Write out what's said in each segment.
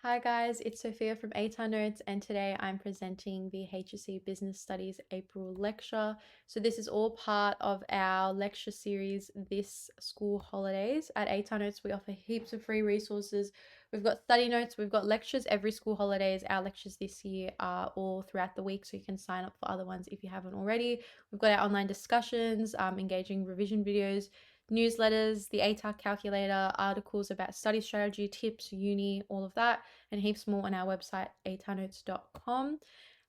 Hi guys, it's Sophia from ATAR Notes, and today I'm presenting the HSC Business Studies April lecture. So this is all part of our lecture series this school holidays. At ATAR Notes, we offer heaps of free resources. We've got study notes, we've got lectures every school holidays. Our lectures this year are all throughout the week, so you can sign up for other ones if you haven't already. We've got our online discussions, engaging revision videos, newsletters, the ATAR calculator, articles about study strategy, tips, uni, all of that, and heaps more on our website, atarnotes.com.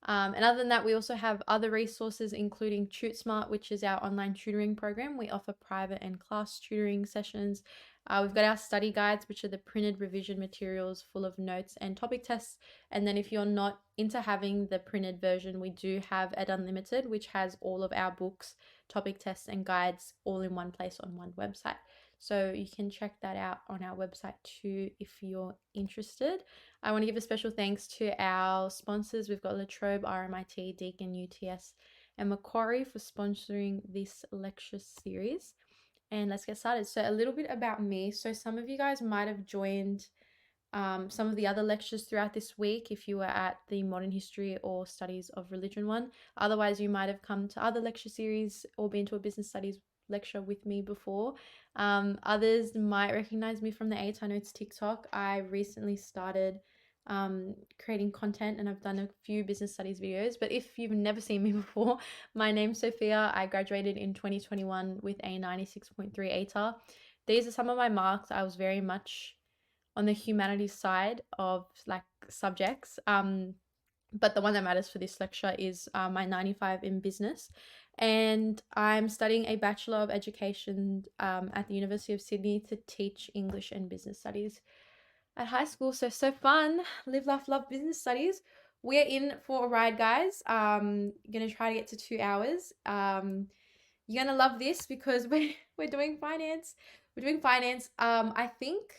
And other than that, we also have other resources, including TuteSmart, which is our online tutoring program. We offer private and class tutoring sessions. We've got our study guides, which are the printed revision materials full of notes and topic tests. And then if you're not into having the printed version, we do have Ed Unlimited, which has all of our books, topic tests, and guides all in one place on one website. So you can check that out on our website too if you're interested. I want to give a special thanks to our sponsors. We've got La Trobe, RMIT, Deakin, UTS, and Macquarie for sponsoring this lecture series. And let's get started. So a little bit about me. So some of you guys might have joined some of the other lectures throughout this week if you were at the Modern History or Studies of Religion one. Otherwise, you might have come to other lecture series or been to a business studies lecture with me before. Others might recognize me from the ATAR Notes TikTok. I recently started creating content and I've done a few business studies videos. But if you've never seen me before, my name's Sophia. I graduated in 2021 with a 96.3 ATAR. These are some of my marks. I was very much on the humanities side of like subjects. But the one that matters for this lecture is my 95 in business. And I'm studying a Bachelor of Education at the University of Sydney to teach English and Business Studies at high school. So fun. Live, laugh, love business studies. We're in for a ride, guys. Gonna try to get to 2 hours. You're gonna love this because we're doing finance. We're doing finance. I think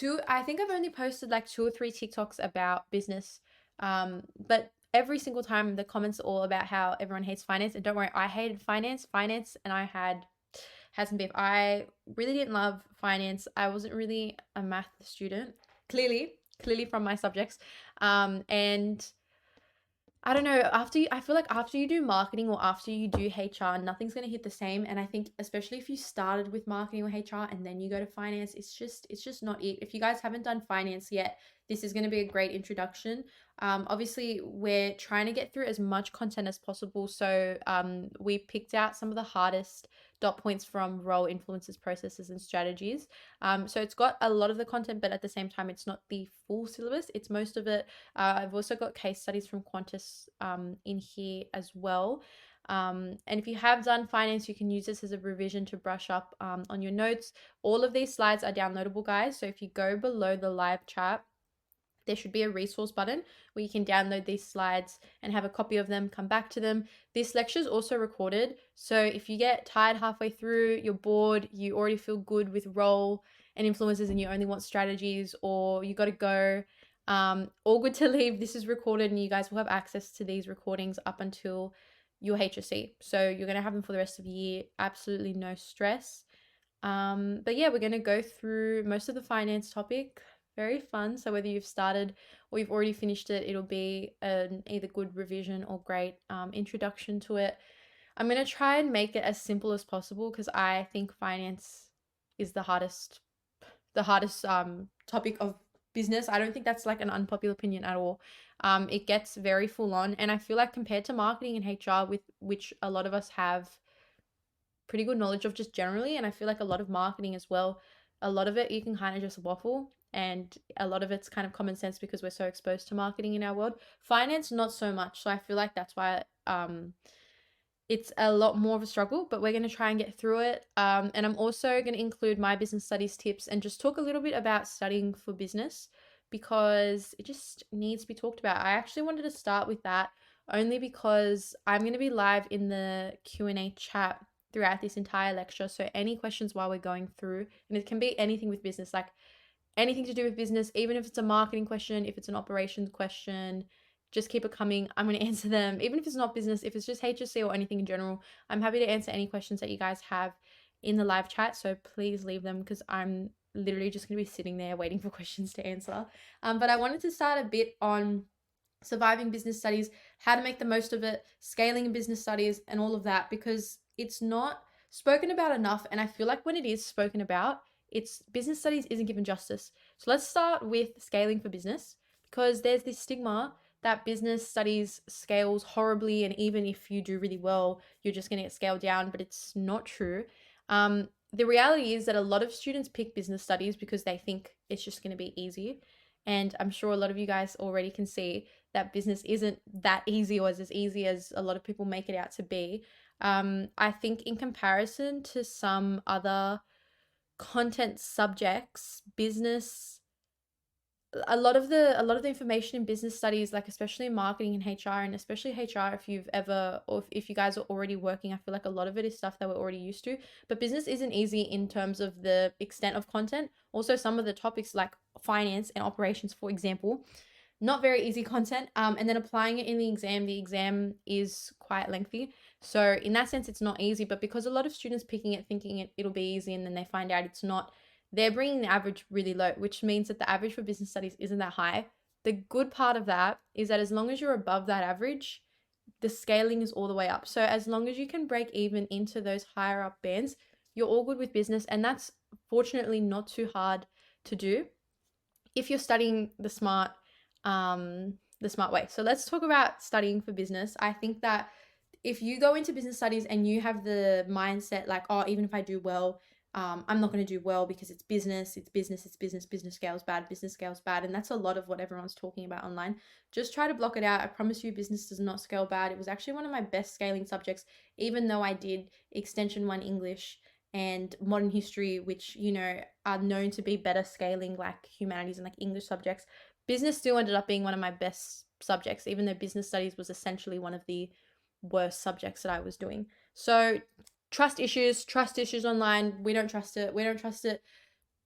I've only posted like 2 or 3 TikToks about business. But every single time the comments are all about how everyone hates finance. And don't worry, I hated finance, and I had some beef. I really didn't love finance. I wasn't really a math student, clearly from my subjects. And I don't know, I feel like after you do marketing or after you do HR, nothing's going to hit the same. And I think especially if you started with marketing or HR and then you go to finance, it's just not it. If you guys haven't done finance yet, this is going to be a great introduction. Obviously we're trying to get through as much content as possible. So we picked out some of the hardest dot points from role, influences, processes, and strategies. So it's got a lot of the content, but at the same time, it's not the full syllabus. It's most of it. I've also got case studies from Qantas in here as well. And if you have done finance, you can use this as a revision to brush up on your notes. All of these slides are downloadable, guys. So if you go below the live chat, there should be a resource button where you can download these slides and have a copy of them, come back to them. This lecture is also recorded. So if you get tired halfway through, you're bored, you already feel good with role and influences and you only want strategies, or you got to go, all good to leave. This is recorded and you guys will have access to these recordings up until your HSC. So you're going to have them for the rest of the year. Absolutely no stress. But yeah, we're going to go through most of the finance topic. Very fun. So whether you've started or you've already finished it, it'll be an either good revision or great introduction to it. I'm going to try and make it as simple as possible because I think finance is the hardest topic of business. I don't think that's like an unpopular opinion at all. It gets very full on, and I feel like compared to marketing and HR, with which a lot of us have pretty good knowledge of just generally, and I feel like a lot of marketing as well, a lot of it you can kind of just waffle, and a lot of it's kind of common sense because we're so exposed to marketing in our world. Finance, not so much. So I feel like that's why it's a lot more of a struggle, but we're going to try and get through it. And I'm also going to include my business studies tips and just talk a little bit about studying for business because it just needs to be talked about. I actually wanted to start with that only because I'm going to be live in the Q&A chat throughout this entire lecture. So any questions while we're going through, and it can be anything with business, like anything to do with business, even if it's a marketing question, if it's an operations question, just keep it coming. I'm going to answer them. Even if it's not business, if it's just HSC or anything in general, I'm happy to answer any questions that you guys have in the live chat. So please leave them because I'm literally just going to be sitting there waiting for questions to answer. But I wanted to start a bit on surviving business studies, how to make the most of it, scaling in business studies, and all of that, because it's not spoken about enough. And I feel like when it is spoken about, it's business studies isn't given justice. So let's start with scaling for business, because there's this stigma that business studies scales horribly, and even if you do really well, you're just going to get scaled down, but it's not true. The reality is that a lot of students pick business studies because they think it's just going to be easy. And I'm sure a lot of you guys already can see that business isn't that easy or as easy as a lot of people make it out to be. I think in comparison to some other content subjects, business, a lot of the information in business studies, like especially in marketing and HR, and especially HR, if you've ever, or if you guys are already working, I feel like a lot of it is stuff that we're already used to. But business isn't easy in terms of the extent of content. Also, some of the topics like finance and operations, for example, not very easy content. And then applying it in the exam is quite lengthy. So in that sense, it's not easy. But because a lot of students picking it thinking it'll be easy, and then they find out it's not, they're bringing the average really low, which means that the average for business studies isn't that high. The good part of that is that as long as you're above that average, the scaling is all the way up. So as long as you can break even into those higher up bands, you're all good with business. And that's fortunately not too hard to do if you're studying the smart way. So let's talk about studying for business. I think that if you go into business studies and you have the mindset like, oh, even if I do well, I'm not going to do well because it's business, business scales bad. And that's a lot of what everyone's talking about online. Just try to block it out. I promise you, business does not scale bad. It was actually one of my best scaling subjects, even though I did Extension 1 English and modern history, which, you know, are known to be better scaling like humanities and like English subjects. Business still ended up being one of my best subjects, even though business studies was essentially one of the worst subjects that I was doing. So trust issues online. We don't trust it.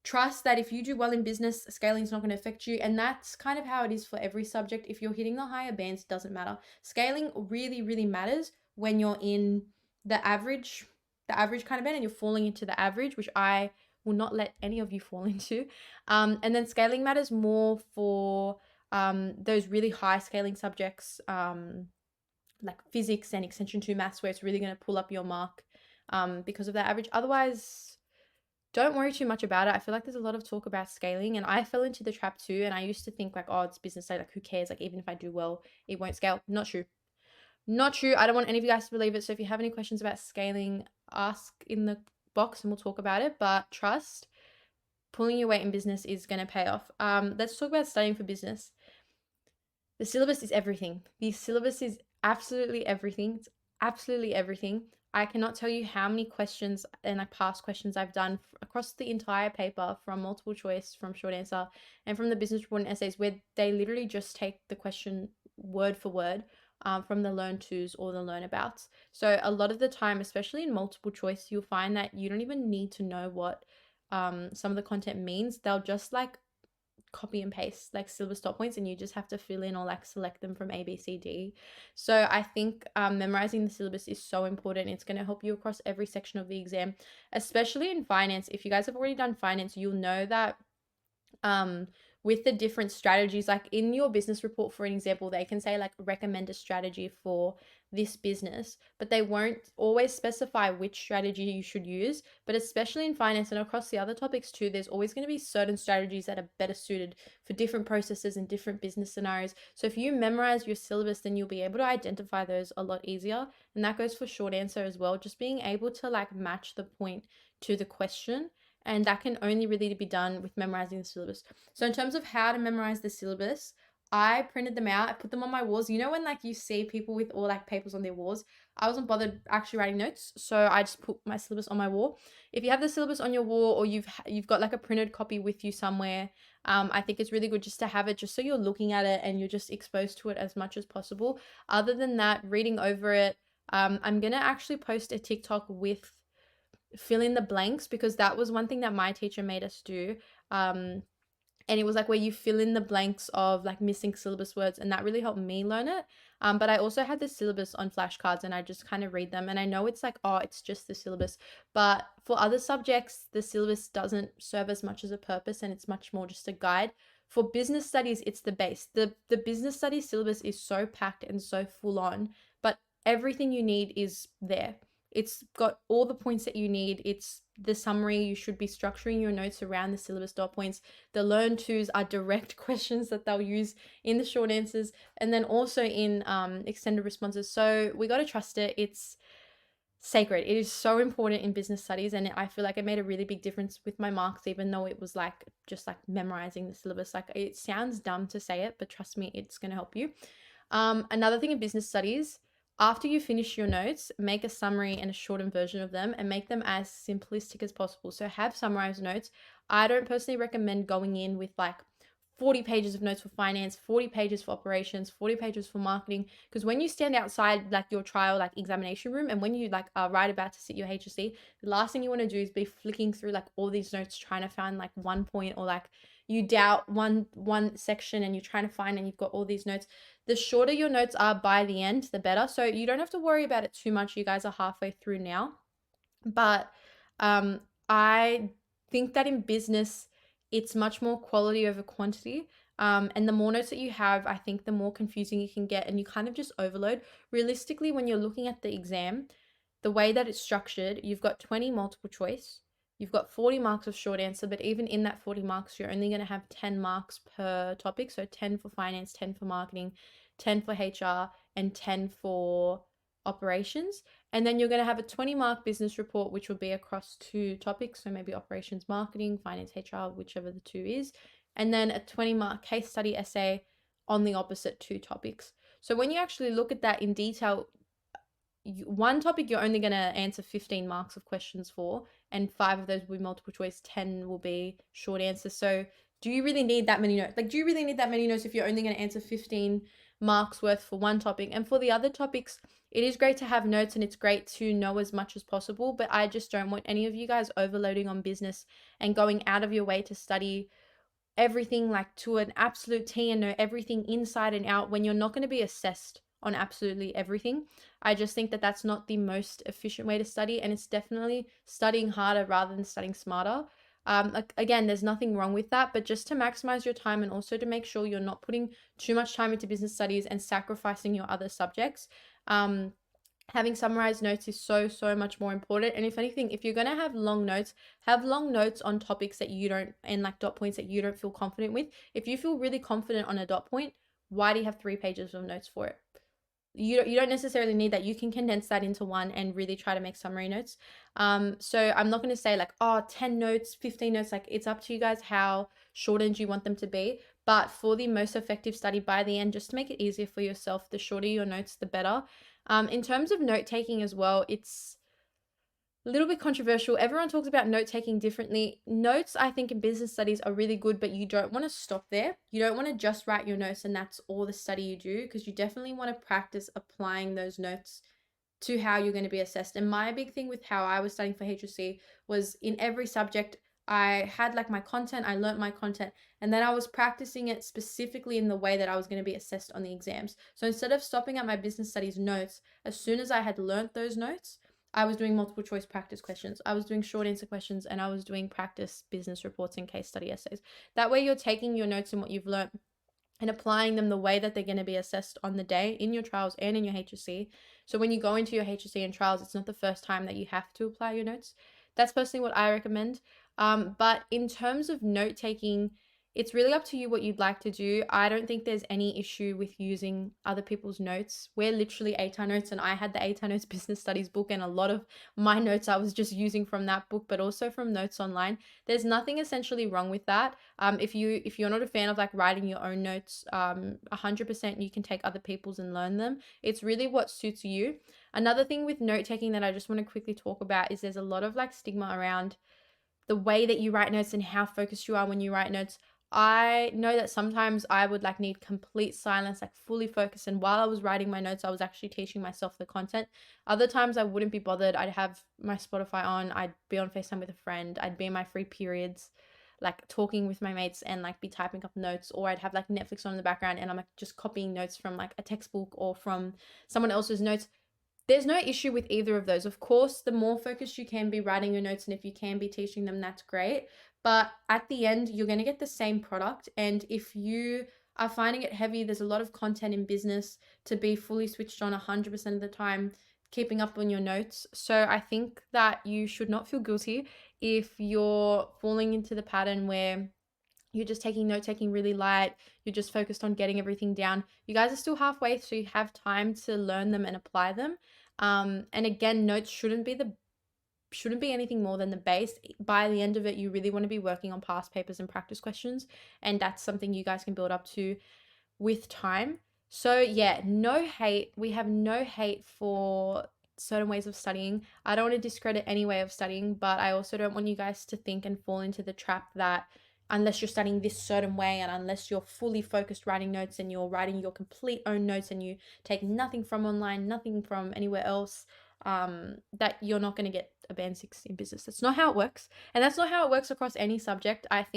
Trust that if you do well in business, scaling is not going to affect you. And that's kind of how it is for every subject. If you're hitting the higher bands, it doesn't matter. Scaling really, really matters when you're in the average kind of band and you're falling into the average, which I will not let any of you fall into. And then scaling matters more for those really high scaling subjects, like physics and extension 2 maths, where it's really going to pull up your mark because of that average. Otherwise, don't worry too much about it. I feel like there's a lot of talk about scaling, and I fell into the trap too. And I used to think like, oh, it's business study, like who cares? Like even if I do well, it won't scale. Not true. I don't want any of you guys to believe it. So if you have any questions about scaling, ask in the box and we'll talk about it. But trust, pulling your weight in business is going to pay off. Let's talk about studying for business. The syllabus is everything. The syllabus is absolutely everything. It's absolutely everything. I cannot tell you how many questions and like past questions I've done across the entire paper, from multiple choice, from short answer, and from the business report and essays, where they literally just take the question word for word from the learn tos or the learn abouts. So a lot of the time, especially in multiple choice, you'll find that you don't even need to know what some of the content means. They'll just like copy and paste like syllabus dot points, and you just have to fill in or like select them from A, B, C, D. So I think memorizing the syllabus is so important. It's going to help you across every section of the exam, especially in finance. If you guys have already done finance, you'll know that with the different strategies, like in your business report, for an example, they can say like recommend a strategy for this business, but they won't always specify which strategy you should use. But especially in finance and across the other topics too, there's always going to be certain strategies that are better suited for different processes and different business scenarios. So if you memorize your syllabus, then you'll be able to identify those a lot easier. And that goes for short answer as well, just being able to like match the point to the question. And that can only really be done with memorizing the syllabus. So in terms of how to memorize the syllabus, I printed them out. I put them on my walls. You know when like you see people with all like papers on their walls? I wasn't bothered actually writing notes, so I just put my syllabus on my wall. If you have the syllabus on your wall, or you've got like a printed copy with you somewhere, I think it's really good just to have it, just so you're looking at it and you're just exposed to it as much as possible. Other than that, reading over it, I'm gonna actually post a TikTok with fill in the blanks, because that was one thing that my teacher made us do. and it was like where you fill in the blanks of like missing syllabus words, and that really helped me learn it. But I also had the syllabus on flashcards, and I just kind of read them, and I know it's like, oh, it's just the syllabus, but for other subjects the syllabus doesn't serve as much as a purpose, and it's much more just a guide. For business studies, it's the base. The business studies syllabus is so packed and so full on, but everything you need is there. It's got all the points that you need. It's the summary. You should be structuring your notes around the syllabus dot points. The learn tos are direct questions that they'll use in the short answers, and then also in extended responses. So we got to trust it. It's sacred. It is so important in business studies, and I feel like it made a really big difference with my marks, even though it was like just like memorizing the syllabus. Like, it sounds dumb to say it, but trust me, it's going to help you. Another thing in business studies, after you finish your notes, make a summary and a shortened version of them, and make them as simplistic as possible. So have summarized notes. I don't personally recommend going in with like 40 pages of notes for finance, 40 pages for operations, 40 pages for marketing, because when you stand outside like your trial like examination room, and when you like are right about to sit your HSC, the last thing you want to do is be flicking through like all these notes trying to find like one point, or like you doubt one section and you're trying to find, and you've got all these notes. The shorter your notes are by the end, the better. So you don't have to worry about it too much. You guys are halfway through now. But I think that in business, it's much more quality over quantity. And the more notes that you have, I think the more confusing you can get, and you kind of just overload. Realistically, when you're looking at the exam, the way that it's structured, you've got 20 multiple choice, you've got 40 marks of short answer, but even in that 40 marks, you're only going to have 10 marks per topic. So 10 for finance, 10 for marketing, 10 for HR, and 10 for operations. And then you're going to have a 20-mark business report, which will be across 2 topics. So maybe operations, marketing, finance, HR, whichever the 2 is. And then a 20-mark case study essay on the opposite 2 topics. So when you actually look at that in detail, one topic you're only going to answer 15 marks of questions for, and 5 of those will be multiple choice, 10 will be short answers. So do you really need that many notes? Like, do you really need that many notes if you're only going to answer 15 marks worth for one topic? And for the other topics, it is great to have notes, and it's great to know as much as possible, but I just don't want any of you guys overloading on business and going out of your way to study everything like to an absolute T and know everything inside and out when you're not going to be assessed on absolutely everything. I just think that that's not the most efficient way to study, and it's definitely studying harder rather than studying smarter. Again, there's nothing wrong with that, but just to maximize your time, and also to make sure you're not putting too much time into business studies and sacrificing your other subjects. Having summarized notes is so much more important. And if anything, if you're going to have long notes on topics that you don't, and like dot points that you don't feel confident with. If you feel really confident on a dot point, why do you have 3 pages of notes for it? You don't necessarily need that. You can condense that into one and really try to make summary notes. So I'm not going to say like, 10 notes, 15 notes. Like, it's up to you guys how shortened you want them to be. But for the most effective study by the end, just to make it easier for yourself, the shorter your notes, the better. In terms of note taking as well, it's a little bit controversial. Everyone talks about note taking differently. Notes, I think, in business studies are really good, but you don't want to stop there. You don't want to just write your notes and that's all the study you do, because you definitely want to practice applying those notes to how you're going to be assessed. And my big thing with how I was studying for HSC was, in every subject, I had like my content, I learnt my content, and then I was practicing it specifically in the way that I was going to be assessed on the exams. So instead of stopping at my business studies notes, as soon as I had learnt those notes, I was doing multiple choice practice questions, I was doing short answer questions, and I was doing practice business reports and case study essays. That way you're taking your notes and what you've learnt and applying them the way that they're going to be assessed on the day in your trials and in your HSC. So when you go into your HSC and trials, it's not the first time that you have to apply your notes. That's personally what I recommend. But in terms of note taking, it's really up to you what you'd like to do. I don't think there's any issue with using other people's notes. We're literally ATAR Notes, and I had the ATAR Notes Business Studies book, and a lot of my notes I was just using from that book, but also from notes online. There's nothing essentially wrong with that. If you're not a fan of like writing your own notes, 100% you can take other people's and learn them. It's really what suits you. Another thing with note taking that I just want to quickly talk about is there's a lot of like stigma around the way that you write notes and how focused you are when you write notes. I know that sometimes I would like need complete silence, like fully focused. And while I was writing my notes, I was actually teaching myself the content. Other times I wouldn't be bothered. I'd have my Spotify on. I'd be on FaceTime with a friend. I'd be in my free periods. like talking with my mates and like be typing up notes, or I'd have like Netflix on in the background and I'm like just copying notes from like a textbook or from someone else's notes. There's no issue with either of those. Of course, the more focused you can be writing your notes, and if you can be teaching them, that's great. But at the end, you're going to get the same product. And if you are finding it heavy, there's a lot of content in business to be fully switched on 100% of the time, keeping up on your notes. So I think that you should not feel guilty if you're falling into the pattern where you're just taking note taking really light, you're just focused on getting everything down. You guys are still halfway, so you have time to learn them and apply them. And again, notes shouldn't be anything more than the base. By the end of it, you really want to be working on past papers and practice questions, and that's something you guys can build up to with time. So yeah, no hate. We have no hate for certain ways of studying. I don't want to discredit any way of studying, but I also don't want you guys to think and fall into the trap that unless you're studying this certain way and unless you're fully focused writing notes and you're writing your complete own notes and you take nothing from online, nothing from anywhere else, that you're not going to get a band 6 in business. That's not how it works. And that's not how it works across any subject. I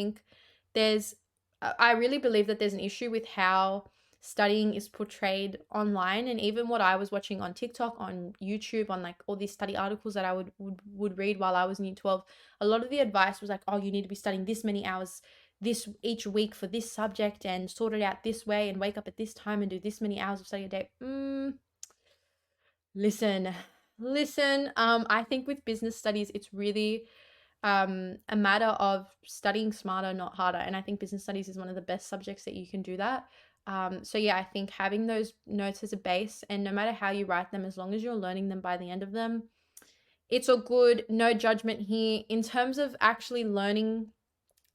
really believe that there's an issue with how studying is portrayed online, and even what I was watching on TikTok, on YouTube, on like all these study articles that I would read while I was in year 12. A lot of the advice was like, oh, you need to be studying this many hours this each week for this subject and sort it out this way and wake up at this time and do this many hours of study a day. Listen. I think with business studies, it's really a matter of studying smarter, not harder. And I think business studies is one of the best subjects that you can do that. So yeah, I think having those notes as a base, and no matter how you write them, as long as you're learning them by the end of them, it's all good. No judgment here. In terms of actually learning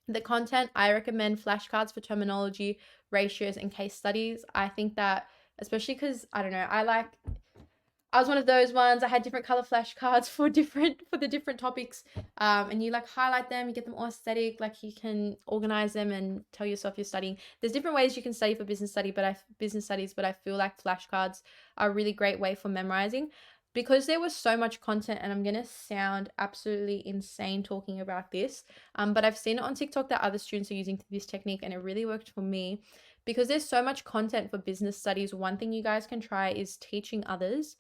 the content, I recommend flashcards for terminology, ratios, and case studies. I think that, especially because, I don't know, I was one of those ones. I had different color flashcards for the different topics. And you like highlight them, you get them all aesthetic, like you can organize them and tell yourself you're studying. There's different ways you can study for business studies, but I feel like flashcards are a really great way for memorizing. Because there was so much content, and I'm gonna sound absolutely insane talking about this, but I've seen it on TikTok that other students are using this technique, and it really worked for me. Because there's so much content for business studies, one thing you guys can try is teaching others.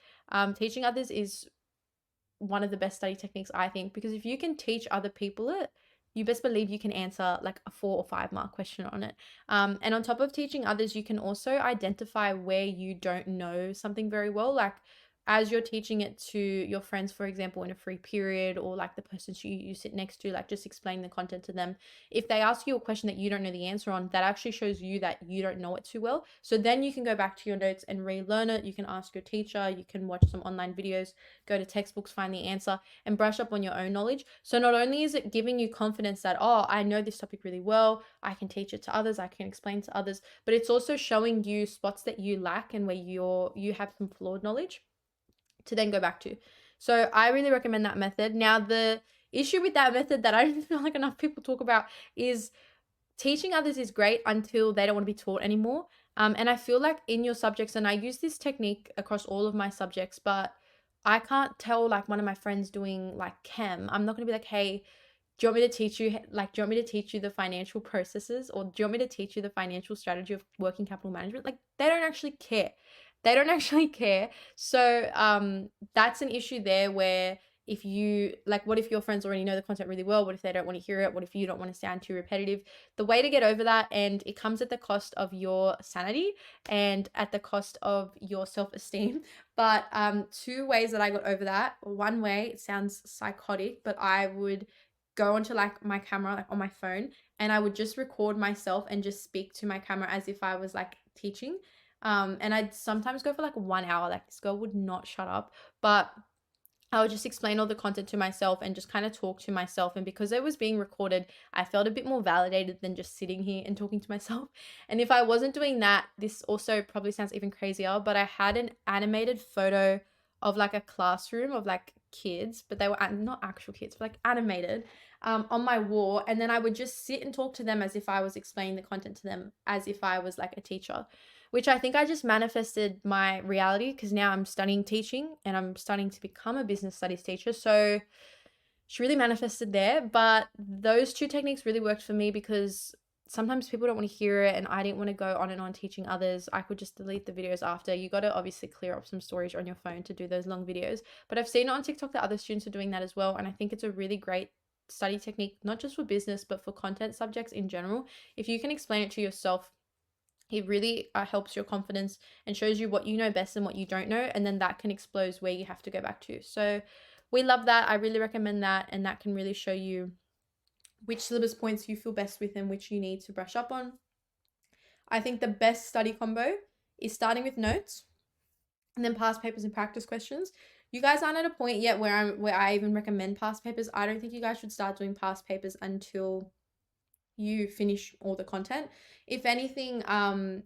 Teaching others is one of the best study techniques, I think, because if you can teach other people it, you best believe you can answer like a 4 or 5 mark question on it. And on top of teaching others, you can also identify where you don't know something very well. Like as you're teaching it to your friends, for example, in a free period, or like the person you sit next to, like just explain the content to them. If they ask you a question that you don't know the answer on, that actually shows you that you don't know it too well. So then you can go back to your notes and relearn it. You can ask your teacher, you can watch some online videos, go to textbooks, find the answer, and brush up on your own knowledge. So not only is it giving you confidence that, oh, I know this topic really well, I can teach it to others, I can explain to others, but it's also showing you spots that you lack and where you have some flawed knowledge to then go back to. So I really recommend that method. Now, the issue with that method that I don't feel like enough people talk about is teaching others is great until they don't want to be taught anymore. And I feel like in your subjects, and I use this technique across all of my subjects, but I can't tell like one of my friends doing like chem. I'm not going to be like, hey, do you want me to teach you, like, do you want me to teach you the financial processes, or do you want me to teach you the financial strategy of working capital management? Like, they don't actually care. They don't actually care. So that's an issue there, where if you like, what if your friends already know the content really well? What if they don't want to hear it? What if you don't want to sound too repetitive? The way to get over that, and it comes at the cost of your sanity and at the cost of your self-esteem, but 2 ways that I got over that. One way, it sounds psychotic, but I would go onto like my camera, like on my phone, and I would just record myself and just speak to my camera as if I was like teaching. And I'd sometimes go for like 1 hour. Like, this girl would not shut up, but I would just explain all the content to myself and just kind of talk to myself. And because it was being recorded, I felt a bit more validated than just sitting here and talking to myself. And if I wasn't doing that, this also probably sounds even crazier, but I had an animated photo of like a classroom of like kids, but they were not actual kids, but like animated, on my wall. And then I would just sit and talk to them as if I was explaining the content to them, as if I was like a teacher, which I think I just manifested my reality, because now I'm studying teaching and I'm starting to become a business studies teacher. So she really manifested there. But those two techniques really worked for me because sometimes people don't want to hear it, and I didn't want to go on and on teaching others. I could just delete the videos after. You got to obviously clear up some storage on your phone to do those long videos. But I've seen it on TikTok that other students are doing that as well, and I think it's a really great study technique, not just for business, but for content subjects in general. If you can explain it to yourself, it really helps your confidence and shows you what you know best and what you don't know, and then that can expose where you have to go back to. So we love that. I really recommend that, and that can really show you which syllabus points you feel best with and which you need to brush up on. I think the best study combo is starting with notes and then past papers and practice questions. You guys aren't at a point yet where I even recommend past papers. I don't think you guys should start doing past papers until you finish all the content. If anything,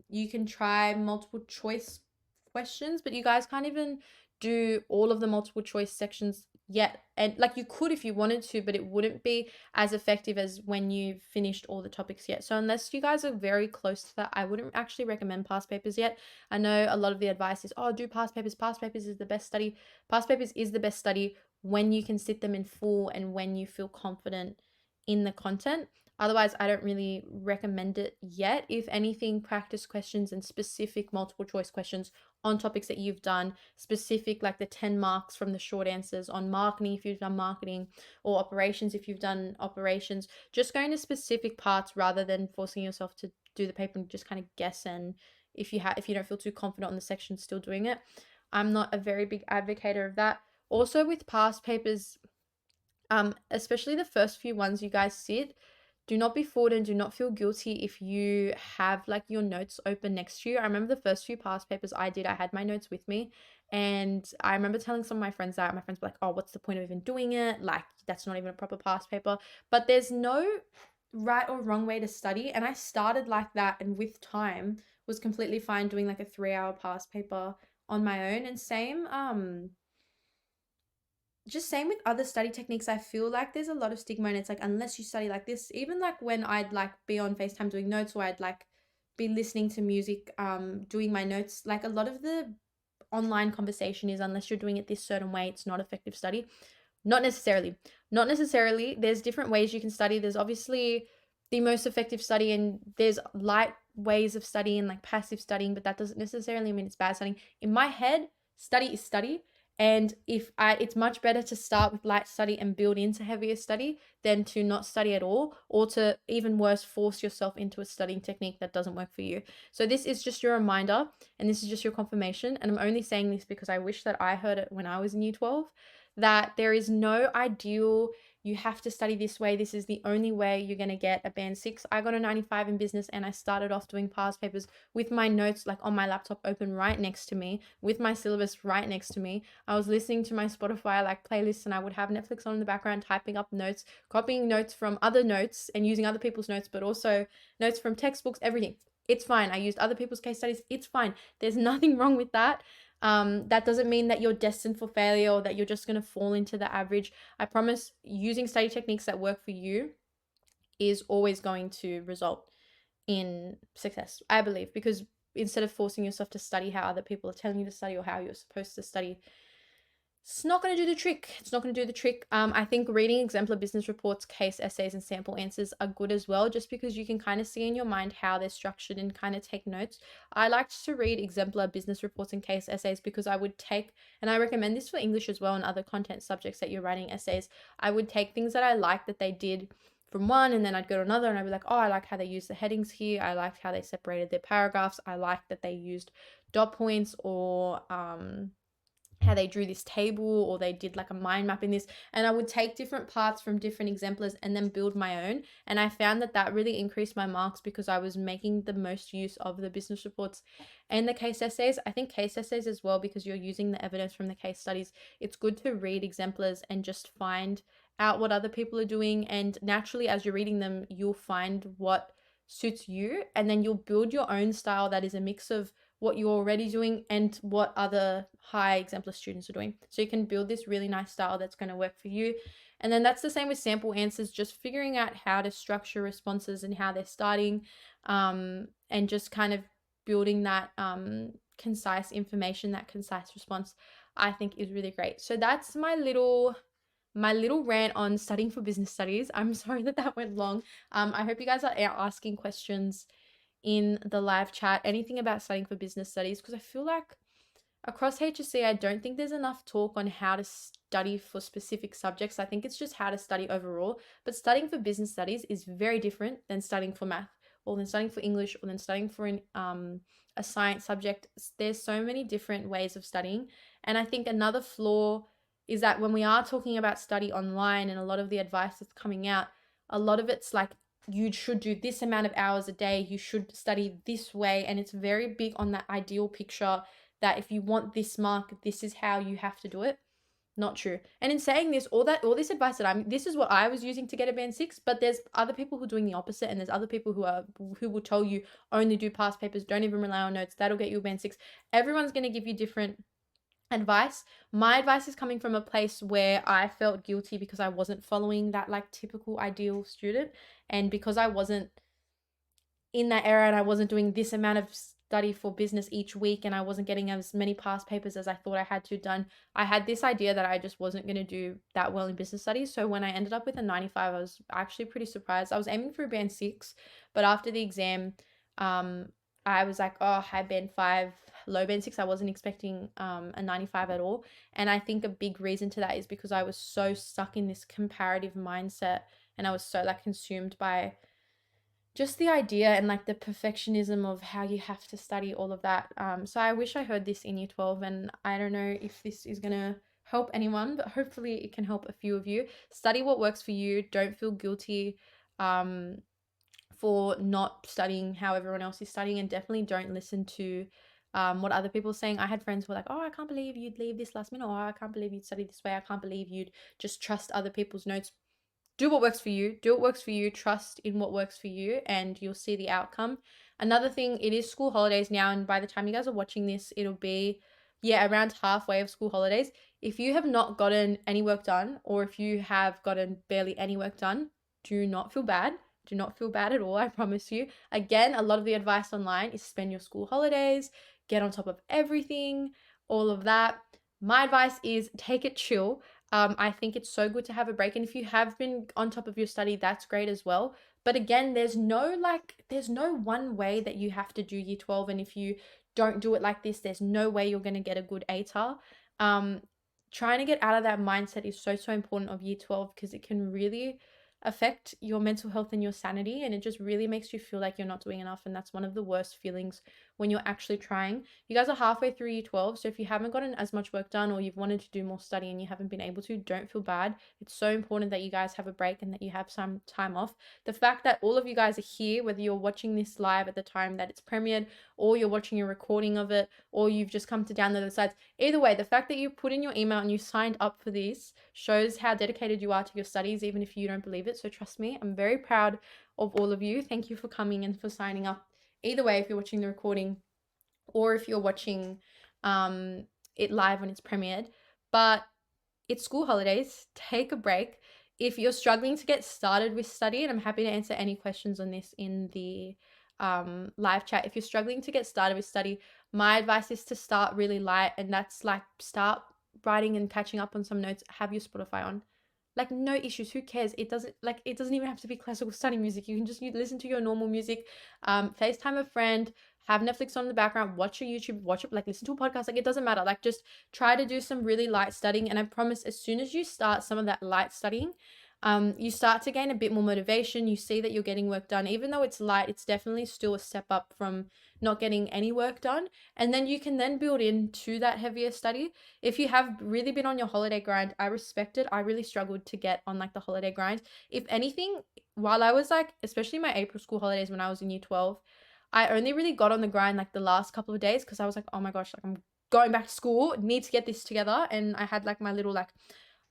you can try multiple choice questions, but you guys can't even do all of the multiple choice sections yet. And like, you could if you wanted to, but it wouldn't be as effective as when you've finished all the topics yet. So unless you guys are very close to that, I wouldn't actually recommend past papers yet. I know a lot of the advice is, oh, do past papers. Past papers is the best study. Past papers is the best study when you can sit them in full and when you feel confident in the content. Otherwise, I don't really recommend it yet. If anything, practice questions and specific multiple choice questions on topics that you've done, specific like the 10 marks from the short answers on marketing if you've done marketing, or operations if you've done operations. Just going to specific parts rather than forcing yourself to do the paper and just kind of guess, and if you don't feel too confident on the section, still doing it. I'm not a very big advocate of that. Also with past papers, especially the first few ones you guys sit, do not be fooled and do not feel guilty if you have like your notes open next to you. I remember the first few past papers I did, I had my notes with me, and I remember telling some of my friends that. My friends were like, oh, what's the point of even doing it? Like, that's not even a proper past paper. But there's no right or wrong way to study, and I started like that, and with time was completely fine doing like a 3-hour past paper on my own. And same with other study techniques. I feel like there's a lot of stigma, and it's like, unless you study like this, even like when I'd like be on FaceTime doing notes, or I'd like be listening to music, doing my notes, like a lot of the online conversation is, unless you're doing it this certain way, it's not effective study. Not necessarily. Not necessarily. There's different ways you can study. There's obviously the most effective study, and there's light ways of studying, like passive studying, but that doesn't necessarily mean it's bad studying. In my head, study is study. And it's much better to start with light study and build into heavier study than to not study at all, or to, even worse, force yourself into a studying technique that doesn't work for you. So this is just your reminder, and this is just your confirmation. And I'm only saying this because I wish that I heard it when I was in year 12, that there is no ideal, you have to study this way, this is the only way you're going to get a band 6. I got a 95 in business, and I started off doing past papers with my notes like on my laptop open right next to me, with my syllabus right next to me. I was listening to my Spotify like playlists, and I would have Netflix on in the background, typing up notes, copying notes from other notes and using other people's notes, but also notes from textbooks, everything. It's fine. I used other people's case studies. It's fine. There's nothing wrong with that. That doesn't mean that you're destined for failure, or that you're just going to fall into the average. I promise, using study techniques that work for you is always going to result in success, I believe, because instead of forcing yourself to study how other people are telling you to study or how you're supposed to study, it's not going to do the trick. It's not going to do the trick. I think reading exemplar business reports, case essays, and sample answers are good as well, just because you can kind of see in your mind how they're structured and kind of take notes. I liked to read exemplar business reports and case essays because I would take, and I recommend this for English as well and other content subjects that you're writing essays, I would take things that I liked that they did from one, and then I'd go to another, and I'd be like, oh, I like how they used the headings here. I liked how they separated their paragraphs. I liked that they used dot points, or how they drew this table, or they did like a mind map in this. And I would take different parts from different exemplars and then build my own. And I found that that really increased my marks because I was making the most use of the business reports and the case essays. I think case essays as well, because you're using the evidence from the case studies. It's good to read exemplars and just find out what other people are doing. And naturally, as you're reading them, you'll find what suits you, and then you'll build your own style that is a mix of what you're already doing and what other high exemplar students are doing. So you can build this really nice style that's going to work for you. And then that's the same with sample answers, just figuring out how to structure responses and how they're starting, and just kind of building that concise information, that concise response, I think is really great. So that's my little my little rant on studying for business studies. I'm sorry that that went long. I hope you guys are asking questions in the live chat, anything about studying for business studies, because I feel like across HSC, I don't think there's enough talk on how to study for specific subjects. I think it's just how to study overall. But studying for business studies is very different than studying for math, or than studying for English, or than studying for a science subject. There's so many different ways of studying. And I think another flaw is that when we are talking about study online and a lot of the advice that's coming out, a lot of it's like, you should do this amount of hours a day, you should study this way. And it's very big on that ideal picture that if you want this mark, this is how you have to do it. Not true. And in saying this, all this advice that this is what I was using to get a band 6, but there's other people who are doing the opposite, and there's other people who will tell you only do past papers, don't even rely on notes, that'll get you a band 6. Everyone's going to give you different advice. My advice is coming from a place where I felt guilty because I wasn't following that like typical ideal student, and because I wasn't in that era and I wasn't doing this amount of study for business each week, and I wasn't getting as many past papers as I thought I had to done, I had this idea that I just wasn't going to do that well in business studies. So when I ended up with a 95, I was actually pretty surprised. I was aiming for a band 6, but after the exam, I was like, oh, high band 5, low band 6. I wasn't expecting a 95 at all. And I think a big reason to that is because I was so stuck in this comparative mindset, and I was so like consumed by just the idea and like the perfectionism of how you have to study, all of that. So I wish I heard this in year 12, and I don't know if this is going to help anyone, but hopefully it can help a few of you. Study what works for you. Don't feel guilty for not studying how everyone else is studying, and definitely don't listen to what other people are saying. I had friends who were like, oh, I can't believe you'd leave this last minute, or I can't believe you'd study this way, I can't believe you'd just trust other people's notes. Do what works for you. Do what works for you. Trust in what works for you, and you'll see the outcome. Another thing, it is school holidays now, and by the time you guys are watching this, it'll be, around halfway of school holidays. If you have not gotten any work done, or if you have gotten barely any work done, do not feel bad. Do not feel bad at all, I promise you. Again, a lot of the advice online is spend your school holidays, get on top of everything, all of that. My advice is take it chill. I think it's so good to have a break. And if you have been on top of your study, that's great as well. But again, there's no one way that you have to do year 12. And if you don't do it like this, there's no way you're going to get a good ATAR. Trying to get out of that mindset is so, so important of year 12, because it can really affect your mental health and your sanity, and it just really makes you feel like you're not doing enough. And that's one of the worst feelings when you're actually trying. You guys are halfway through year 12, so if you haven't gotten as much work done, or you've wanted to do more study and you haven't been able to, don't feel bad. It's so important that you guys have a break and that you have some time off. The fact that all of you guys are here, whether you're watching this live at the time that it's premiered, or you're watching a recording of it, or you've just come to download the slides, either way, the fact that you put in your email and you signed up for this shows how dedicated you are to your studies, even if you don't believe it. So trust me, I'm very proud of all of you. Thank you for coming and for signing up. Either way, if you're watching the recording or if you're watching it live when it's premiered. But it's school holidays. Take a break. If you're struggling to get started with study, and I'm happy to answer any questions on this in the live chat. If you're struggling to get started with study, my advice is to start really light, and that's like start writing and catching up on some notes. Have your Spotify on. Like, no issues. Who cares? It doesn't even have to be classical study music. You can just listen to your normal music, FaceTime a friend, have Netflix on in the background, watch a YouTube, listen to a podcast. Like, it doesn't matter. Like, just try to do some really light studying. And I promise, as soon as you start some of that light studying, you start to gain a bit more motivation. You see that you're getting work done. Even though it's light, it's definitely still a step up from not getting any work done. And then you can then build into that heavier study. If you have really been on your holiday grind, I respect it. I really struggled to get on like the holiday grind. If anything, while I was like, especially my April school holidays when I was in year 12, I only really got on the grind like the last couple of days, because I was like, oh my gosh, like I'm going back to school, need to get this together. And I had like my little like,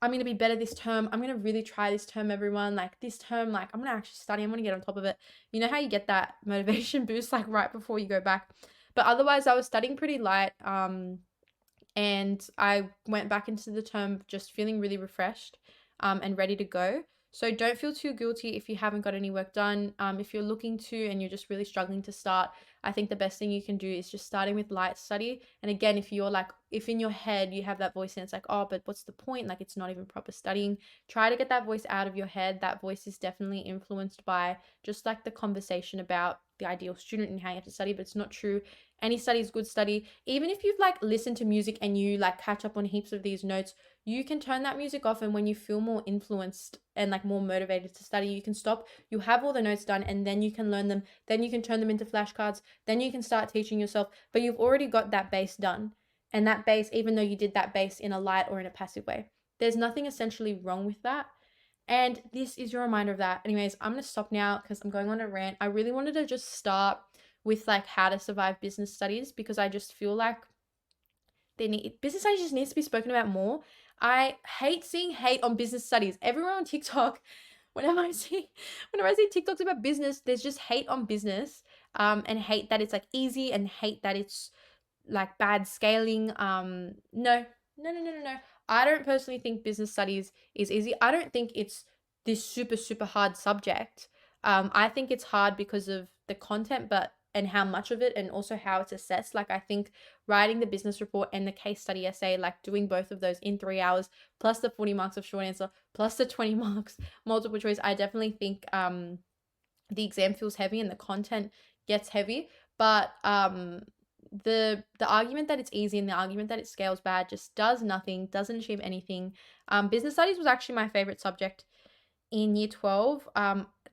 I'm going to be better this term. I'm going to really try this term, everyone. Like this term, like I'm going to actually study. I'm going to get on top of it. You know how you get that motivation boost like right before you go back. But otherwise, I was studying pretty light. And I went back into the term just feeling really refreshed and ready to go. So don't feel too guilty if you haven't got any work done. If you're looking to and you're just really struggling to start, I think the best thing you can do is just starting with light study. And again, if you're like, if in your head you have that voice and it's like, oh, but what's the point? Like, it's not even proper studying. Try to get that voice out of your head. That voice is definitely influenced by just like the conversation about the ideal student and how you have to study, but it's not true. Any study is good study. Even if you've like listened to music and you like catch up on heaps of these notes, you can turn that music off, and when you feel more influenced and like more motivated to study, you can stop. You have all the notes done, and then you can learn them. Then you can turn them into flashcards. Then you can start teaching yourself, but you've already got that base done. And that base, even though you did that base in a light or in a passive way, there's nothing essentially wrong with that. And this is your reminder of that. Anyways, I'm going to stop now because I'm going on a rant. I really wanted to just start with like how to survive business studies, because I just feel like business studies just needs to be spoken about more. I hate seeing hate on business studies. Everyone on TikTok, whenever I see TikToks about business, there's just hate on business, and hate that it's like easy, and hate that it's like bad scaling. No. I don't personally think business studies is easy. I don't think it's this super hard subject. I think it's hard because of the content, but and how much of it, and also how it's assessed. Like, I think writing the business report and the case study essay, like doing both of those in 3 hours, plus the 40 marks of short answer, plus the 20 marks multiple choice, I definitely think the exam feels heavy and the content gets heavy. But the argument that it's easy and the argument that it scales bad just does nothing, doesn't achieve anything. Business studies was actually my favorite subject in year 12.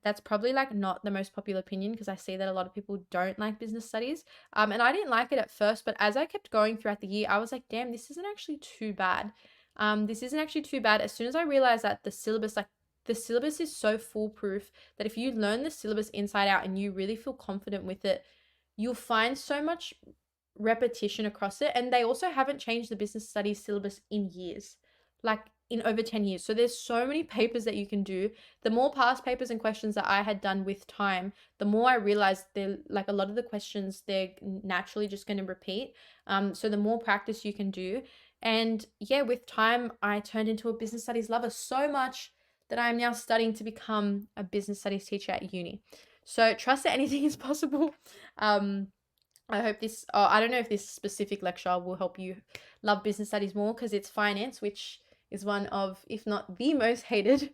That's probably like not the most popular opinion, because I see that a lot of people don't like business studies. And I didn't like it at first, but as I kept going throughout the year, I was like, damn, this isn't actually too bad. This isn't actually too bad. As soon as I realized that the syllabus is so foolproof that if you learn the syllabus inside out and you really feel confident with it, you'll find so much repetition across it. And they also haven't changed the business studies syllabus in years, like in over 10 years. So there's so many papers that you can do. The more past papers and questions that I had done with time, the more I realized they're like a lot of the questions, they're naturally just going to repeat. So the more practice you can do. And yeah, with time, I turned into a business studies lover so much that I'm now studying to become a business studies teacher at uni. So trust that anything is possible. I hope this, I don't know if this specific lecture will help you love business studies more, because it's finance, which is one of, if not the most hated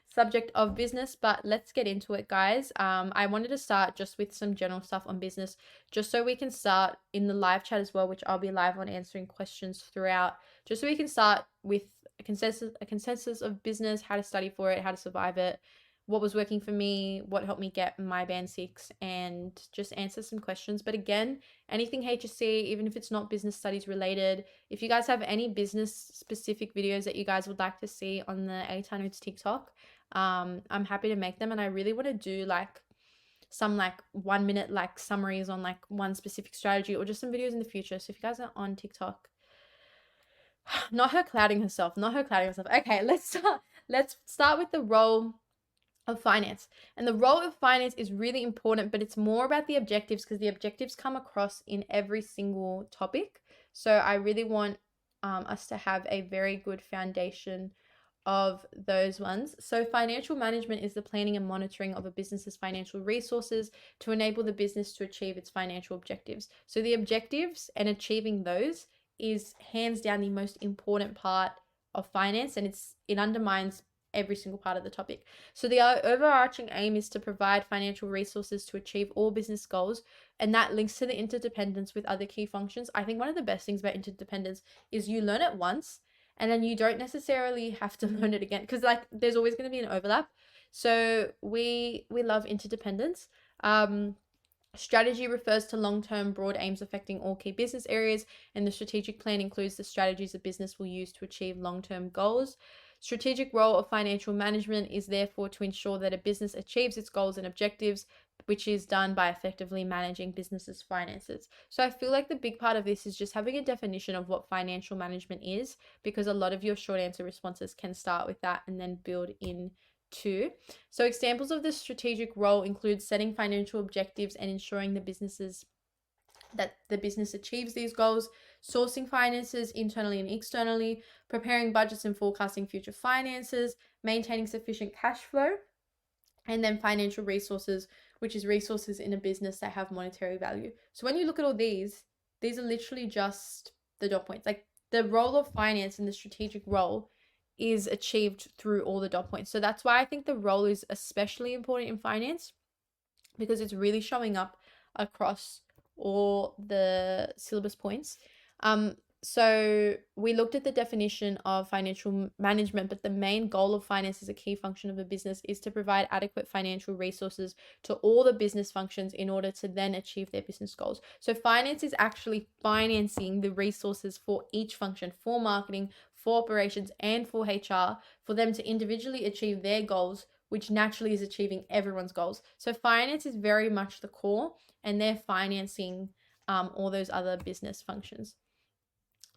subject of business. But let's get into it, guys. I wanted to start just with some general stuff on business, just so we can start in the live chat as well, which I'll be live on answering questions throughout, just so we can start with a consensus of business, how to study for it, how to survive it, what was working for me, what helped me get my band 6, and just answer some questions. But again, anything HSC, even if it's not business studies related, if you guys have any business specific videos that you guys would like to see on the A Notes TikTok, I'm happy to make them. And I really want to do like some like 1 minute like summaries on like one specific strategy, or just some videos in the future. So if you guys are on TikTok, not her clouding herself. Okay, let's start with the role of finance. And the role of finance is really important, but it's more about the objectives, because the objectives come across in every single topic. So I really want us to have a very good foundation of those ones. So financial management is the planning and monitoring of a business's financial resources to enable the business to achieve its financial objectives. So the objectives and achieving those is hands down the most important part of finance, and it undermines every single part of the topic. So the overarching aim is to provide financial resources to achieve all business goals, and that links to the interdependence with other key functions. I think one of the best things about interdependence is you learn it once and then you don't necessarily have to learn it again, because like there's always going to be an overlap. So we love interdependence. Strategy refers to long-term broad aims affecting all key business areas, and the strategic plan includes the strategies a business will use to achieve long-term goals. Strategic role of financial management is therefore to ensure that a business achieves its goals and objectives, which is done by effectively managing business's finances. So I feel like the big part of this is just having a definition of what financial management is, because a lot of your short answer responses can start with that and then build in to. So examples of the strategic role include setting financial objectives and ensuring the business achieves these goals, sourcing finances internally and externally, preparing budgets and forecasting future finances, maintaining sufficient cash flow, and then financial resources, which is resources in a business that have monetary value. So when you look at all these are literally just the dot points. Like the role of finance and the strategic role is achieved through all the dot points. So that's why I think the role is especially important in finance, because it's really showing up across all the syllabus points. So we looked at the definition of financial management, but the main goal of finance as a key function of a business is to provide adequate financial resources to all the business functions in order to then achieve their business goals. So finance is actually financing the resources for each function, for marketing, for operations, and for HR, for them to individually achieve their goals, which naturally is achieving everyone's goals. So finance is very much the core, and they're financing all those other business functions.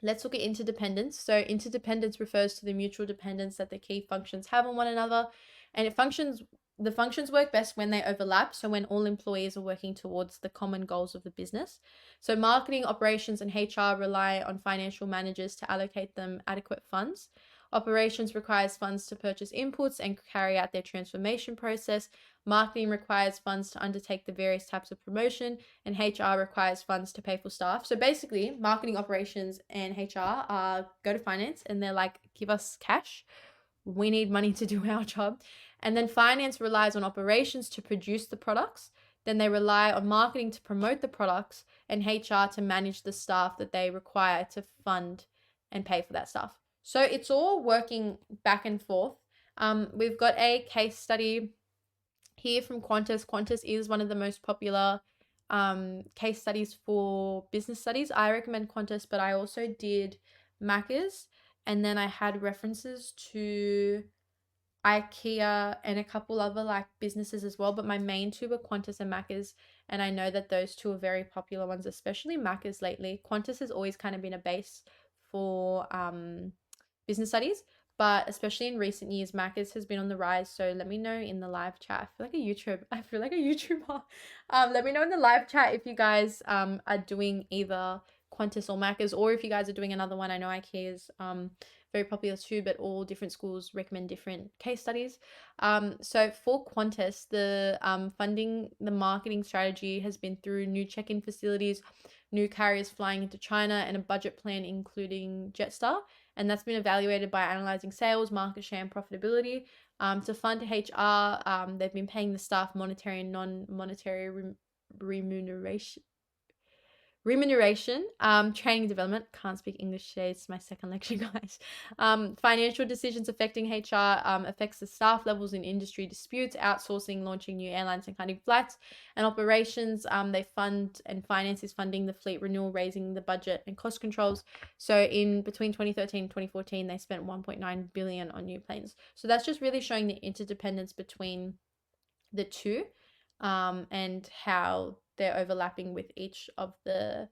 Let's look at interdependence. So interdependence refers to the mutual dependence that the key functions have on one another, and the functions work best when they overlap, so when all employees are working towards the common goals of the business. So marketing, operations, and HR rely on financial managers to allocate them adequate funds. Operations requires funds to purchase inputs and carry out their transformation process. Marketing requires funds to undertake the various types of promotion, and HR requires funds to pay for staff. So basically, marketing, operations, and HR go to finance and they're like, give us cash. We need money to do our job. And then finance relies on operations to produce the products. Then they rely on marketing to promote the products, and HR to manage the staff that they require to fund and pay for that stuff. So it's all working back and forth. We've got a case study here from Qantas. Qantas is one of the most popular case studies for business studies. I recommend Qantas, but I also did Macca's, and then I had references to IKEA and a couple other like businesses as well, but my main two were Qantas and Macca's, and I know that those two are very popular ones, especially Macca's lately. Qantas has always kind of been a base for business studies, but especially in recent years, Macca's has been on the rise. So let me know in the live chat. I feel like a YouTuber. Let me know in the live chat if you guys are doing either Qantas or Macca's, or if you guys are doing another one. I know IKEA is very popular too, but all different schools recommend different case studies. So for Qantas, the funding, the marketing strategy has been through new check-in facilities, new carriers flying into China, and a budget plan including Jetstar. And that's been evaluated by analyzing sales, market share, and profitability. To fund HR, they've been paying the staff monetary and non-monetary remuneration, training development. Can't speak English today. It's my second lecture, guys. Financial decisions affecting HR, affects the staff levels in industry disputes, outsourcing, launching new airlines and cutting flights, and operations. They fund, and finance is funding the fleet renewal, raising the budget and cost controls. So in between 2013 and 2014, they spent 1.9 billion on new planes. So that's just really showing the interdependence between the two, and how they're overlapping with each of the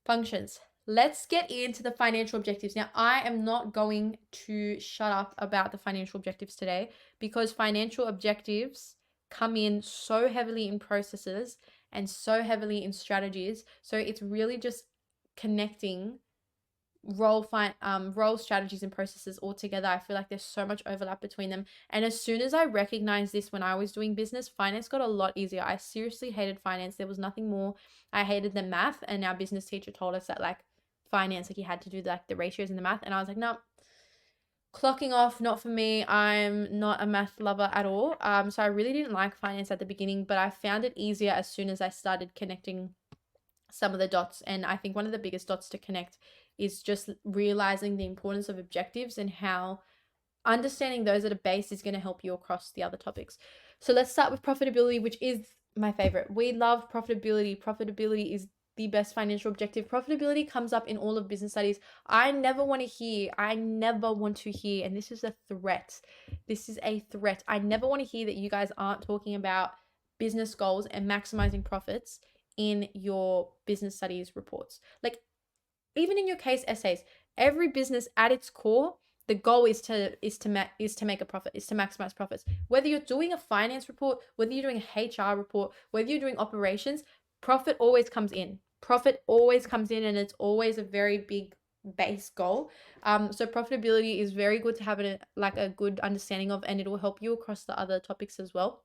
functions. Let's get into the financial objectives. Now, I am not going to shut up about the financial objectives today, because financial objectives come in so heavily in processes and so heavily in strategies. So it's really just connecting role strategies and processes all together. I feel like there's so much overlap between them, and as soon as I recognized this when I was doing business, finance got a lot easier. I seriously hated finance. There was nothing more I hated than math, and our business teacher told us that like finance, like you had to do like the ratios in the math, and I was like, no, clocking off, not for me. I'm not a math lover at all. So I really didn't like finance at the beginning, but I found it easier as soon as I started connecting some of the dots. And I think one of the biggest dots to connect is just realizing the importance of objectives, and how understanding those at a base is going to help you across the other topics. So let's start with profitability, which is my favorite. We love profitability. Profitability is the best financial objective. Profitability comes up in all of business studies. I never want to hear, and this is a threat. This is a threat. I never want to hear that you guys aren't talking about business goals and maximizing profits in your business studies reports. Like, even in your case essays, every business at its core, the goal is to make a profit, is to maximize profits. Whether you're doing a finance report, whether you're doing a HR report, whether you're doing operations, profit always comes in. Profit always comes in, and it's always a very big base goal. So profitability is very good to have a good understanding of, and it will help you across the other topics as well.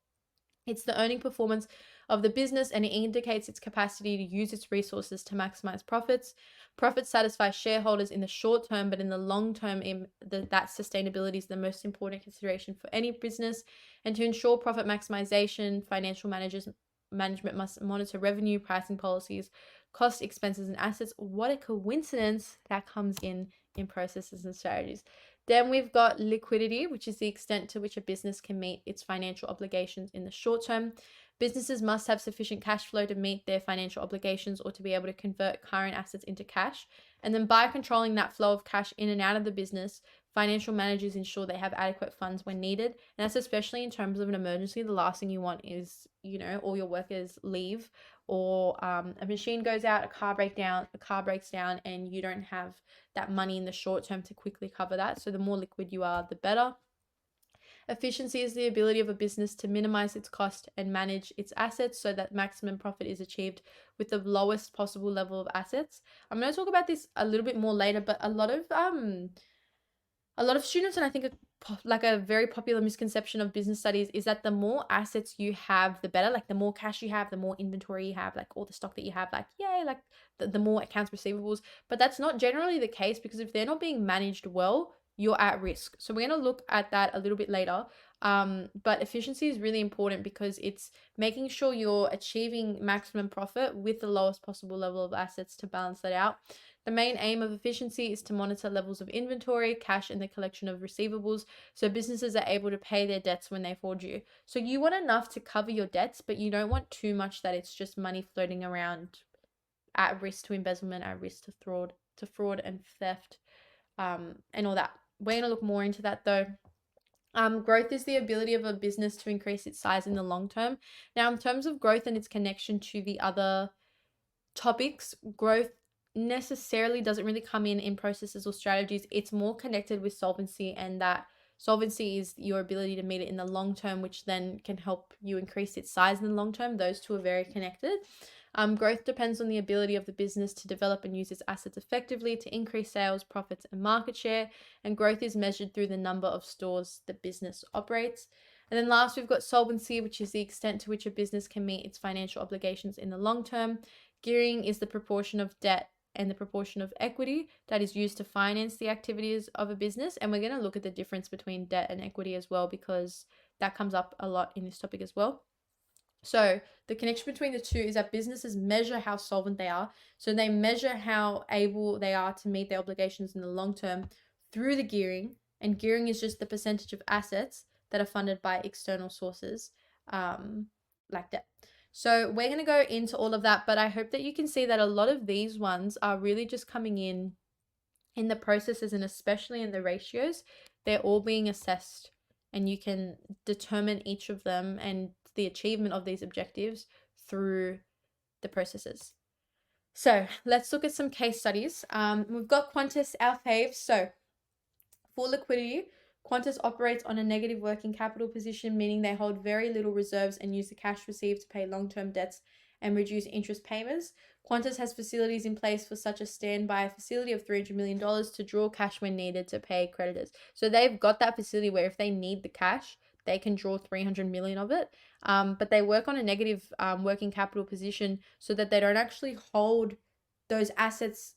It's the earning performance of the business, and it indicates its capacity to use its resources to maximize profits. Profits satisfy shareholders in the short term, but in the long term, that sustainability is the most important consideration for any business. And to ensure profit maximization, financial management must monitor revenue, pricing policies, cost, expenses, and assets. What a coincidence that comes in processes and strategies. Then we've got liquidity, which is the extent to which a business can meet its financial obligations in the short term. Businesses must have sufficient cash flow to meet their financial obligations or to be able to convert current assets into cash. And then by controlling that flow of cash in and out of the business, financial managers ensure they have adequate funds when needed. And that's especially in terms of an emergency. The last thing you want is, all your workers leave, or a machine goes out, a car breaks down, and you don't have that money in the short term to quickly cover that. So the more liquid you are, the better. Efficiency is the ability of a business to minimize its cost and manage its assets so that maximum profit is achieved with the lowest possible level of assets. I'm going to talk about this a little bit more later, but a lot of students, and I think a very popular misconception of business studies is that the more assets you have, the better. Like the more cash you have, the more inventory you have, like all the stock that you have, like yay, like the more accounts receivables. But that's not generally the case, because if they're not being managed well, you're at risk. So we're going to look at that a little bit later. But efficiency is really important because it's making sure you're achieving maximum profit with the lowest possible level of assets to balance that out. The main aim of efficiency is to monitor levels of inventory, cash, and the collection of receivables, so businesses are able to pay their debts when they fall due. So you want enough to cover your debts, but you don't want too much that it's just money floating around at risk to embezzlement, at risk to fraud and theft, and all that. We're going to look more into that though. Growth is the ability of a business to increase its size in the long term. Now, in terms of growth and its connection to the other topics, growth necessarily doesn't really come in processes or strategies. It's more connected with solvency, and that solvency is your ability to meet it in the long term, which then can help you increase its size in the long term. Those two are very connected. Growth depends on the ability of the business to develop and use its assets effectively to increase sales, profits, and market share. And growth is measured through the number of stores the business operates. And then last, we've got solvency, which is the extent to which a business can meet its financial obligations in the long term. Gearing is the proportion of debt and the proportion of equity that is used to finance the activities of a business. And we're going to look at the difference between debt and equity as well, because that comes up a lot in this topic as well. So the connection between the two is that businesses measure how solvent they are. So they measure how able they are to meet their obligations in the long term through the gearing. And gearing is just the percentage of assets that are funded by external sources, like debt. So we're going to go into all of that, but I hope that you can see that a lot of these ones are really just coming in the processes, and especially in the ratios. They're all being assessed, and you can determine each of them and the achievement of these objectives through the processes. So let's look at some case studies. We've got Qantas, our fave. So for liquidity, Qantas operates on a negative working capital position, meaning they hold very little reserves and use the cash received to pay long-term debts and reduce interest payments. Qantas has facilities in place for such a standby facility of $300 million to draw cash when needed to pay creditors. So they've got that facility where if they need the cash, they can draw 300 million of it. But they work on a negative working capital position so that they don't actually hold those assets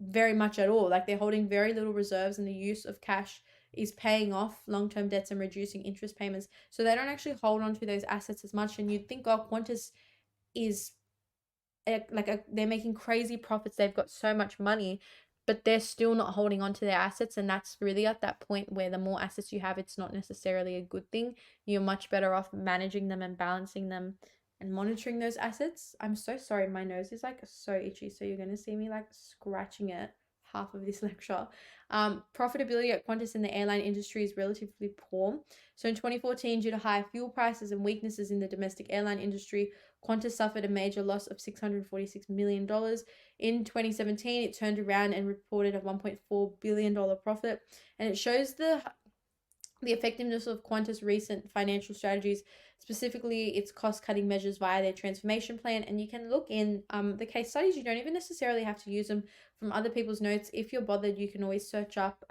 very much at all. Like they're holding very little reserves, and the use of cash is paying off long-term debts and reducing interest payments. So they don't actually hold on to those assets as much. And you'd think, oh, Qantas is they're making crazy profits. They've got so much money, but they're still not holding on to their assets. And that's really at that point where the more assets you have, it's not necessarily a good thing. You're much better off managing them and balancing them and monitoring those assets. I'm so sorry. My nose is like so itchy. So you're going to see me like scratching it half of this lecture. Profitability at Qantas in the airline industry is relatively poor. So in 2014, due to high fuel prices and weaknesses in the domestic airline industry, Qantas suffered a major loss of $646 million. In 2017, it turned around and reported a $1.4 billion profit. And it shows the the effectiveness of Qantas' recent financial strategies, specifically its cost-cutting measures via their transformation plan. And you can look in the case studies. You don't even necessarily have to use them from other people's notes. If you're bothered, you can always search up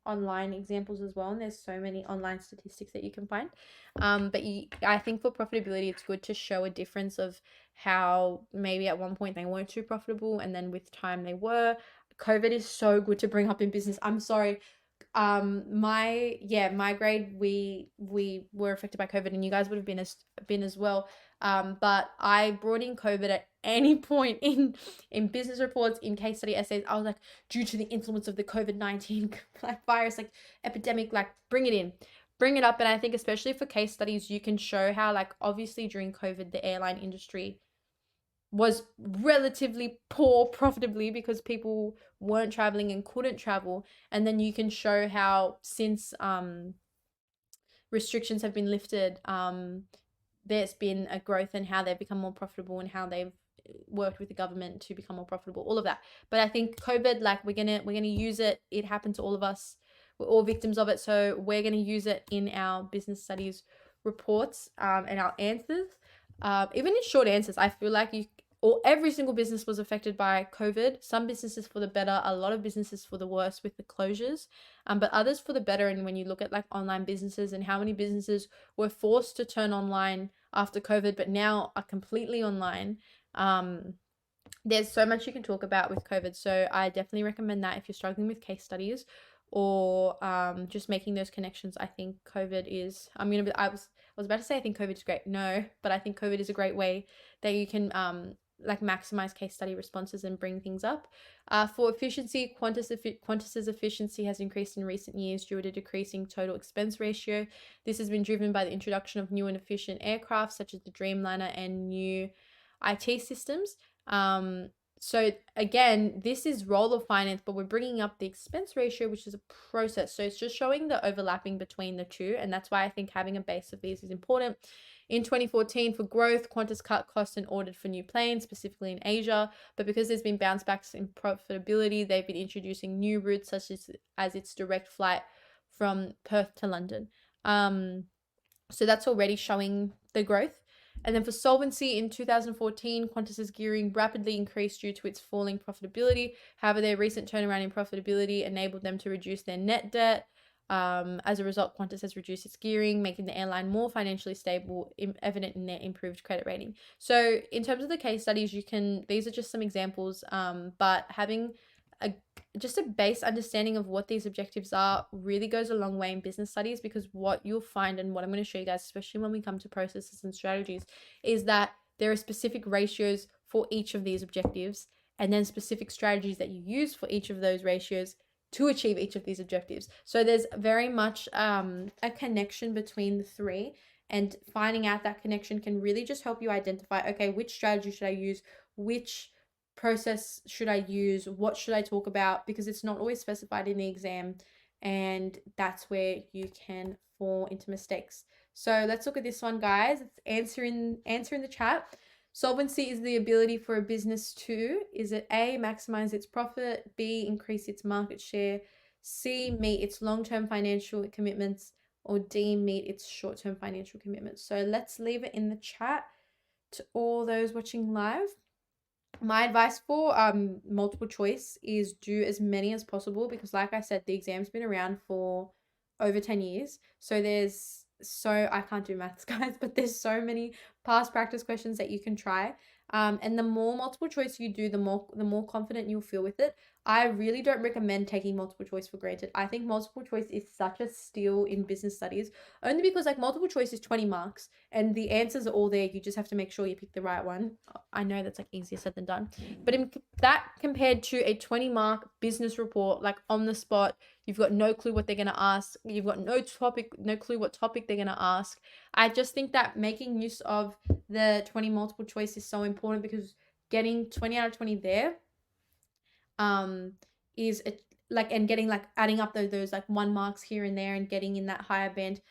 online examples as well. And there's so many online statistics that you can find. But I think for profitability, it's good to show a difference of how maybe at one point they weren't too profitable, and then with time they were. COVID is so good to bring up in business. I'm sorry, my grade, we were affected by COVID, and you guys would have been as well. But I brought in COVID at any point in business reports, in case study essays. I was like, due to the influence of the COVID-19 like virus, like epidemic, like bring it in, bring it up. And I think especially for case studies, you can show how, like, obviously during COVID the airline industry was relatively poor profitably because people weren't traveling and couldn't travel. And then you can show how since restrictions have been lifted, there's been a growth in how they've become more profitable and how they've worked with the government to become more profitable, all of that. But I think COVID, like, we're gonna use it. It happened to all of us. We're all victims of it, so we're gonna use it in our business studies reports, and our answers. Even in short answers, I feel like every single business was affected by COVID. Some businesses for the better, a lot of businesses for the worse with the closures, but others for the better. And when you look at like online businesses and how many businesses were forced to turn online after COVID, but now are completely online. There's so much you can talk about with COVID. So I definitely recommend that if you're struggling with case studies or just making those connections. I think COVID is, I was about to say I think COVID is great. No, but I think COVID is a great way that you can like maximize case study responses and bring things up. For efficiency, Qantas's efficiency has increased in recent years due to decreasing total expense ratio. This has been driven by the introduction of new and efficient aircraft such as the Dreamliner and new IT systems. So again, this is role of finance, but we're bringing up the expense ratio, which is a process. So it's just showing the overlapping between the two. And that's why I think having a base of these is important. In 2014, for growth, Qantas cut costs and ordered for new planes, specifically in Asia. But because there's been bounce backs in profitability, they've been introducing new routes, such as its direct flight from Perth to London. So that's already showing the growth. And then for solvency, in 2014, Qantas's gearing rapidly increased due to its falling profitability. However, their recent turnaround in profitability enabled them to reduce their net debt. As a result, Qantas has reduced its gearing, making the airline more financially stable, evident in their improved credit rating. So in terms of the case studies, these are just some examples, but having just a base understanding of what these objectives are really goes a long way in business studies, because what you'll find, and what I'm going to show you guys, especially when we come to processes and strategies, is that there are specific ratios for each of these objectives, and then specific strategies that you use for each of those ratios to achieve each of these objectives. So there's very much a connection between the three, and finding out that connection can really just help you identify, okay, which strategy should I use, which process should I use, what should I talk about, because it's not always specified in the exam, and that's where you can fall into mistakes. So let's look at this one, guys. It's answer in the chat. Solvency is the ability for a business to, is it A, maximize its profit, B, increase its market share, C, meet its long-term financial commitments, or D, meet its short-term financial commitments? So let's leave it in the chat to all those watching live. My advice for multiple choice is do as many as possible, because like I said, the exam's been around for over 10 years. So I can't do maths, guys, but there's so many past practice questions that you can try. And the more multiple choice you do, the more confident you'll feel with it. I really don't recommend taking multiple choice for granted. I think multiple choice is such a steal in business studies, only because like multiple choice is 20 marks and the answers are all there. You just have to make sure you pick the right one. I know that's like easier said than done, but in that compared to a 20-mark business report, like on the spot, you've got no clue what they're going to ask. You've got no clue what topic they're going to ask. I just think that making use of the 20 multiple choice is so important, because getting 20 out of 20 there is and getting like adding up those like 1 marks here and there and getting in that higher band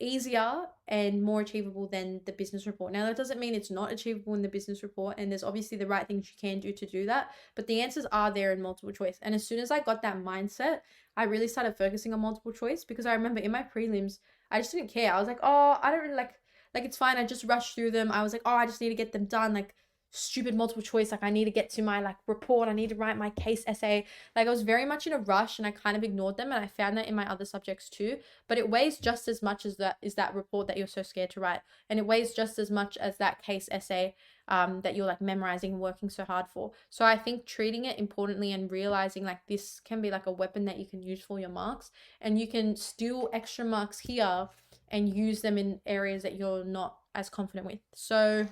easier and more achievable than the business report. Now, that doesn't mean it's not achievable in the business report, and there's obviously the right things you can do to do that, but the answers are there in multiple choice. And as soon as I got that mindset, I really started focusing on multiple choice, because I remember in my prelims, I just didn't care. I was like, oh, I don't really like it's fine. I just rushed through them. I was like, oh, I just need to get them done. Like, stupid multiple choice. Like, I need to get to my like report. I need to write my case essay. Like, I was very much in a rush, and I kind of ignored them. And I found that in my other subjects too. But it weighs just as much as that report that you're so scared to write. And it weighs just as much as that case essay that you're like memorizing and working so hard for. So I think treating it importantly and realizing like this can be like a weapon that you can use for your marks, and you can steal extra marks here and use them in areas that you're not as confident with. So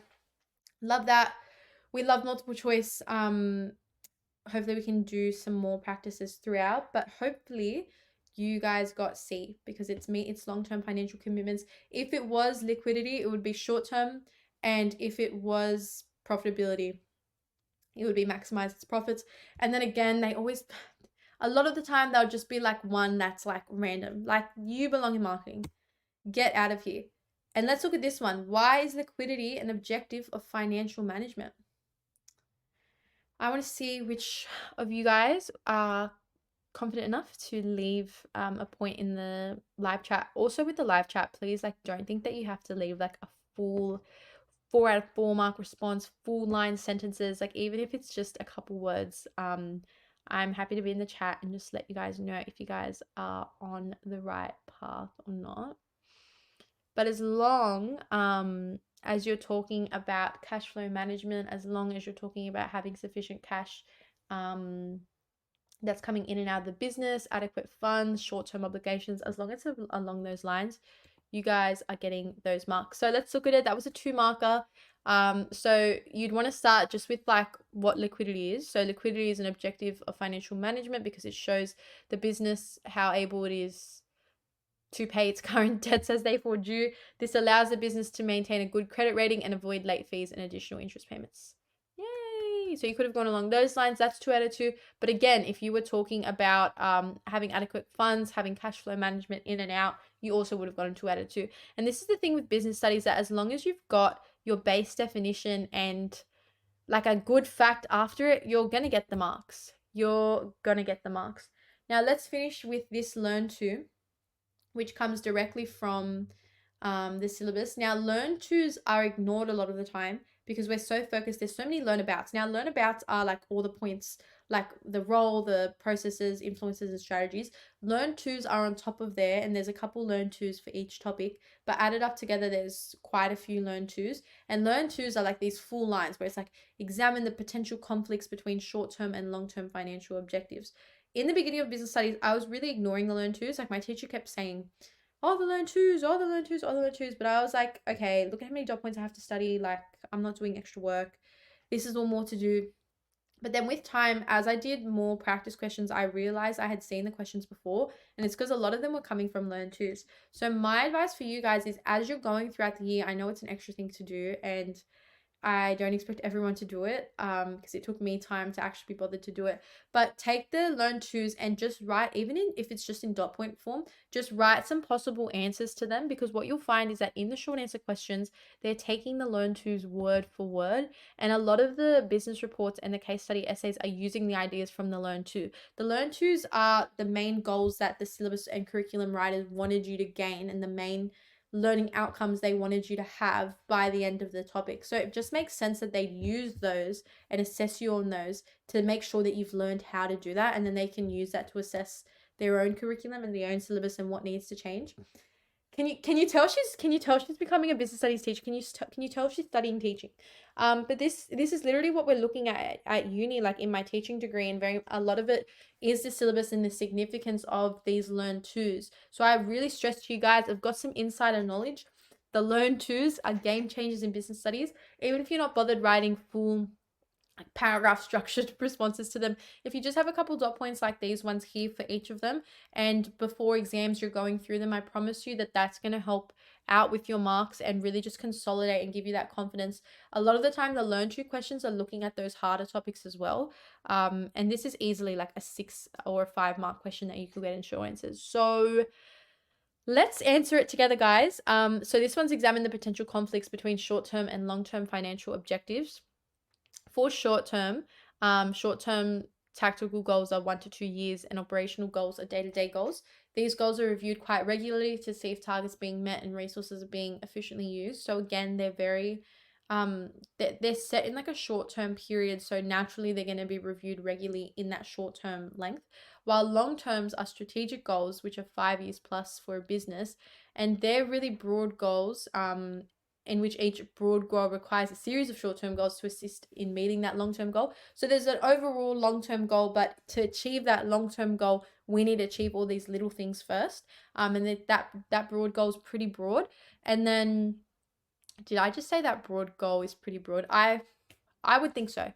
love that. We love multiple choice. Hopefully we can do some more practices throughout, but hopefully you guys got C, because it's long-term financial commitments. If it was liquidity, it would be short-term, and if it was profitability, it would be maximize its profits. And then again, a lot of the time they'll just be like one that's like random, like you belong in marketing, get out of here. And let's look at this one. Why is liquidity an objective of financial management? I want to see which of you guys are confident enough to leave a point in the live chat. Also with the live chat, please, like, don't think that you have to leave like a full 4 out of 4 mark response, full line sentences. Like, even if it's just a couple words, I'm happy to be in the chat and just let you guys know if you guys are on the right path or not. But as long as you're talking about cash flow management, as long as you're talking about having sufficient cash that's coming in and out of the business, adequate funds, short-term obligations, as long as it's along those lines, you guys are getting those marks. So let's look at it. That was a 2 marker. So you'd want to start just with like what liquidity is. So liquidity is an objective of financial management because it shows the business how able it is to pay its current debts as they fall due. This allows the business to maintain a good credit rating and avoid late fees and additional interest payments. Yay! So you could have gone along those lines. That's 2 out of 2. But again, if you were talking about having adequate funds, having cash flow management in and out, you also would have gotten 2 out of 2. And this is the thing with business studies, that as long as you've got your base definition and like a good fact after it, you're going to get the marks. You're going to get the marks. Now let's finish with this learn to, which comes directly from the syllabus. Now, learn tos are ignored a lot of the time because we're so focused. There's so many learn abouts. Now, learn abouts are like all the points, like the role, the processes, influences, and strategies. Learn tos are on top of there, and there's a couple learn tos for each topic, but added up together, there's quite a few learn tos. And learn tos are like these full lines where it's like examine the potential conflicts between short-term and long-term financial objectives. In the beginning of business studies, I was really ignoring the learn twos. Like, my teacher kept saying, oh, the learn twos, oh, the learn twos, oh, the learn twos. But I was like, okay, look at how many dot points I have to study. Like, I'm not doing extra work. This is all more to do. But then with time, as I did more practice questions, I realized I had seen the questions before, and it's because a lot of them were coming from learn twos. So my advice for you guys is, as you're going throughout the year, I know it's an extra thing to do, and I don't expect everyone to do it because it took me time to actually be bothered to do it. But take the learn twos and just write, even if it's just in dot point form, just write some possible answers to them, because what you'll find is that in the short answer questions, they're taking the learn twos word for word. And a lot of the business reports and the case study essays are using the ideas from the learn two. The learn twos are the main goals that the syllabus and curriculum writers wanted you to gain, and the main learning outcomes they wanted you to have by the end of the topic. So it just makes sense that they use those and assess you on those to make sure that you've learned how to do that, and then they can use that to assess their own curriculum and their own syllabus and what needs to change. Can you tell she's becoming a business studies teacher? Can you tell she's studying teaching? But this is literally what we're looking at uni, like in my teaching degree, and a lot of it is the syllabus and the significance of these learn twos. So I really stress to you guys, I've got some insider knowledge. The learn twos are game changers in business studies. Even if you're not bothered writing full paragraph structured responses to them, if you just have a couple dot points like these ones here for each of them, and before exams you're going through them, I promise you that that's going to help out with your marks and really just consolidate and give you that confidence. A lot of the time the learn to questions are looking at those harder topics as well, and this is easily like a 6 or a 5 mark question that you could get in short answers. So Let's answer it together, guys. So this one's examine the potential conflicts between short-term and long-term financial objectives. For short-term tactical goals are 1 to 2 years, and operational goals are day-to-day goals. These goals are reviewed quite regularly to see if targets are being met and resources are being efficiently used. So again, they're very they're set in like a short-term period, so naturally they're going to be reviewed regularly in that short-term length, while long terms are strategic goals, which are 5 years plus for a business, and they're really broad goals in which each broad goal requires a series of short-term goals to assist in meeting that long-term goal. So there's an overall long-term goal, but to achieve that long-term goal, we need to achieve all these little things first. And that broad goal is pretty broad. And then, did I just say that broad goal is pretty broad? I would think so.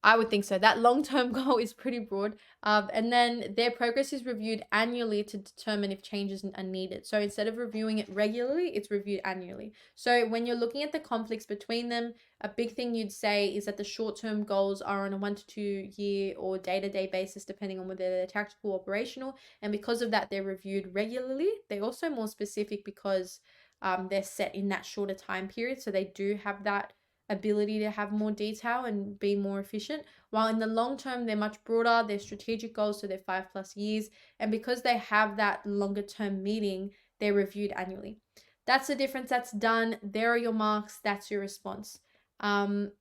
I would think so. That long-term goal is pretty broad. And then their progress is reviewed annually to determine if changes are needed. So instead of reviewing it regularly, it's reviewed annually. So when you're looking at the conflicts between them, a big thing you'd say is that the short-term goals are on a 1 to 2 year or day-to-day basis, depending on whether they're tactical or operational. And because of that, they're reviewed regularly. They're also more specific because they're set in that shorter time period. So they do have that ability to have more detail and be more efficient, while in the long term they're much broader. They're strategic goals, so they're 5 plus years, and because they have that longer term meeting, they're reviewed annually. That's the difference. That's done. There are your marks. That's your response. And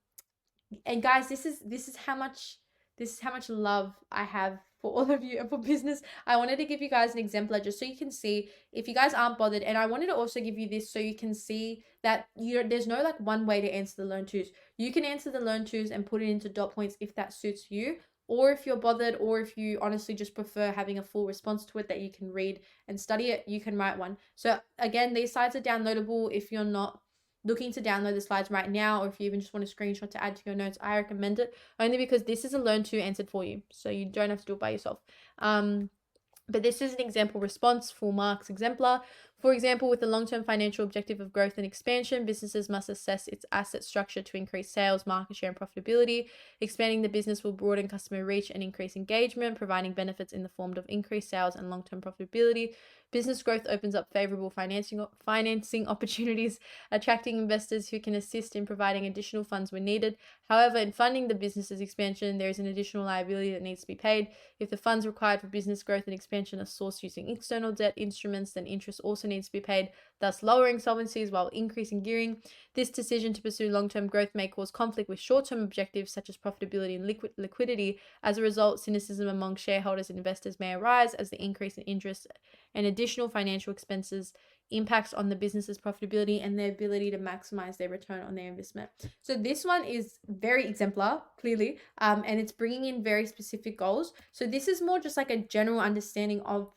guys, this is how much love I have for all of you and for business. I wanted to give you guys an exemplar just so you can see if you guys aren't bothered, and I wanted to also give you this so you can see that there's no like one way to answer the learn twos. You can answer the learn twos and put it into dot points if that suits you, or if you're bothered, or if you honestly just prefer having a full response to it that you can read and study it, you can write one. So again, these slides are downloadable if you're not looking to download the slides right now, or if you even just want a screenshot to add to your notes. I recommend it only because this is a learn to answered for you, so you don't have to do it by yourself. But this is an example response, full marks exemplar. For example, with the long-term financial objective of growth and expansion, businesses must assess its asset structure to increase sales, market share, and profitability. Expanding the business will broaden customer reach and increase engagement, providing benefits in the form of increased sales and long-term profitability. Business growth opens up favorable financing opportunities, attracting investors who can assist in providing additional funds when needed. However, in funding the business's expansion, there is an additional liability that needs to be paid. If the funds required for business growth and expansion are sourced using external debt instruments, then interest also needs to be paid, thus lowering solvencies while increasing gearing. This decision to pursue long-term growth may cause conflict with short-term objectives such as profitability and liquidity. As a result, cynicism among shareholders and investors may arise as the increase in interest and additional financial expenses impacts on the business's profitability and their ability to maximize their return on their investment. So this one is very exemplar, clearly, and it's bringing in very specific goals. So this is more just like a general understanding of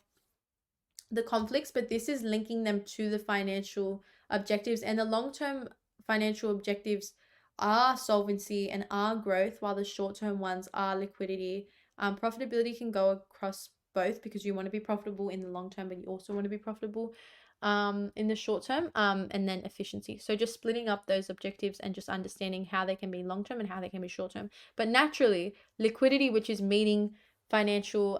the conflicts, but this is linking them to the financial objectives, and the long-term financial objectives are solvency and are growth, while the short-term ones are liquidity. Profitability can go across both because you want to be profitable in the long term, but you also want to be profitable in the short term, and then efficiency. So just splitting up those objectives and just understanding how they can be long term and how they can be short term. But naturally, liquidity, which is meeting financial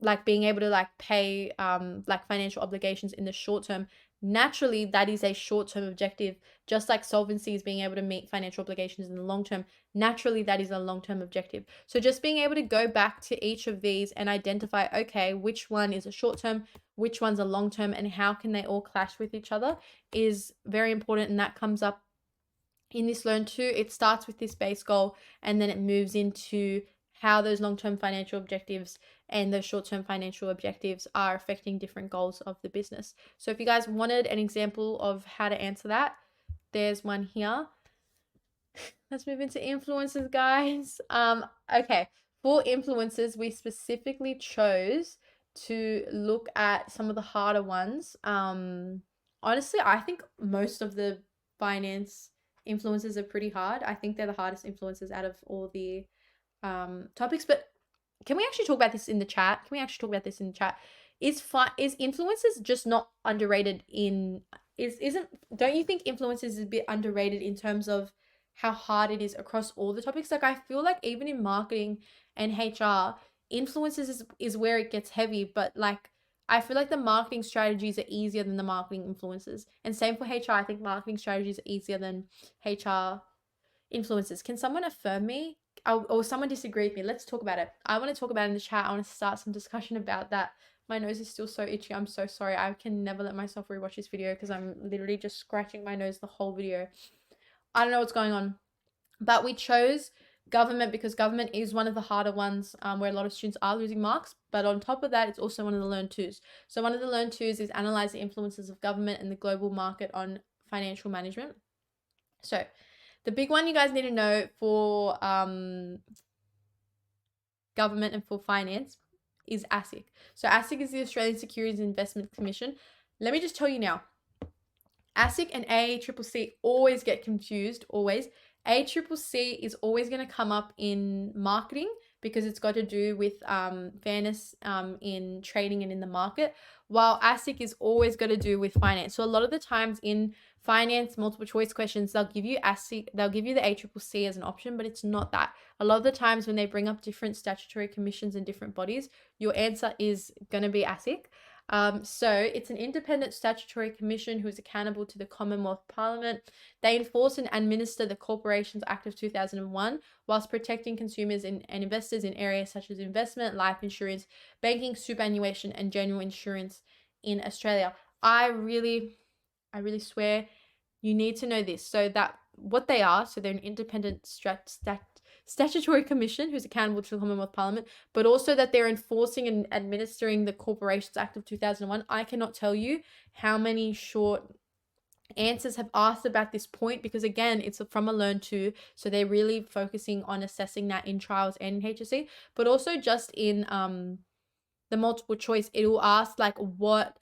like being able to like pay like financial obligations in the short term, naturally that is a short-term objective, just like solvency is being able to meet financial obligations in the long term. Naturally that is a long-term objective. So just being able to go back to each of these and identify, okay, which one is a short-term, which one's a long-term, and how can they all clash with each other is very important. And that comes up in this learn to. It starts with this base goal and then it moves into how those long-term financial objectives and those short-term financial objectives are affecting different goals of the business. So if you guys wanted an example of how to answer that, there's one here. Let's move into influencers, guys. Okay, for influencers, we specifically chose to look at some of the harder ones. Honestly, I think most of the finance influencers are pretty hard. I think they're the hardest influencers out of all the topics. But can we actually talk about this in the chat? Is influencers just not underrated in don't you think influencers is a bit underrated in terms of how hard it is across all the topics? Like I feel like even in marketing and HR, influencers is where it gets heavy, but like I feel like the marketing strategies are easier than the marketing influences. And same for HR. I think marketing strategies are easier than HR influences. Can someone affirm me? Or someone disagree with me? Let's talk about it. I want to talk about it in the chat. I want to start some discussion about that. My nose is still so itchy. I'm so sorry. I can never let myself rewatch this video because I'm literally just scratching my nose the whole video. I don't know what's going on. But we chose government because government is one of the harder ones, where a lot of students are losing marks. But on top of that, it's also one of the learn twos. So one of the learn twos is analyze the influences of government and the global market on financial management. So the big one you guys need to know for government and for finance is ASIC. So ASIC is the Australian Securities and Investment Commission. Let me just tell you now, ASIC and ACCC always get confused, always. ACCC is always going to come up in marketing because it's got to do with fairness in trading and in the market, while ASIC is always got to do with finance. So a lot of the times in finance multiple choice questions, they'll give you ASIC, they'll give you the ACCC as an option, but it's not that. A lot of the times when they bring up different statutory commissions and different bodies, your answer is going to be ASIC. So it's an independent statutory commission who is accountable to the Commonwealth Parliament. They enforce and administer the Corporations Act of 2001 whilst protecting consumers and investors in areas such as investment, life insurance, banking, superannuation, and general insurance in Australia. I really swear you need to know this. So that what they are, so they're an independent statutory commission who's accountable to the Commonwealth Parliament, but also that they're enforcing and administering the Corporations Act of 2001. I cannot tell you how many short answers have asked about this point because, again, it's from a learn to, so they're really focusing on assessing that in trials and in HSC, but also just in the multiple choice, it will ask like what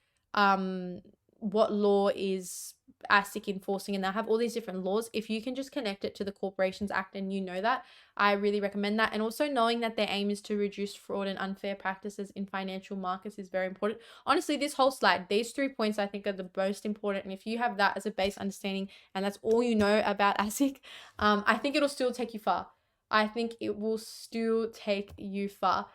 law is ASIC enforcing, and they'll have all these different laws. If you can just connect it to the Corporations Act and you know that, I really recommend that. And also knowing that their aim is to reduce fraud and unfair practices in financial markets is very important. Honestly, this whole slide, these 3 points I think are the most important. And if you have that as a base understanding and that's all you know about ASIC, I think it'll still take you far. I think it will still take you far.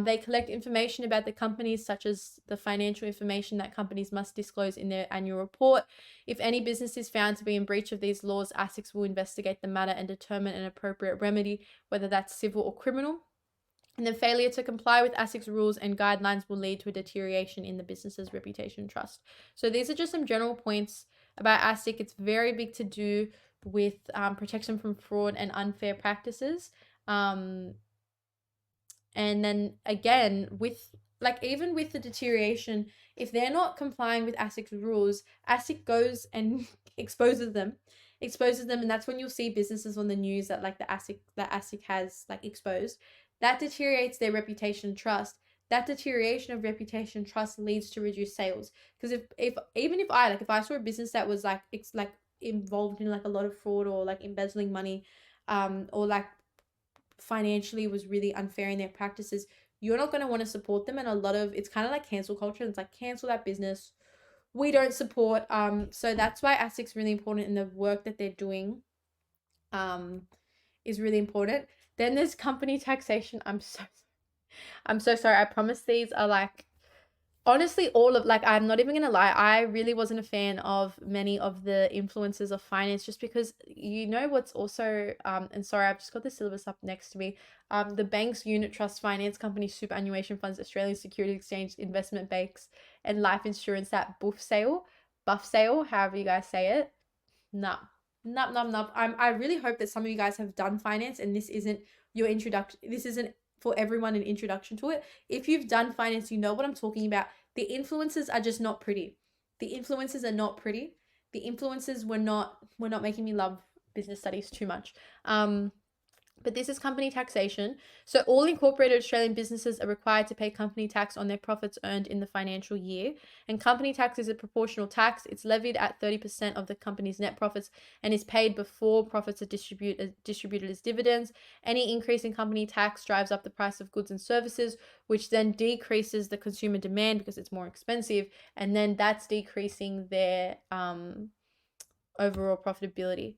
They collect information about the companies, such as the financial information that companies must disclose in their annual report. If any business is found to be in breach of these laws, ASIC will investigate the matter and determine an appropriate remedy, whether that's civil or criminal. And then failure to comply with ASIC's rules and guidelines will lead to a deterioration in the business's reputation and trust. So these are just some general points about ASIC. It's very big to do with protection from fraud and unfair practices. And then again, with like even with the deterioration, if they're not complying with ASIC's rules, ASIC goes and exposes them, and that's when you'll see businesses on the news that like the ASIC has like exposed. That deteriorates their reputation and trust. That deterioration of reputation and trust leads to reduced sales. Because if I saw a business that was like it's like involved in like a lot of fraud or like embezzling money, or like financially was really unfair in their practices, you're not going to want to support them. And a lot of it's kind of like cancel culture. It's like cancel that business, we don't support. So that's why ASIC's really important, in the work that they're doing is really important. Then there's company taxation. I'm so sorry. I promise these are like, honestly, all of like, I'm not even gonna lie, I really wasn't a fan of many of the influences of finance, just because you know what's also and sorry, I've just got the syllabus up next to me. The banks, unit trust, finance companies, superannuation funds, Australian Securities Exchange, investment banks, and life insurance, that buff sale, however you guys say it. Nah. I really hope that some of you guys have done finance and this isn't your introduction. This isn't for everyone an introduction to it. If you've done finance, you know what I'm talking about. The influences are just not pretty. The influences are not pretty. The influences were not making me love business studies too much. But this is company taxation. So all incorporated Australian businesses are required to pay company tax on their profits earned in the financial year. And company tax is a proportional tax. It's levied at 30% of the company's net profits and is paid before profits are distributed as dividends. Any increase in company tax drives up the price of goods and services, which then decreases the consumer demand because it's more expensive. And then that's decreasing their overall profitability.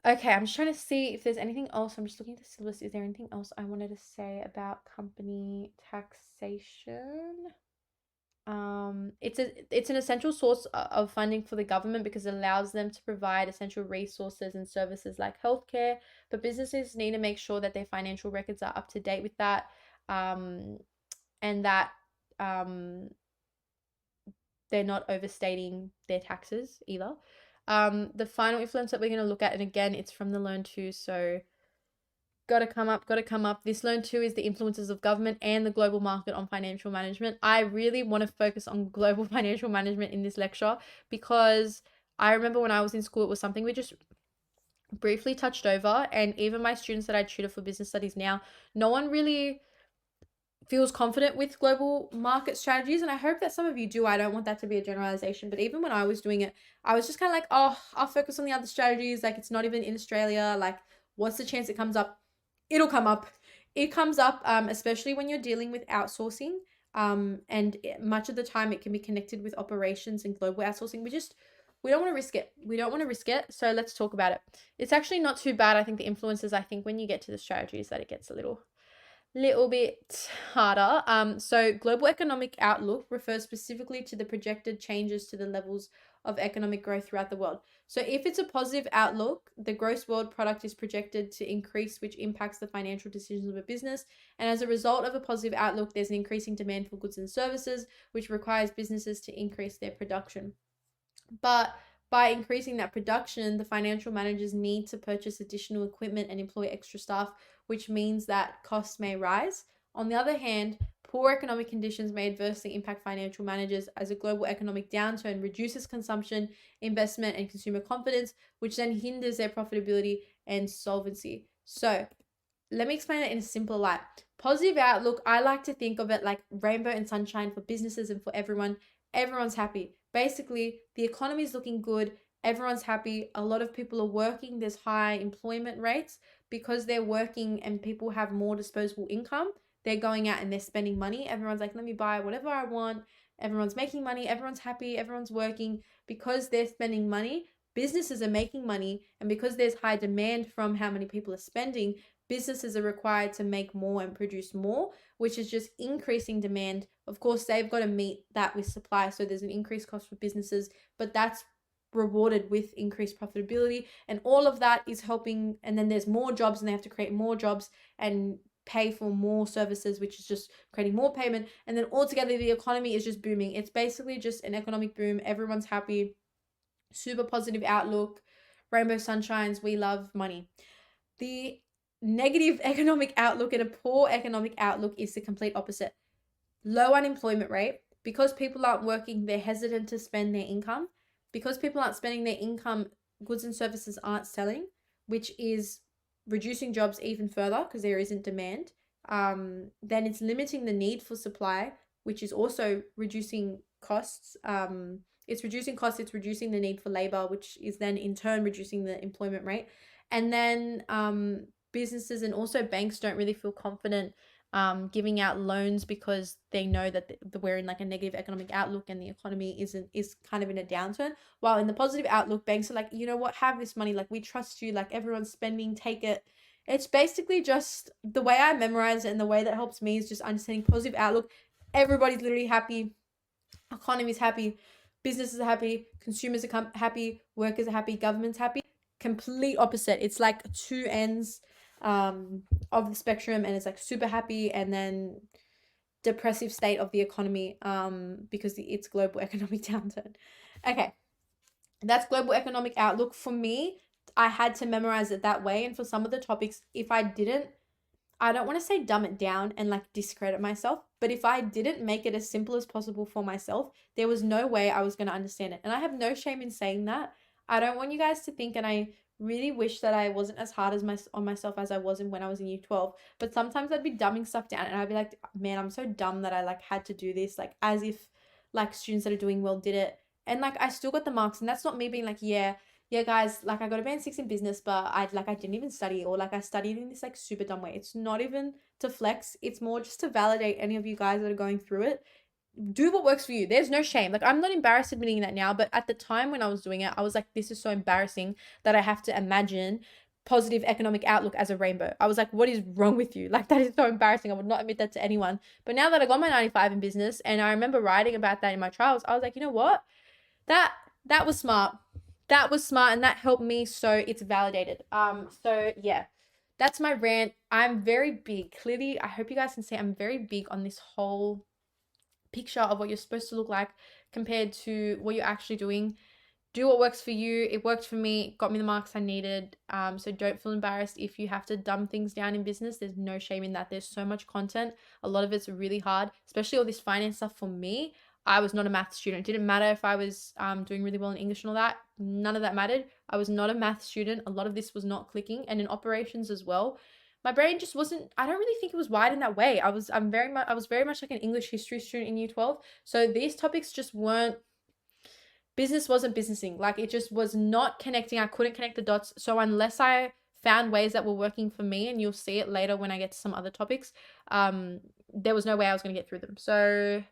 Okay, I'm just trying to see if there's anything else. I'm just looking at the syllabus. Is there anything else I wanted to say about company taxation? It's an essential source of funding for the government because it allows them to provide essential resources and services like healthcare, but businesses need to make sure that their financial records are up to date with that, um, and that um, they're not overstating their taxes either. The final influence that we're going to look at, and again, it's from the Learn To, so gotta come up, gotta come up. This Learn To is the influences of government and the global market on financial management. I really want to focus on global financial management in this lecture because I remember when I was in school, it was something we just briefly touched over, and even my students that I tutor for business studies now, no one really feels confident with global market strategies. And I hope that some of you do. I don't want that to be a generalization, but even when I was doing it, I was just kind of like, oh, I'll focus on the other strategies. Like, it's not even in Australia. Like, what's the chance it comes up? It'll come up. It comes up, especially when you're dealing with outsourcing. And much of the time it can be connected with operations and global outsourcing. We don't want to risk it. We don't want to risk it. So let's talk about it. It's actually not too bad. I think the influences, I think when you get to the strategies that it gets a little bit harder. So global economic outlook refers specifically to the projected changes to the levels of economic growth throughout the world. So if it's a positive outlook, the gross world product is projected to increase, which impacts the financial decisions of a business. And as a result of a positive outlook, there's an increasing demand for goods and services, which requires businesses to increase their production. But by increasing that production, the financial managers need to purchase additional equipment and employ extra staff, which means that costs may rise. On the other hand, poor economic conditions may adversely impact financial managers as a global economic downturn reduces consumption, investment, and consumer confidence, which then hinders their profitability and solvency. So, let me explain it in a simpler light. Positive outlook, I like to think of it like rainbow and sunshine for businesses and for everyone. Everyone's happy. Basically, the economy is looking good. Everyone's happy. A lot of people are working. There's high employment rates because they're working and people have more disposable income. They're going out and they're spending money. Everyone's like, let me buy whatever I want. Everyone's making money. Everyone's happy. Everyone's working because they're spending money. Businesses are making money. And because there's high demand from how many people are spending, businesses are required to make more and produce more, which is just increasing demand. Of course, they've got to meet that with supply. So there's an increased cost for businesses, but that's rewarded with increased profitability. And all of that is helping. And then there's more jobs and they have to create more jobs and pay for more services, which is just creating more payment. And then altogether, the economy is just booming. It's basically just an economic boom. Everyone's happy, super positive outlook, rainbow sunshines. We love money. The negative economic outlook and a poor economic outlook is the complete opposite. Low unemployment rate. Because people aren't working, they're hesitant to spend their income. Because people aren't spending their income, goods and services aren't selling, which is reducing jobs even further because there isn't demand. Then it's limiting the need for supply, which is also reducing costs. It's reducing costs, it's reducing the need for labor, which is then in turn reducing the employment rate. And then businesses and also banks don't really feel confident giving out loans because they know that we're in like a negative economic outlook and the economy is kind of in a downturn. While in the positive outlook, banks are like, you know what, have this money, like we trust you, like everyone's spending, take it. It's basically just the way I memorize it, and the way that helps me is just understanding positive outlook. Everybody's literally happy, economy's happy, businesses are happy, consumers are happy, workers are happy, government's happy. Complete opposite. It's like two ends of the spectrum, and it's like super happy and then depressive state of the economy because it's global economic downturn. Okay, that's global economic outlook. For me, I had to memorize it that way, and for some of the topics, if I didn't, I don't want to say dumb it down and like discredit myself, but if I didn't make it as simple as possible for myself, there was no way I was going to understand it. And I have no shame in saying that. I don't want you guys to think, and I really wish that I wasn't as hard on myself as I was when I was in year 12. But sometimes I'd be dumbing stuff down and I'd be like, man, I'm so dumb that I like had to do this, like as if like students that are doing well did it. And like I still got the marks, and that's not me being like, yeah, guys, like I got a band 6 in business, but I didn't even study, or like I studied in this like super dumb way. It's not even to flex. It's more just to validate any of you guys that are going through it. Do what works for you. There's no shame. Like I'm not embarrassed admitting that now, but at the time when I was doing it, I was like, this is so embarrassing that I have to imagine positive economic outlook as a rainbow. I was like, what is wrong with you? Like, that is so embarrassing. I would not admit that to anyone. But now that I got my 95 in business, and I remember writing about that in my trials, I was like, you know what? That that was smart. That was smart, and that helped me, so it's validated. So yeah, that's my rant. I'm very big. Clearly, I hope you guys can see I'm very big on this whole picture of what you're supposed to look like compared to what you're actually doing. Do what works for you. It worked for me, got me the marks I needed. So don't feel embarrassed if you have to dumb things down in business. There's no shame in that. There's so much content. A lot of it's really hard, especially all this finance stuff. For me, I was not a math student. It didn't matter if I was doing really well in English and all that. None of that mattered. I was not a math student. A lot of this was not clicking, and in operations as well. My brain just wasn't. I don't really think it was wired in that way. I was very much like an English history student in year 12. So these topics just weren't. Business wasn't businessing. Like, it just was not connecting. I couldn't connect the dots. So unless I found ways that were working for me, and you'll see it later when I get to some other topics, there was no way I was going to get through them. So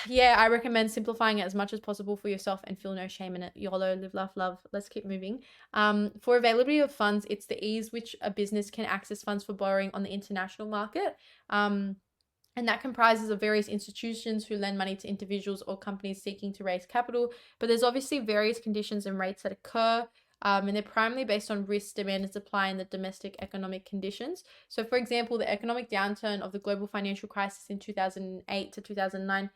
yeah, I recommend simplifying it as much as possible for yourself and feel no shame in it. YOLO, live, laugh, love. Let's keep moving. For availability of funds, it's the ease which a business can access funds for borrowing on the international market. And that comprises of various institutions who lend money to individuals or companies seeking to raise capital. But there's obviously various conditions and rates that occur. And they're primarily based on risk, demand, and supply in the domestic economic conditions. So, for example, the economic downturn of the global financial crisis in 2008 to 2009,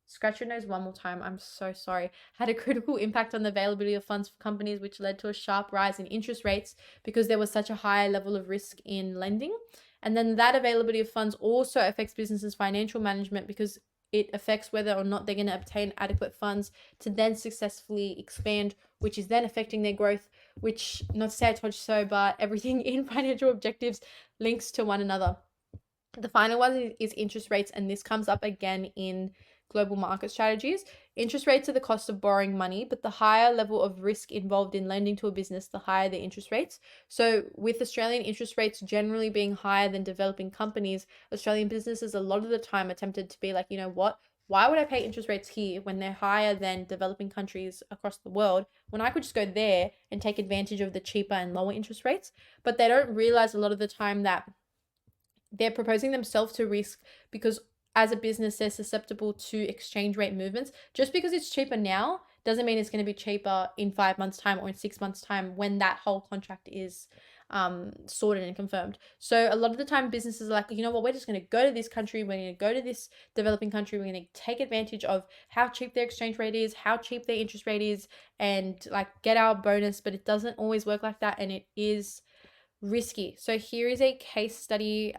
scratch your nose one more time, I'm so sorry, had a critical impact on the availability of funds for companies, which led to a sharp rise in interest rates because there was such a high level of risk in lending. And then that availability of funds also affects businesses' financial management because it affects whether or not they're going to obtain adequate funds to then successfully expand, which is then affecting their growth, which, not to say I told you so, but everything in financial objectives links to one another. The final one is interest rates, and this comes up again in global market strategies. Interest rates are the cost of borrowing money, but the higher level of risk involved in lending to a business, the higher the interest rates. So with Australian interest rates generally being higher than developing companies, Australian businesses a lot of the time are tempted to be like, you know what? Why would I pay interest rates here when they're higher than developing countries across the world, when I could just go there and take advantage of the cheaper and lower interest rates? But they don't realize a lot of the time that they're proposing themselves to risk because as a business, they're susceptible to exchange rate movements. Just because it's cheaper now doesn't mean it's going to be cheaper in 5 months' time or in 6 months' time when that whole contract is sorted and confirmed. So a lot of the time businesses are like, you know what, we're just going to go to this country, we're going to go to this developing country, we're going to take advantage of how cheap their exchange rate is, how cheap their interest rate is, and like get our bonus. But it doesn't always work like that, and it is risky. So here is a case study.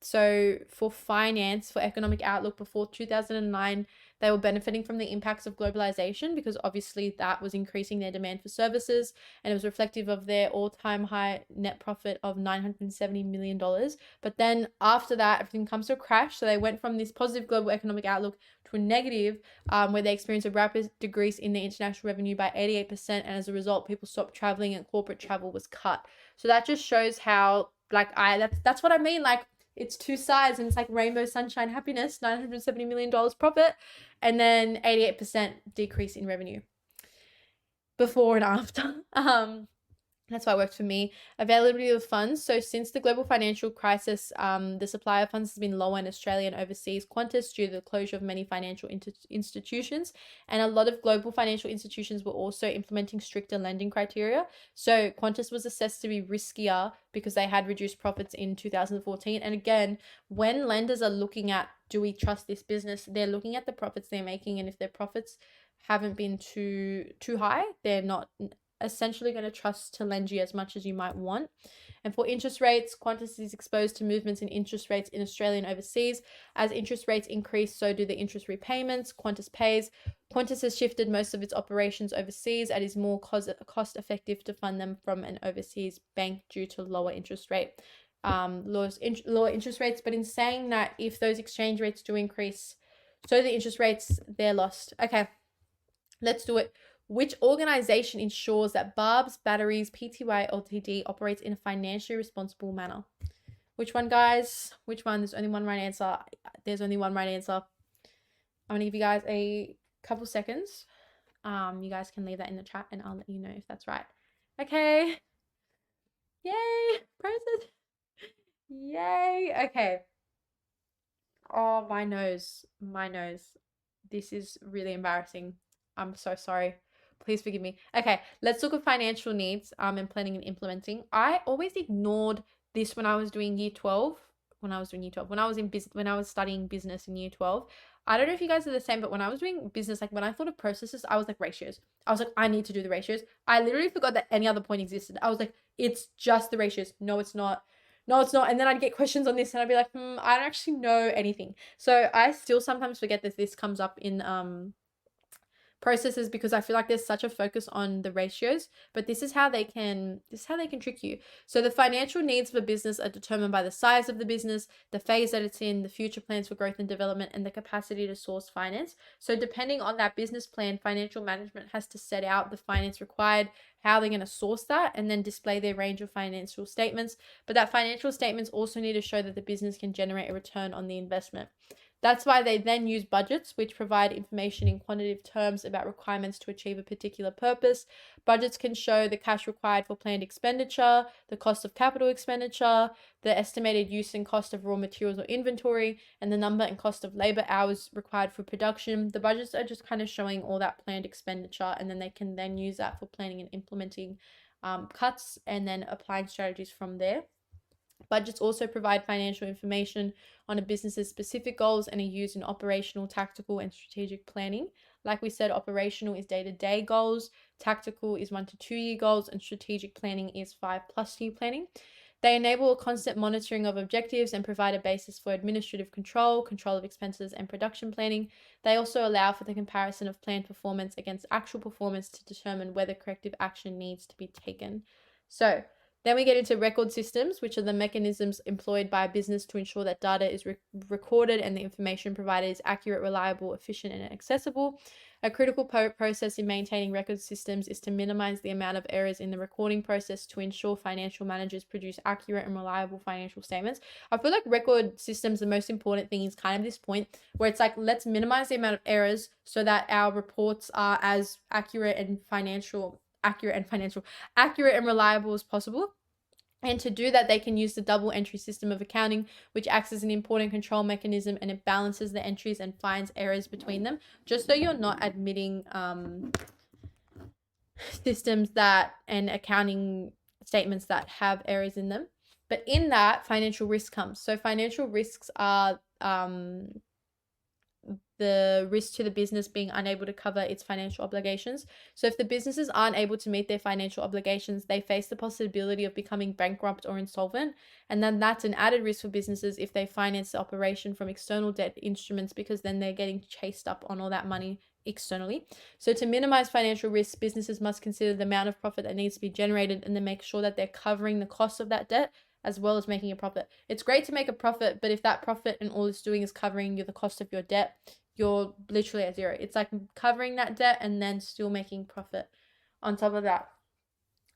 So for finance, for economic outlook before 2009, they were benefiting from the impacts of globalization because obviously that was increasing their demand for services, and it was reflective of their all-time high net profit of $970 million. But then after that, everything comes to a crash. So they went from this positive global economic outlook to a negative, where they experienced a rapid decrease in their international revenue by 88%. And as a result, people stopped traveling and corporate travel was cut. So that just shows how, like, that's what I mean. Like, it's two sides, and it's like rainbow, sunshine, happiness, $970 million profit, and then 88% decrease in revenue before and after. That's why it worked for me. Availability of funds. So since the global financial crisis, the supply of funds has been lower in Australia and overseas Qantas due to the closure of many financial institutions. And a lot of global financial institutions were also implementing stricter lending criteria. So Qantas was assessed to be riskier because they had reduced profits in 2014. And again, when lenders are looking at, do we trust this business? They're looking at the profits they're making. And if their profits haven't been too high, they're not essentially going to trust to lend you as much as you might want. And for interest rates, Qantas is exposed to movements in interest rates in Australia and overseas. As interest rates increase, so do the interest repayments Qantas pays. Qantas has shifted most of its operations overseas and is more cost effective to fund them from an overseas bank due to lower interest rate. Lower interest rates. But in saying that, if those exchange rates do increase, so the interest rates, they're lost. Okay, let's do it. Which organization ensures that Barb's Batteries Pty Ltd operates in a financially responsible manner? Which one, guys? Which one? There's only one right answer. There's only one right answer. I'm going to give you guys a couple seconds. You guys can leave that in the chat and I'll let you know if that's right. Okay. Yay. Process. Yay. Okay. Oh, my nose. My nose. This is really embarrassing. I'm so sorry. Please forgive me. Okay, let's look at financial needs and planning and implementing. I always ignored this when I was doing year 12. When I was doing year 12, when I was in business, when I was studying business in year 12. I don't know if you guys are the same, but when I was doing business, like when I thought of processes, I was like ratios. I was like, I need to do the ratios. I literally forgot that any other point existed. I was like, it's just the ratios. No, it's not. No, it's not. And then I'd get questions on this and I'd be like, I don't actually know anything. So I still sometimes forget that this comes up in processes because I feel like there's such a focus on the ratios, but this is how they can trick you. So the financial needs of a business are determined by the size of the business, the phase that it's in, the future plans for growth and development, and the capacity to source finance. So depending on that business plan, financial management has to set out the finance required, how they're going to source that, and then display their range of financial statements. But that financial statements also need to show that the business can generate a return on the investment. That's why they then use budgets, which provide information in quantitative terms about requirements to achieve a particular purpose. Budgets can show the cash required for planned expenditure, the cost of capital expenditure, the estimated use and cost of raw materials or inventory, and the number and cost of labor hours required for production. The budgets are just kind of showing all that planned expenditure, and then they can then use that for planning and implementing cuts and then applying strategies from there. Budgets also provide financial information on a business's specific goals and are used in operational, tactical, and strategic planning. Like we said, operational is day-to-day goals, tactical is 1 to 2 year goals, and strategic planning is 5+ year planning. They enable a constant monitoring of objectives and provide a basis for administrative control, control of expenses, and production planning. They also allow for the comparison of planned performance against actual performance to determine whether corrective action needs to be taken. So, then we get into record systems, which are the mechanisms employed by a business to ensure that data is recorded and the information provided is accurate, reliable, efficient, and accessible. A critical process in maintaining record systems is to minimize the amount of errors in the recording process to ensure financial managers produce accurate and reliable financial statements. I feel like record systems, the most important thing is kind of this point where it's like, let's minimize the amount of errors so that our reports are as accurate and reliable as possible. And to do that, they can use the double entry system of accounting, which acts as an important control mechanism, and it balances the entries and finds errors between them, just so you're not admitting systems that and accounting statements that have errors in them. But in that, financial risk comes. So financial risks are the risk to the business being unable to cover its financial obligations. So if the businesses aren't able to meet their financial obligations, they face the possibility of becoming bankrupt or insolvent. And then that's an added risk for businesses if they finance the operation from external debt instruments, because then they're getting chased up on all that money externally. So to minimize financial risks, businesses must consider the amount of profit that needs to be generated and then make sure that they're covering the cost of that debt as well as making a profit. It's great to make a profit, but if that profit and all it's doing is covering you the cost of your debt, you're literally at zero. It's like covering that debt and then still making profit on top of that.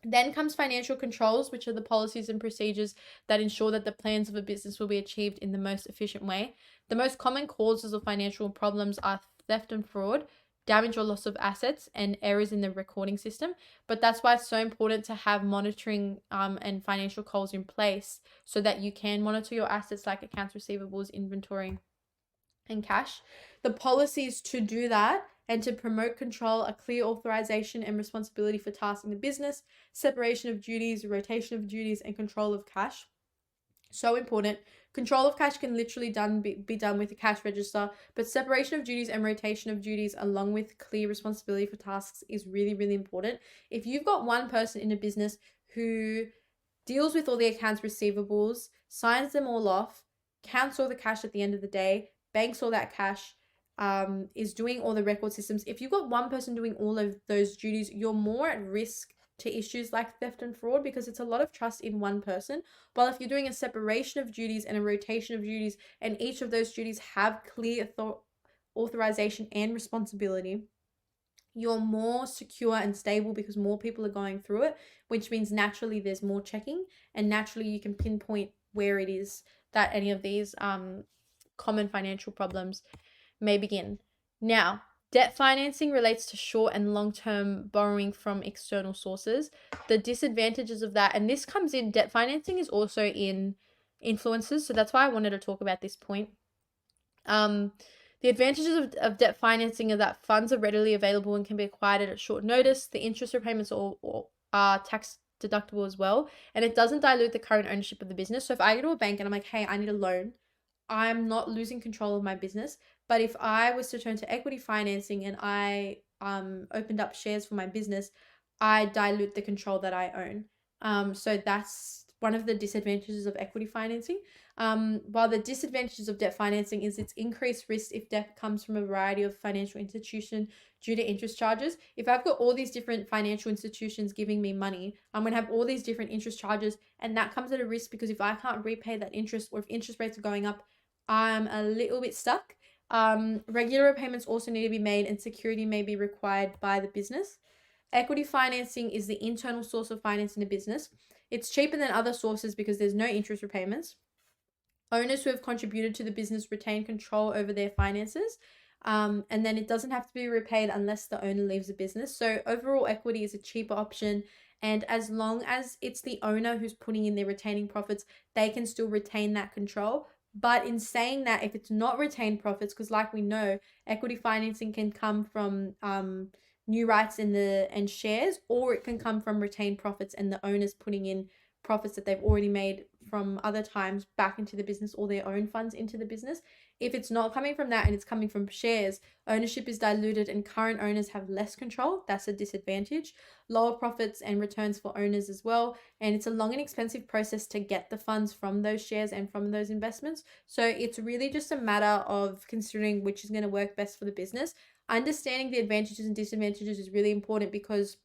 Then comes financial controls, which are the policies and procedures that ensure that the plans of a business will be achieved in the most efficient way. The most common causes of financial problems are theft and fraud, damage or loss of assets, and errors in the recording system. But that's why it's so important to have monitoring and financial controls in place so that you can monitor your assets like accounts receivables, inventory, and cash. The policies to do that and to promote control are clear authorization and responsibility for tasks in the business, separation of duties, rotation of duties, and control of cash. So important. Control of cash can literally be done with a cash register, but separation of duties and rotation of duties along with clear responsibility for tasks is really, really important. If you've got one person in a business who deals with all the accounts receivables, signs them all off, counts all the cash at the end of the day, banks all that cash, is doing all the record systems. If you've got one person doing all of those duties, you're more at risk to issues like theft and fraud because it's a lot of trust in one person. While if you're doing a separation of duties and a rotation of duties, and each of those duties have clear authorization and responsibility, you're more secure and stable because more people are going through it, which means naturally there's more checking and naturally you can pinpoint where it is that any of these common financial problems may begin. Now, Debt financing relates to short and long-term borrowing from external sources. The disadvantages of that, and this comes in, debt financing is also in influences, so that's why I wanted to talk about this point. The advantages of debt financing are that funds are readily available and can be acquired at short notice. The interest repayments are tax deductible as well, and it doesn't dilute the current ownership of the business. So if I go to a bank and I'm like, hey, I need a loan, I'm not losing control of my business. But if I was to turn to equity financing and I opened up shares for my business, I dilute the control that I own. So that's one of the disadvantages of equity financing. While the disadvantages of debt financing is its increased risk if debt comes from a variety of financial institutions due to interest charges. If I've got all these different financial institutions giving me money, I'm going to have all these different interest charges, and that comes at a risk because if I can't repay that interest, or if interest rates are going up, I'm a little bit stuck. Regular repayments also need to be made, and security may be required by the business. Equity financing is the internal source of finance in a business. It's cheaper than other sources because there's no interest repayments. Owners who have contributed to the business retain control over their finances. And then it doesn't have to be repaid unless the owner leaves the business. So overall, equity is a cheaper option. And as long as it's the owner who's putting in their retaining profits, they can still retain that control. But in saying that, if it's not retained profits, because like we know, equity financing can come from new rights and shares, or it can come from retained profits and the owners putting in profits that they've already made from other times back into the business, or their own funds into the business. If it's not coming from that and it's coming from shares, ownership is diluted and current owners have less control. That's a disadvantage. Lower profits and returns for owners as well. And it's a long and expensive process to get the funds from those shares and from those investments. So it's really just a matter of considering which is going to work best for the business. Understanding the advantages and disadvantages is really important because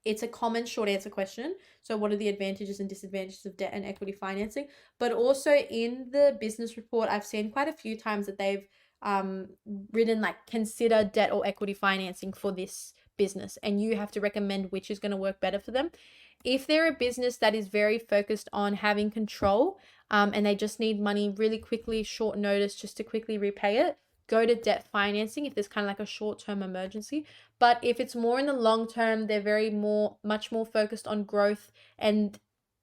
it's a common short answer question. So what are the advantages and disadvantages of debt and equity financing? But also in the business report, I've seen quite a few times that they've written like, consider debt or equity financing for this business, and you have to recommend which is going to work better for them. If they're a business that is very focused on having control and they just need money really quickly, short notice, just to quickly repay it, go to debt financing if there's kind of like a short-term emergency. But if it's more in the long term, they're much more focused on growth, and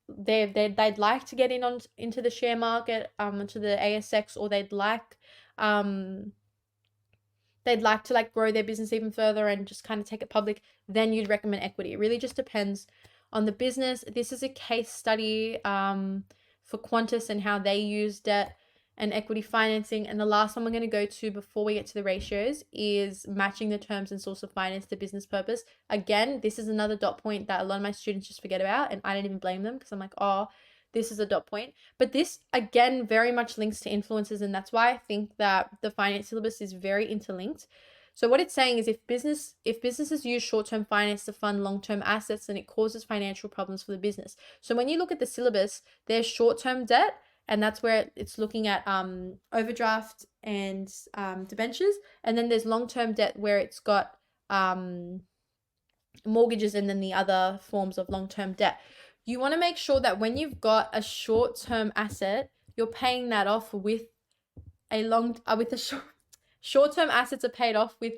they'd like to get into the share market, into the ASX, or they'd like to like grow their business even further and just kind of take it public, then you'd recommend equity. It really just depends on the business. This is a case study for Qantas and how they use debt and equity financing. And the last one we're going to go to before we get to the ratios is matching the terms and source of finance to business purpose. Again, this is another dot point that a lot of my students just forget about, and I don't even blame them because I'm like, oh, this is a dot point. But this, again, very much links to influences, and that's why I think that the finance syllabus is very interlinked. So what it's saying is if businesses use short-term finance to fund long-term assets, then it causes financial problems for the business. So when you look at the syllabus, there's short-term debt, and that's where it's looking at overdraft and debentures. And then there's long-term debt where it's got mortgages and then the other forms of long-term debt. You want to make sure that when you've got a short-term asset, you're paying that off with short-term assets are paid off with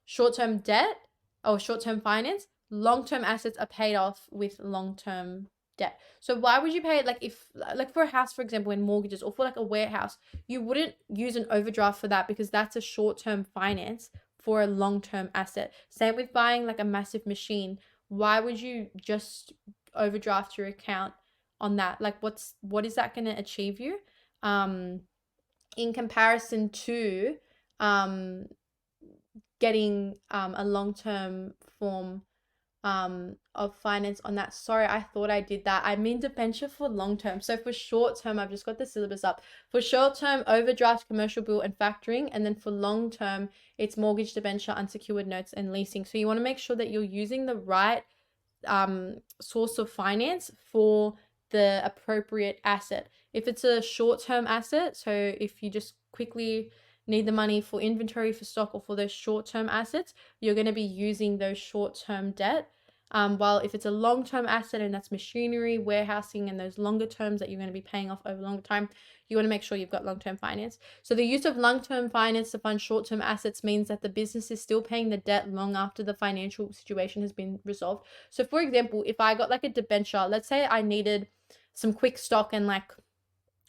short-term debt or short-term finance. Long-term assets are paid off with long-term debt. So why would you pay it, like if like for a house, for example, in mortgages, or for like a warehouse, you wouldn't use an overdraft for that because that's a short-term finance for a long-term asset. Same with buying like a massive machine. Why would you just overdraft your account on that? Like what is that going to achieve you in comparison to getting a long-term form of finance on that? Sorry, I thought I did that. I mean debenture for long term. So for short term, I've just got the syllabus up. For short term, overdraft, commercial bill, and factoring. And then for long term, it's mortgage, debenture, unsecured notes, and leasing. So you want to make sure that you're using the right source of finance for the appropriate asset. If it's a short-term asset, so if you just quickly need the money for inventory, for stock, or for those short-term assets, you're going to be using those short-term debt. While if it's a long-term asset and that's machinery, warehousing, and those longer terms that you're going to be paying off over a longer time, you want to make sure you've got long-term finance. So the use of long-term finance to fund short-term assets means that the business is still paying the debt long after the financial situation has been resolved. So for example, if I got like a debenture, let's say I needed some quick stock and like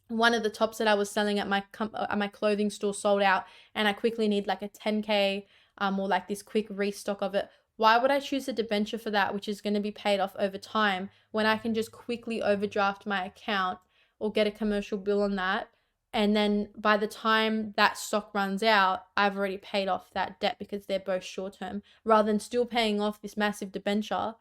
one of the tops that I was selling at my clothing store sold out, and I quickly need like a 10K or like this quick restock of it. Why would I choose a debenture for that, which is going to be paid off over time, when I can just quickly overdraft my account or get a commercial bill on that? And then by the time that stock runs out, I've already paid off that debt because they're both short term, rather than still paying off this massive debenture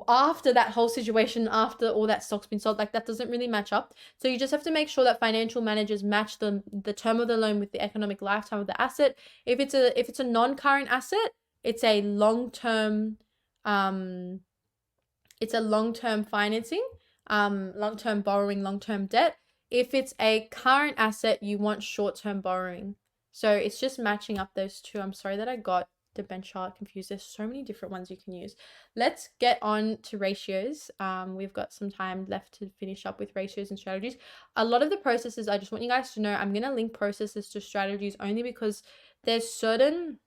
after that whole situation, after all that stock's been sold. Like, that doesn't really match up. So you just have to make sure that financial managers match the term of the loan with the economic lifetime of the asset. If it's a non-current asset, it's a long-term financing, long-term borrowing, long-term debt. If it's a current asset, you want short-term borrowing. So it's just matching up those two. I'm sorry that I got debenture confused. There's so many different ones you can use. Let's get on to ratios. We've got some time left to finish up with ratios and strategies. A lot of the processes, I just want you guys to know, I'm going to link processes to strategies only because there's certain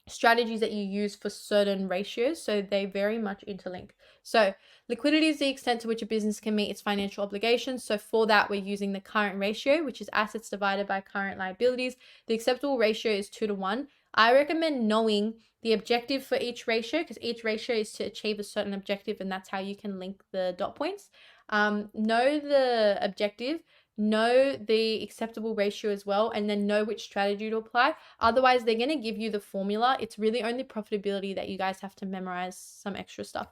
strategies that you use for certain ratios, so they very much interlink. So liquidity is the extent to which a business can meet its financial obligations. So for that, we're using the current ratio, which is assets divided by current liabilities. The acceptable ratio is 2-to-1. I recommend knowing the objective for each ratio, because each ratio is to achieve a certain objective, and that's how you can link the dot points. Know the objective, know the acceptable ratio as well, and then know which strategy to apply. Otherwise, they're going to give you the formula. It's really only profitability that you guys have to memorize some extra stuff.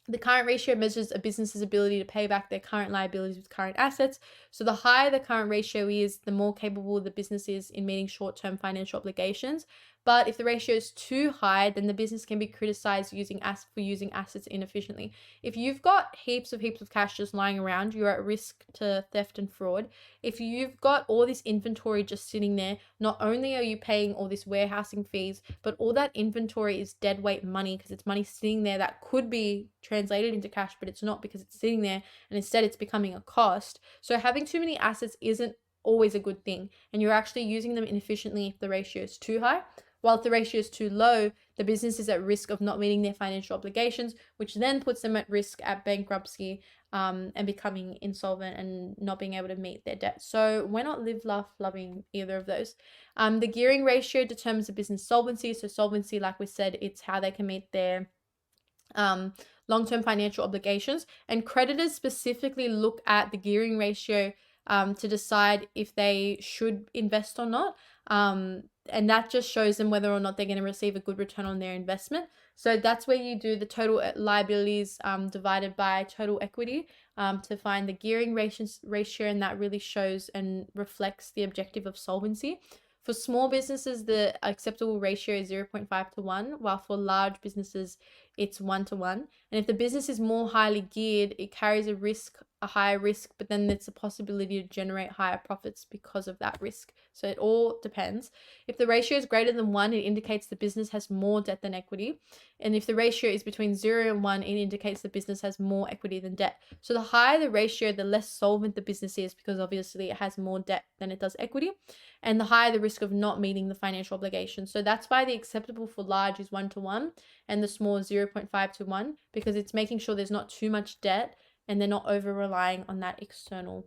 The current ratio measures a business's ability to pay back their current liabilities with current assets. So the higher the current ratio is, the more capable the business is in meeting short-term financial obligations. But if the ratio is too high, then the business can be criticized for using assets inefficiently. If you've got heaps of cash just lying around, you're at risk to theft and fraud. If you've got all this inventory just sitting there, not only are you paying all this warehousing fees, but all that inventory is dead weight money, because it's money sitting there that could be translated into cash, but it's not, because it's sitting there, and instead it's becoming a cost. So having too many assets isn't always a good thing, and you're actually using them inefficiently if the ratio is too high. While if the ratio is too low, the business is at risk of not meeting their financial obligations, which then puts them at risk at bankruptcy and becoming insolvent and not being able to meet their debt. So we're not live, laugh, loving either of those. The gearing ratio determines the business solvency. So solvency, like we said, it's how they can meet their long-term financial obligations. And creditors specifically look at the gearing ratio to decide if they should invest or not. And that just shows them whether or not they're going to receive a good return on their investment. So that's where you do the total liabilities divided by total equity to find the gearing ratio, and that really shows and reflects the objective of solvency. For small businesses, the acceptable ratio is 0.5-to-1, while for large businesses, it's 1-to-1. And if the business is more highly geared, it carries a higher risk, but then there's a possibility to generate higher profits because of that risk. So it all depends. If the ratio is greater than 1, it indicates the business has more debt than equity. And if the ratio is between 0 and 1, it indicates the business has more equity than debt. So the higher the ratio, the less solvent the business is, because obviously it has more debt than it does equity, and the higher the risk of not meeting the financial obligation. So that's why the acceptable for large is 1-to-1 and the small is 0.5-to-1, because it's making sure there's not too much debt and they're not over relying on that external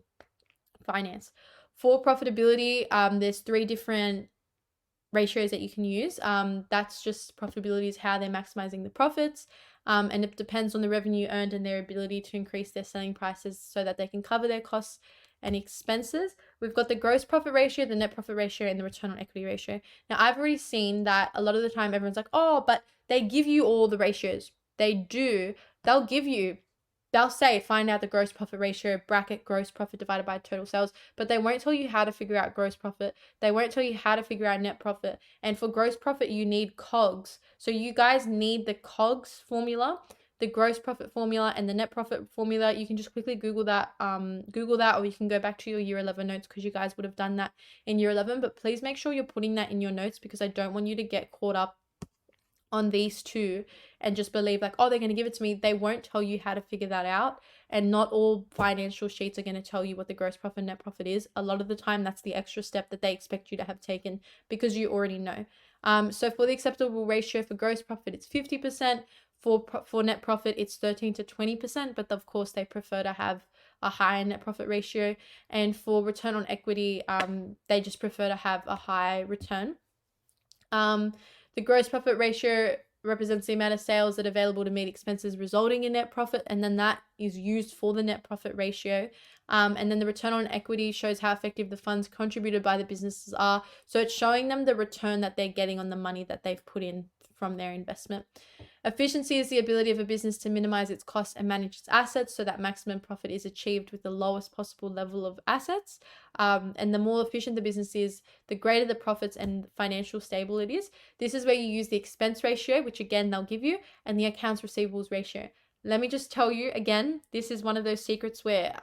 finance. For profitability, there's 3 different ratios that you can use. That's just profitability is how they're maximizing the profits. And it depends on the revenue earned and their ability to increase their selling prices so that they can cover their costs and expenses. We've got the gross profit ratio, the net profit ratio, and the return on equity ratio. Now, I've already seen that a lot of the time everyone's like, oh, but they give you all the ratios. They do. They'll say, find out the gross profit ratio, bracket gross profit divided by total sales, but they won't tell you how to figure out gross profit. They won't tell you how to figure out net profit. And for gross profit, you need COGS. So you guys need the COGS formula, the gross profit formula, and the net profit formula. You can just quickly Google that, or you can go back to your year 11 notes, because you guys would have done that in year 11, but please make sure you're putting that in your notes, because I don't want you to get caught up on these two and just believe like, oh, they're going to give it to me. They won't tell you how to figure that out. And not all financial sheets are going to tell you what the gross profit and net profit is. A lot of the time, that's the extra step that they expect you to have taken because you already know. So for the acceptable ratio for gross profit, it's 50%. For net profit, it's 13 to 20%. But of course, they prefer to have a higher net profit ratio. And for return on equity, they just prefer to have a high return. The gross profit ratio represents the amount of sales that are available to meet expenses resulting in net profit, and then that is used for the net profit ratio. And then the return on equity shows how effective the funds contributed by the businesses are. So it's showing them the return that they're getting on the money that they've put in from their investment. Efficiency is the ability of a business to minimize its costs and manage its assets so that maximum profit is achieved with the lowest possible level of assets. And the more efficient the business is, the greater the profits and financial stable it is. This is where you use the expense ratio, which again, they'll give you, and the accounts receivables ratio. Let me just tell you again, this is one of those secrets where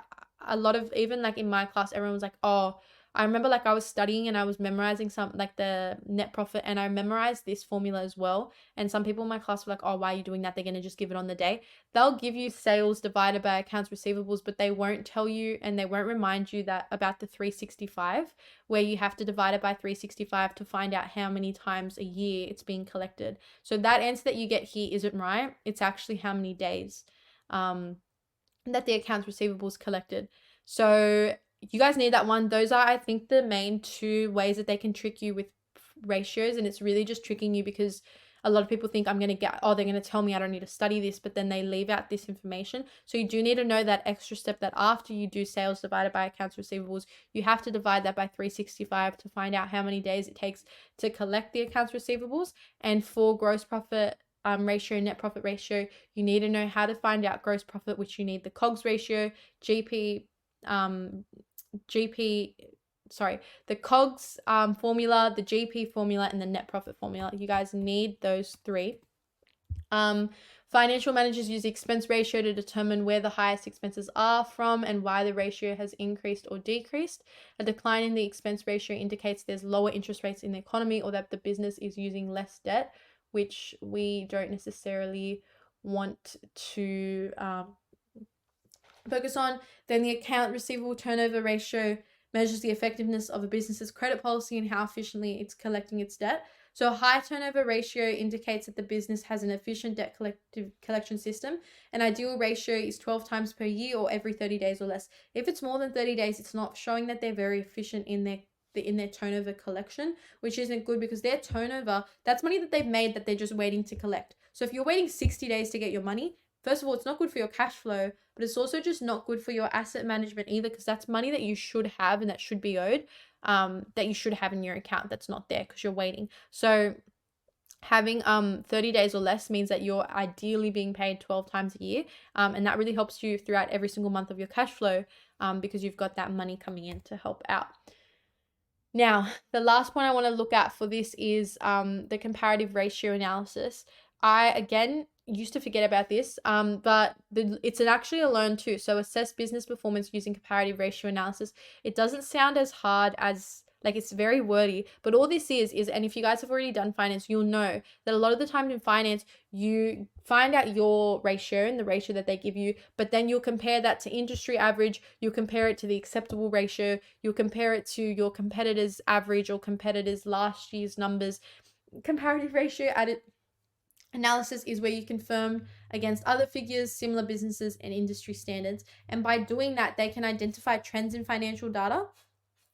a lot of, even like in my class, everyone was like, oh, I remember like I was studying and I was memorizing some like the net profit, and I memorized this formula as well. And some people in my class were like, oh, why are you doing that? They're going to just give it on the day. They'll give you sales divided by accounts receivables, but they won't tell you and they won't remind you that about the 365, where you have to divide it by 365 to find out how many times a year it's being collected. So that answer that you get here isn't right. It's actually how many days that the accounts receivables collected. So you guys need that one. Those are, I think, the main two ways that they can trick you with ratios. And it's really just tricking you because a lot of people think they're going to tell me I don't need to study this, but then they leave out this information. So you do need to know that extra step that after you do sales divided by accounts receivables, you have to divide that by 365 to find out how many days it takes to collect the accounts receivables. And for gross profit ratio, net profit ratio, you need to know how to find out gross profit, which you need the COGS ratio, the COGS formula, the GP formula, and the net profit formula. You guys need those three. Financial managers use the expense ratio to determine where the highest expenses are from and why the ratio has increased or decreased. A decline in the expense ratio indicates there's lower interest rates in the economy or that the business is using less debt, which we don't necessarily want to focus on. Then the account receivable turnover ratio measures the effectiveness of a business's credit policy and how efficiently it's collecting its debt. So a high turnover ratio indicates that the business has an efficient debt collection system. An ideal ratio is 12 times per year or every 30 days or less. If it's more than 30 days, it's not showing that they're very efficient in their turnover collection, which isn't good because their turnover, that's money that they've made that they're just waiting to collect. So if you're waiting 60 days to get your money, first of all, it's not good for your cash flow, but it's also just not good for your asset management either, because that's money that you should have and that should be owed, that you should have in your account that's not there because you're waiting. So having 30 days or less means that you're ideally being paid 12 times a year, and that really helps you throughout every single month of your cash flow, because you've got that money coming in to help out. Now, the last point I want to look at for this is the comparative ratio analysis. I, again, used to forget about this, but it's actually a learn too. So assess business performance using comparative ratio analysis. It doesn't sound as hard as, like, it's very wordy, but all this is, and if you guys have already done finance, you'll know that a lot of the time in finance, you find out your ratio and the ratio that they give you, but then you'll compare that to industry average, you'll compare it to the acceptable ratio, you'll compare it to your competitors' average or competitors' last year's numbers. Comparative ratio analysis is where you confirm against other figures, similar businesses, and industry standards. And by doing that, they can identify trends in financial data,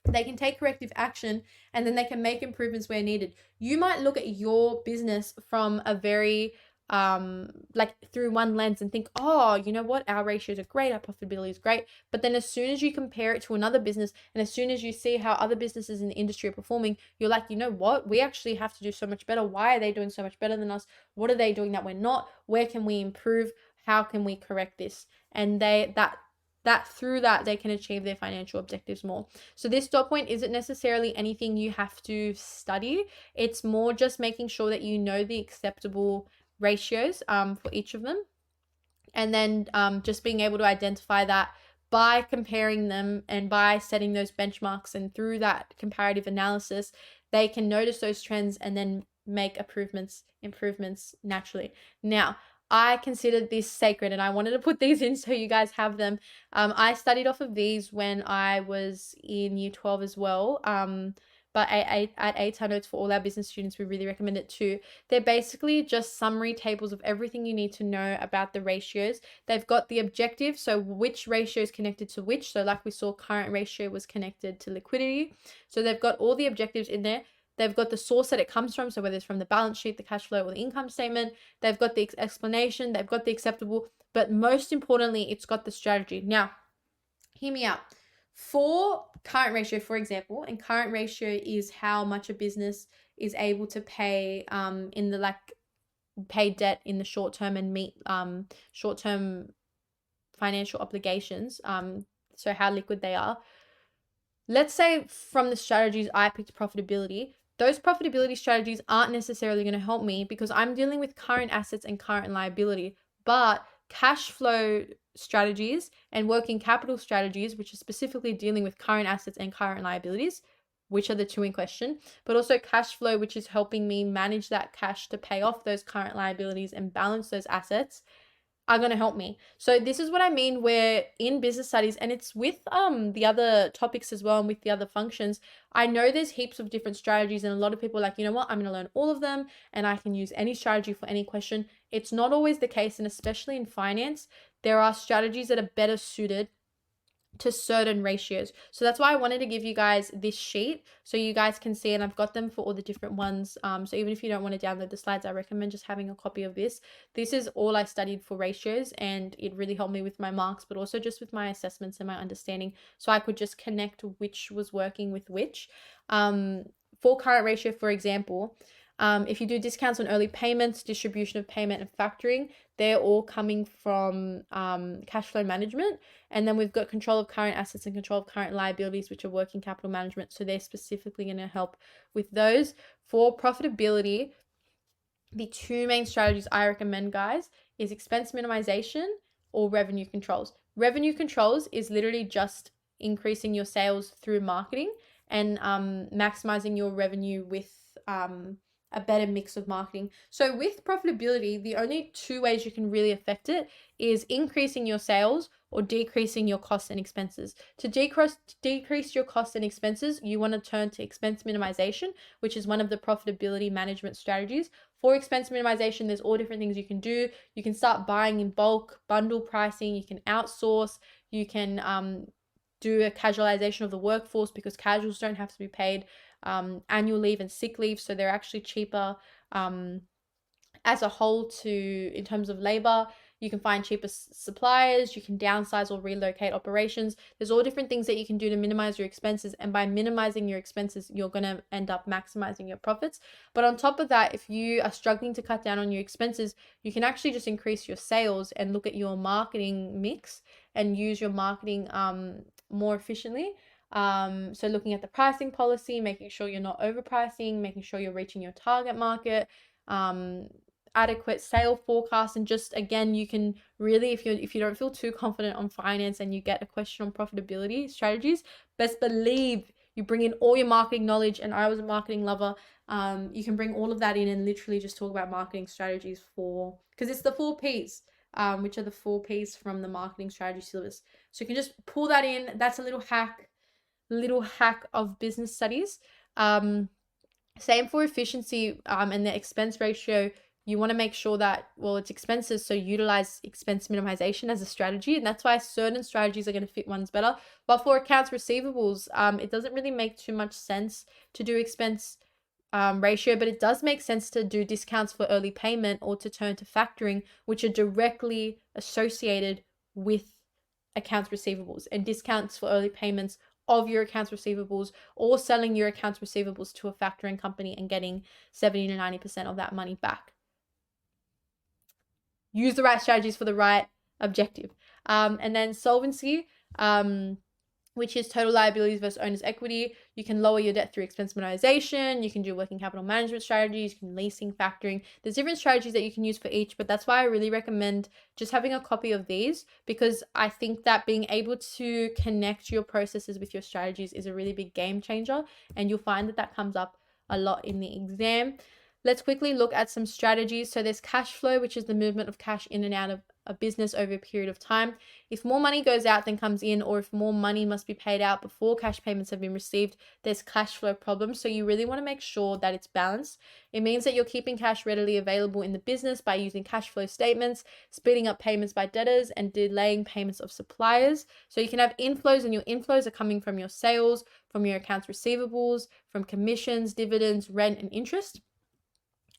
they can take corrective action, and then they can make improvements where needed. You might look at your business from a very like through one lens and think, oh, you know what, our ratios are great, our profitability is great. But then as soon as you compare it to another business, and as soon as you see how other businesses in the industry are performing, you're like, you know what, we actually have to do so much better. Why are they doing so much better than us? What are they doing that we're not? Where can we improve? How can we correct this? And through that they can achieve their financial objectives more. So this dot point isn't necessarily anything you have to study. It's more just making sure that you know the acceptable ratios for each of them, and then just being able to identify that by comparing them and by setting those benchmarks, and through that comparative analysis they can notice those trends and then make improvements naturally. Now, I consider this sacred and I wanted to put these in so you guys have them. I studied off of these when I was in year 12 as well. But at 8 notes for all our business students, we really recommend it too. They're basically just summary tables of everything you need to know about the ratios. They've got the objective, so which ratio is connected to which. So like we saw, current ratio was connected to liquidity. So they've got all the objectives in there. They've got the source that it comes from, so whether it's from the balance sheet, the cash flow, or the income statement. They've got the explanation, they've got the acceptable, but most importantly, it's got the strategy. Now, hear me out. For current ratio, for example, and current ratio is how much a business is able to pay in the pay debt in the short term and meet short term financial obligations. So how liquid they are. Let's say from the strategies I picked profitability, those profitability strategies aren't necessarily going to help me because I'm dealing with current assets and current liability, but cash flow strategies and working capital strategies, which are specifically dealing with current assets and current liabilities, which are the two in question, but also cash flow, which is helping me manage that cash to pay off those current liabilities and balance those assets, are going to help me. So this is what I mean where in business studies, and it's with the other topics as well and with the other functions, I know there's heaps of different strategies and a lot of people are like, you know what, I'm going to learn all of them and I can use any strategy for any question. It's not always the case, and especially in finance, there are strategies that are better suited to certain ratios. So that's why I wanted to give you guys this sheet so you guys can see, and I've got them for all the different ones. So even if you don't want to download the slides, I recommend just having a copy of this. This is all I studied for ratios and it really helped me with my marks, but also just with my assessments and my understanding. So I could just connect which was working with which. For current ratio, for example, if you do discounts on early payments, distribution of payment, and factoring, they're all coming from cash flow management. And then we've got control of current assets and control of current liabilities, which are working capital management. So they're specifically going to help with those. For profitability, the two main strategies I recommend, guys, is expense minimization or revenue controls. Revenue controls is literally just increasing your sales through marketing and maximizing your revenue with a better mix of marketing. So with profitability, the only two ways you can really affect it is increasing your sales or decreasing your costs and expenses. To decrease your costs and expenses, you want to turn to expense minimization, which is one of the profitability management strategies. For expense minimization, there's all different things you can do. You can start buying in bulk, bundle pricing, you can outsource, you can do a casualization of the workforce because casuals don't have to be paid annual leave and sick leave, so they're actually cheaper as a whole in terms of labor. You can find cheaper suppliers, you can downsize or relocate operations. There's all different things that you can do to minimize your expenses, and by minimizing your expenses, you're going to end up maximizing your profits. But on top of that, if you are struggling to cut down on your expenses, you can actually just increase your sales and look at your marketing mix and use your marketing more efficiently. So looking at the pricing policy, making sure you're not overpricing, making sure you're reaching your target market, adequate sale forecast, and just again, you can really, if you don't feel too confident on finance and you get a question on profitability strategies, best believe you bring in all your marketing knowledge. And I was a marketing lover. You can bring all of that in and literally just talk about marketing strategies because it's the 4 Ps. Which are the 4 Ps from the marketing strategy syllabus. So you can just pull that in. That's a little hack of business studies. Same for efficiency and the expense ratio. You want to make sure that, well, it's expenses, so utilize expense minimization as a strategy, and that's why certain strategies are going to fit ones better. But for accounts receivables, it doesn't really make too much sense to do expense ratio, but it does make sense to do discounts for early payment or to turn to factoring, which are directly associated with accounts receivables, and discounts for early payments of your accounts receivables, or selling your accounts receivables to a factoring company and getting 70 to 90% of that money back. Use the right strategies for the right objective. And then solvency, which is total liabilities versus owner's equity. You can lower your debt through expense minimization. You can do working capital management strategies. You can leasing, factoring. There's different strategies that you can use for each, but that's why I really recommend just having a copy of these, because I think that being able to connect your processes with your strategies is a really big game changer, and you'll find that comes up a lot in the exam. Let's quickly look at some strategies. So there's cash flow, which is the movement of cash in and out of a business over a period of time. If more money goes out than comes in, or if more money must be paid out before cash payments have been received, there's cash flow problems. So you really want to make sure that it's balanced. It means that you're keeping cash readily available in the business by using cash flow statements, speeding up payments by debtors, and delaying payments of suppliers. So you can have inflows, and your inflows are coming from your sales, from your accounts receivables, from commissions, dividends, rent, and interest.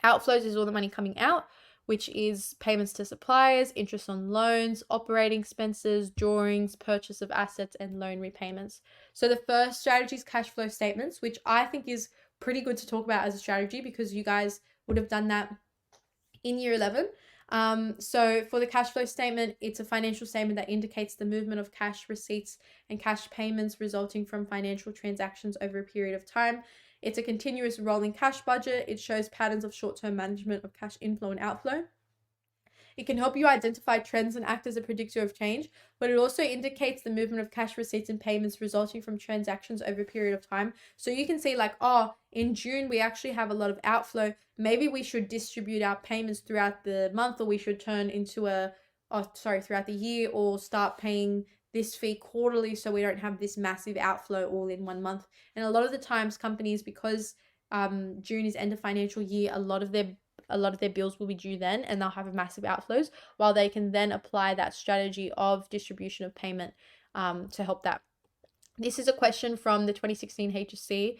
Outflows is all the money coming out, which is payments to suppliers, interest on loans, operating expenses, drawings, purchase of assets, and loan repayments. So the first strategy is cash flow statements, which I think is pretty good to talk about as a strategy because you guys would have done that in year 11. So for the cash flow statement, it's a financial statement that indicates the movement of cash receipts and cash payments resulting from financial transactions over a period of time. It's a continuous rolling cash budget. It shows patterns of short-term management of cash inflow and outflow. It can help you identify trends and act as a predictor of change, but it also indicates the movement of cash receipts and payments resulting from transactions over a period of time. So you can see like, oh, in June, we actually have a lot of outflow. Maybe we should distribute our payments throughout the month, or we should turn into throughout the year, or start paying this fee quarterly so we don't have this massive outflow all in one month. And a lot of the times companies, because June is end of financial year, a lot of their bills will be due then, and they'll have massive outflows, while they can then apply that strategy of distribution of payment to help that. This is a question from the 2016 HSC.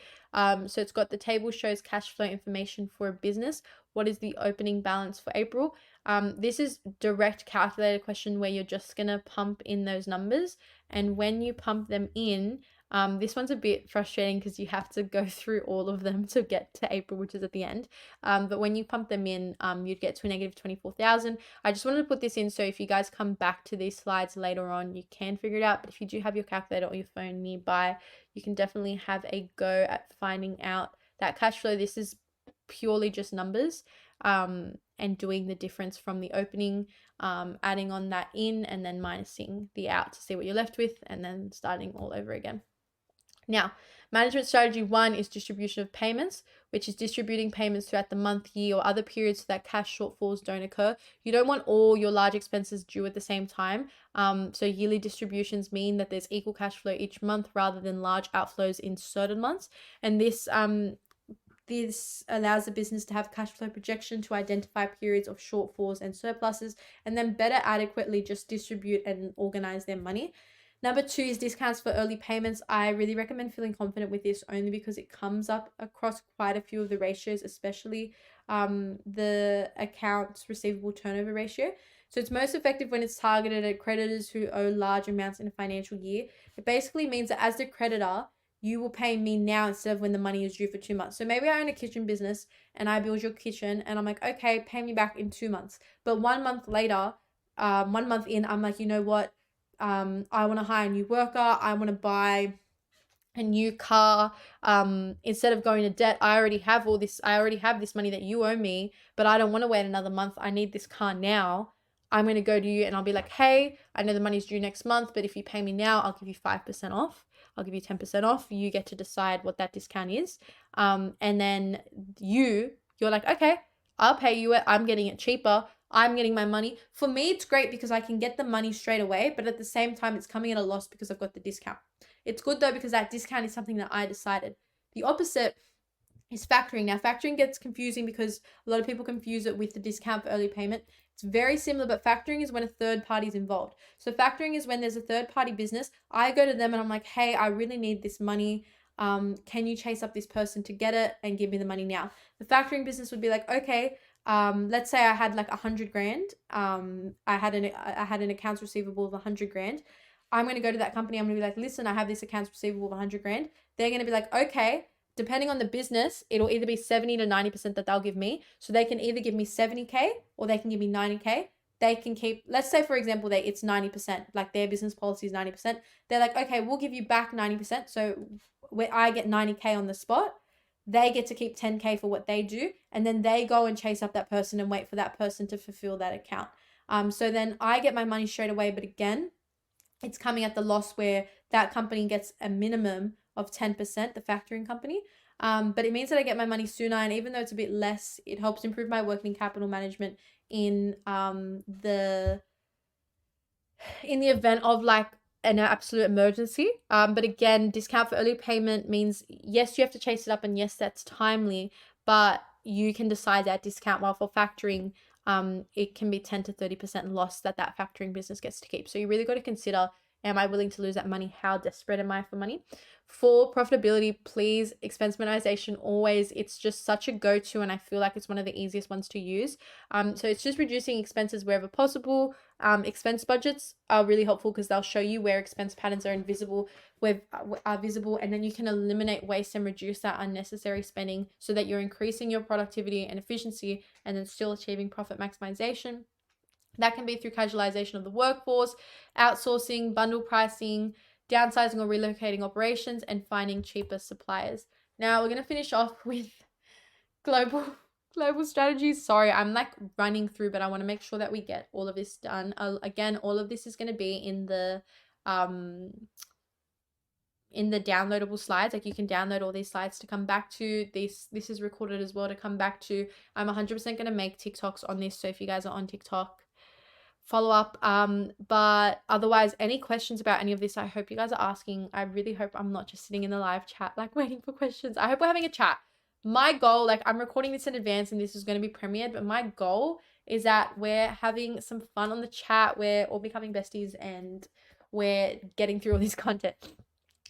So it's got the table shows cash flow information for a business. What is the opening balance for April? This is direct calculator question where you're just going to pump in those numbers. And when you pump them in, this one's a bit frustrating because you have to go through all of them to get to April, which is at the end. But when you pump them in, you'd get to a negative 24,000. I just wanted to put this in so if you guys come back to these slides later on, you can figure it out. But if you do have your calculator or your phone nearby, you can definitely have a go at finding out that cash flow. This is purely just numbers and doing the difference from the opening, adding on that in, and then minusing the out to see what you're left with, and then starting all over again. Now, management strategy 1 is distribution of payments, which is distributing payments throughout the month, year, or other periods so that cash shortfalls don't occur. You don't want all your large expenses due at the same time. So yearly distributions mean that there's equal cash flow each month rather than large outflows in certain months. And this allows the business to have cash flow projection to identify periods of shortfalls and surpluses, and then better adequately just distribute and organize their money. Number 2 is discounts for early payments. I really recommend feeling confident with this only because it comes up across quite a few of the ratios, especially the accounts receivable turnover ratio. So it's most effective when it's targeted at creditors who owe large amounts in a financial year. It basically means that as the creditor, you will pay me now instead of when the money is due for 2 months. So maybe I own a kitchen business and I build your kitchen and I'm like, okay, pay me back in 2 months. But 1 month later, 1 month in, I'm like, you know what? I want to hire a new worker. I want to buy a new car. Instead of going to debt, I already have this money that you owe me, but I don't want to wait another month. I need this car now. I'm going to go to you and I'll be like, hey, I know the money's due next month, but if you pay me now, I'll give you 5% off. I'll give you 10% off. You get to decide what that discount is. And then you're like, okay, I'll pay you it. I'm getting it cheaper. I'm getting my money. For me, it's great because I can get the money straight away, but at the same time, it's coming at a loss because I've got the discount. It's good though because that discount is something that I decided. The opposite is factoring. Now, factoring gets confusing because a lot of people confuse it with the discount for early payment. It's very similar, but factoring is when a third party is involved. So factoring is when there's a third party business. I go to them and I'm like, hey, I really need this money. Can you chase up this person to get it and give me the money now? The factoring business would be like, okay, let's say I had like 100 grand. I had an accounts receivable of 100 grand. I'm going to go to that company. I'm going to be like, listen, I have this accounts receivable of 100 grand. They're going to be like, okay, depending on the business, it'll either be 70 to 90% that they'll give me. So they can either give me 70K or they can give me 90K. They can keep, let's say for example, it's 90%, like their business policy is 90%. They're like, okay, we'll give you back 90%. So where I get 90K on the spot, they get to keep 10K for what they do. And then they go and chase up that person and wait for that person to fulfill that account. So then I get my money straight away. But again, it's coming at the loss where that company gets a minimum of 10%, the factoring company. But it means that I get my money sooner, and even though it's a bit less, it helps improve my working capital management in the event of like an absolute emergency. But again, discount for early payment means yes, you have to chase it up, and yes, that's timely, but you can decide that discount. While for factoring, it can be 10 to 30% loss that factoring business gets to keep. So you really got to consider, am I willing to lose that money? How desperate am I for money? For profitability, please, expense minimization always, it's just such a go-to, and I feel like it's one of the easiest ones to use. So it's just reducing expenses wherever possible. Expense budgets are really helpful because they'll show you where expense patterns are invisible, are visible, and then you can eliminate waste and reduce that unnecessary spending so that you're increasing your productivity and efficiency and then still achieving profit maximization. That can be through casualization of the workforce, outsourcing, bundle pricing, downsizing or relocating operations, and finding cheaper suppliers. Now we're going to finish off with global strategies. Sorry, I'm like running through, but I want to make sure that we get all of this done. Again, all of this is going to be in the downloadable slides. Like, you can download all these slides to come back to this. This is recorded as well to come back to. I'm 100% going to make TikToks on this, so if you guys are on TikTok, follow up. But otherwise, any questions about any of this, I hope you guys are asking. I really hope I'm not just sitting in the live chat like waiting for questions. I hope we're having a chat. My goal, like, I'm recording this in advance and this is going to be premiered, but my goal is that we're having some fun on the chat, we're all becoming besties, and we're getting through all this content.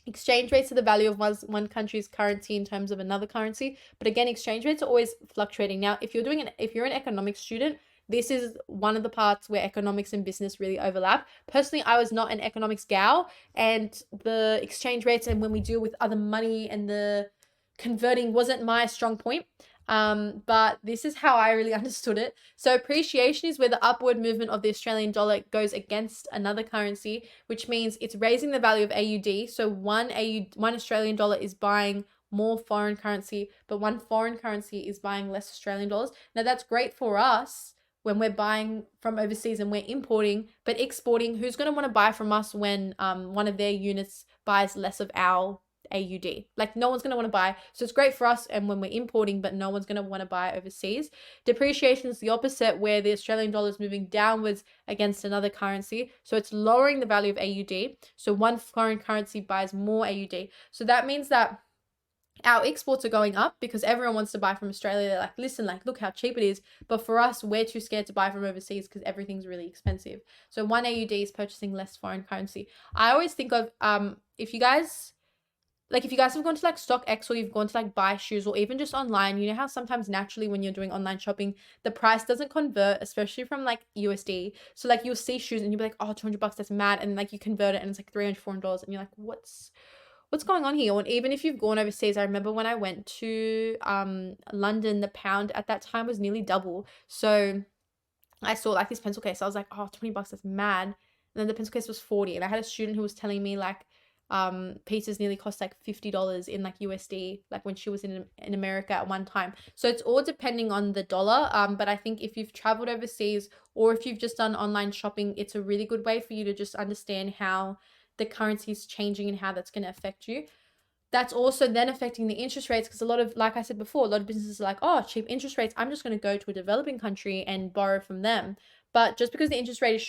Exchange rates are the value of one country's currency in terms of another currency, but again, exchange rates are always fluctuating. Now, if you're an economics student, this is one of the parts where economics and business really overlap. Personally, I was not an economics gal, and the exchange rates and when we deal with other money and the converting wasn't my strong point. But this is how I really understood it. So appreciation is where the upward movement of the Australian dollar goes against another currency, which means it's raising the value of AUD. So one Australian dollar is buying more foreign currency, but one foreign currency is buying less Australian dollars. Now that's great for us when we're buying from overseas and we're importing, but exporting, who's going to want to buy from us when one of their units buys less of our AUD? Like, no one's going to want to buy. So it's great for us and when we're importing, but no one's going to want to buy overseas. Depreciation is the opposite, where the Australian dollar is moving downwards against another currency. So it's lowering the value of AUD. So one foreign currency buys more AUD. So that means that our exports are going up because everyone wants to buy from Australia. They're like, listen, like, look how cheap it is. But for us, we're too scared to buy from overseas because everything's really expensive. So one AUD is purchasing less foreign currency. I always think of, if you guys have gone to like StockX, or you've gone to like buy shoes, or even just online, you know how sometimes naturally when you're doing online shopping, the price doesn't convert, especially from like USD. So like you'll see shoes and you'll be like, oh, $200, that's mad. And like you convert it and it's like $300, $400. And you're like, what's going on here? And even if you've gone overseas, I remember when I went to London, the pound at that time was nearly double. So I saw like this pencil case. I was like, oh, $20, that's mad. And then the pencil case was 40. And I had a student who was telling me like pieces nearly cost like $50 in like USD, like when she was in America at one time. So it's all depending on the dollar. But I think if you've traveled overseas or if you've just done online shopping, it's a really good way for you to just understand how the currency is changing and how that's going to affect you. That's also then affecting the interest rates, because a lot of, like I said before, a lot of businesses are like, oh, cheap interest rates, I'm just going to go to a developing country and borrow from them. But just because the interest rate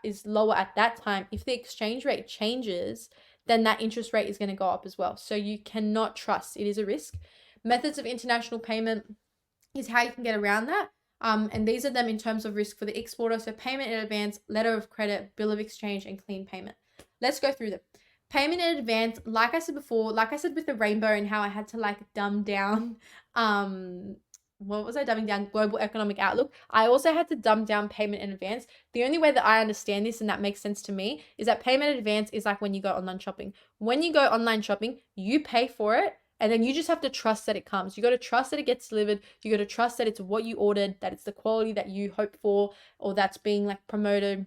is lower at that time, if the exchange rate changes, then that interest rate is going to go up as well. So you cannot trust. It is a risk. Methods of international payment is how you can get around that. And these are them in terms of risk for the exporter. So payment in advance, letter of credit, bill of exchange, and clean payment. Let's go through them. Payment in advance, like I said before, like I said with the rainbow and how I had to like dumb down, dumbing down global economic outlook. I also had to dumb down payment in advance. The only way that I understand this and that makes sense to me is that payment in advance is like when you go online shopping. When you go online shopping, you pay for it, and then you just have to trust that it comes. You got to trust that it gets delivered. You got to trust that it's what you ordered, that it's the quality that you hope for, or that's being like promoted.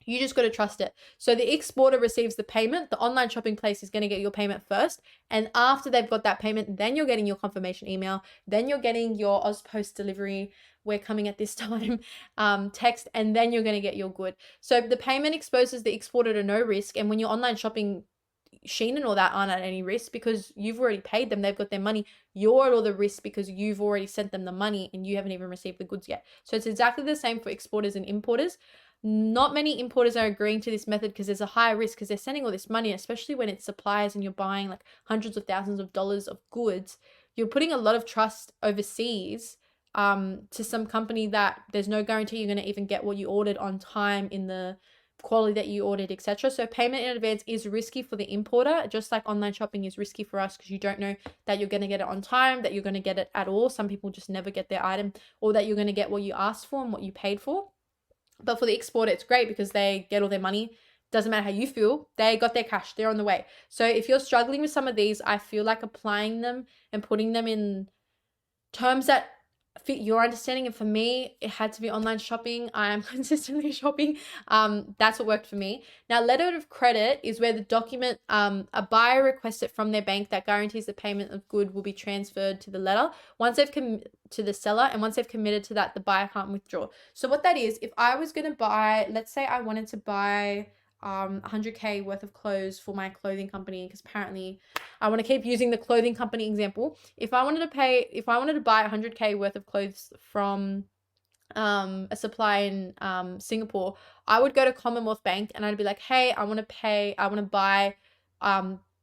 You just got to trust it. So the exporter receives the payment. The online shopping place is going to get your payment first. And after they've got that payment, then you're getting your confirmation email. Then you're getting your AusPost delivery, we're coming at this time, text, and then you're going to get your good. So the payment exposes the exporter to no risk. And when you're online shopping, Shein and all that aren't at any risk because you've already paid them. They've got their money. You're at all the risk because you've already sent them the money and you haven't even received the goods yet. So it's exactly the same for exporters and importers. Not many importers are agreeing to this method because there's a higher risk because they're sending all this money, especially when it's suppliers and you're buying like hundreds of thousands of dollars of goods. You're putting a lot of trust overseas to some company that there's no guarantee you're going to even get what you ordered on time in the quality that you ordered, etc. So payment in advance is risky for the importer, just like online shopping is risky for us because you don't know that you're going to get it on time, that you're going to get it at all. Some people just never get their item, or that you're going to get what you asked for and what you paid for. But for the exporter, it's great because they get all their money. Doesn't matter how you feel, they got their cash, they're on the way. So if you're struggling with some of these, I feel like applying them and putting them in terms that fit your understanding. And for me, it had to be online shopping. I am consistently shopping. That's what worked for me. Now, letter of credit is where the document, a buyer requests it from their bank that guarantees the payment of good will be transferred to the letter once they've to the seller, and once they've committed to that, the buyer can't withdraw. So what that is, if I was going to buy, let's say I wanted to buy 100K worth of clothes for my clothing company, because apparently I want to keep using the clothing company example. If I wanted to buy 100K worth of clothes from a supplier in Singapore, I would go to Commonwealth Bank and I'd be like, hey, I want to buy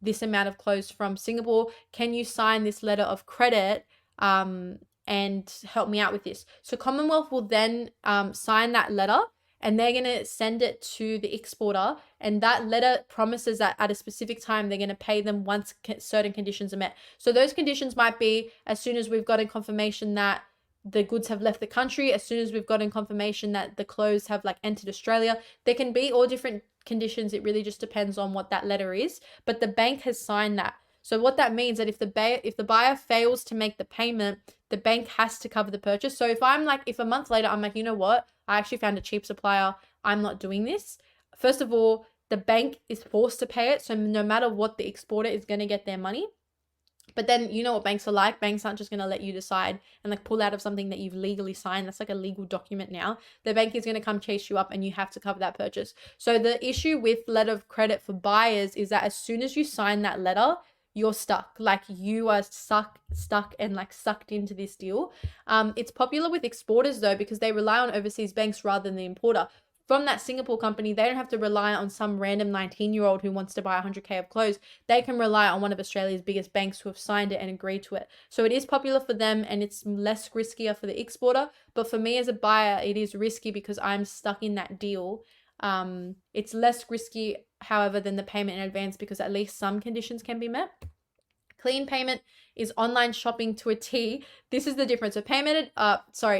this amount of clothes from Singapore. Can you sign this letter of credit and help me out with this? So Commonwealth will then sign that letter, and they're going to send it to the exporter, and that letter promises that at a specific time they're going to pay them once certain conditions are met. So those conditions might be as soon as we've gotten confirmation that the goods have left the country, as soon as we've gotten confirmation that the clothes have like entered Australia. There can be all different conditions. It really just depends on what that letter is, but the bank has signed that. So what that means that if the buyer fails to make the payment, the bank has to cover the purchase. So if a month later, I'm like, you know what? I actually found a cheap supplier. I'm not doing this. First of all, the bank is forced to pay it. So no matter what, the exporter is going to get their money. But then you know what banks are like. Banks aren't just going to let you decide and like pull out of something that you've legally signed. That's like a legal document now. The bank is going to come chase you up and you have to cover that purchase. So the issue with letter of credit for buyers is that as soon as you sign that letter, you're stuck. Like you are stuck and like sucked into this deal. It's popular with exporters though, because they rely on overseas banks rather than the importer. From that Singapore company, they don't have to rely on some random 19-year-old who wants to buy 100K of clothes. They can rely on one of Australia's biggest banks who have signed it and agreed to it. So it is popular for them and it's less riskier for the exporter. But for me as a buyer, it is risky because I'm stuck in that deal. It's less risky, however, than the payment in advance because at least some conditions can be met. Clean payment is online shopping to a T. This is the difference. So payment,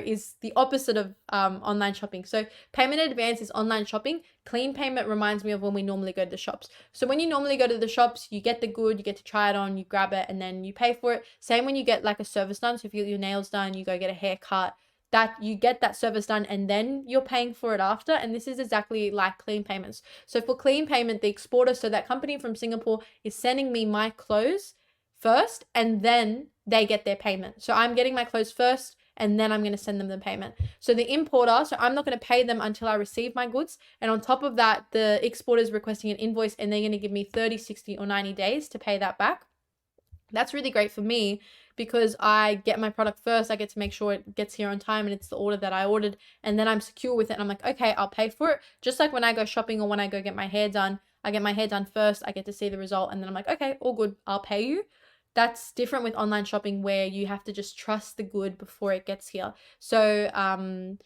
is the opposite of online shopping. So payment in advance is online shopping. Clean payment reminds me of when we normally go to the shops. So when you normally go to the shops, you get the good, you get to try it on, you grab it, and then you pay for it. Same when you get like a service done. So if you get your nails done, you go get a haircut, that you get that service done and then you're paying for it after. And this is exactly like clean payments. So for clean payment, the exporter, so that company from Singapore is sending me my clothes first and then they get their payment. So I'm getting my clothes first and then I'm going to send them the payment. So the importer, so I'm not going to pay them until I receive my goods. And on top of that, the exporter is requesting an invoice and they're going to give me 30, 60 or 90 days to pay that back. That's really great for me because I get my product first. I get to make sure it gets here on time and it's the order that I ordered. And then I'm secure with it. And I'm like, okay, I'll pay for it. Just like when I go shopping or when I go get my hair done, I get my hair done first. I get to see the result. And then I'm like, okay, all good. I'll pay you. That's different with online shopping where you have to just trust the good before it gets here. So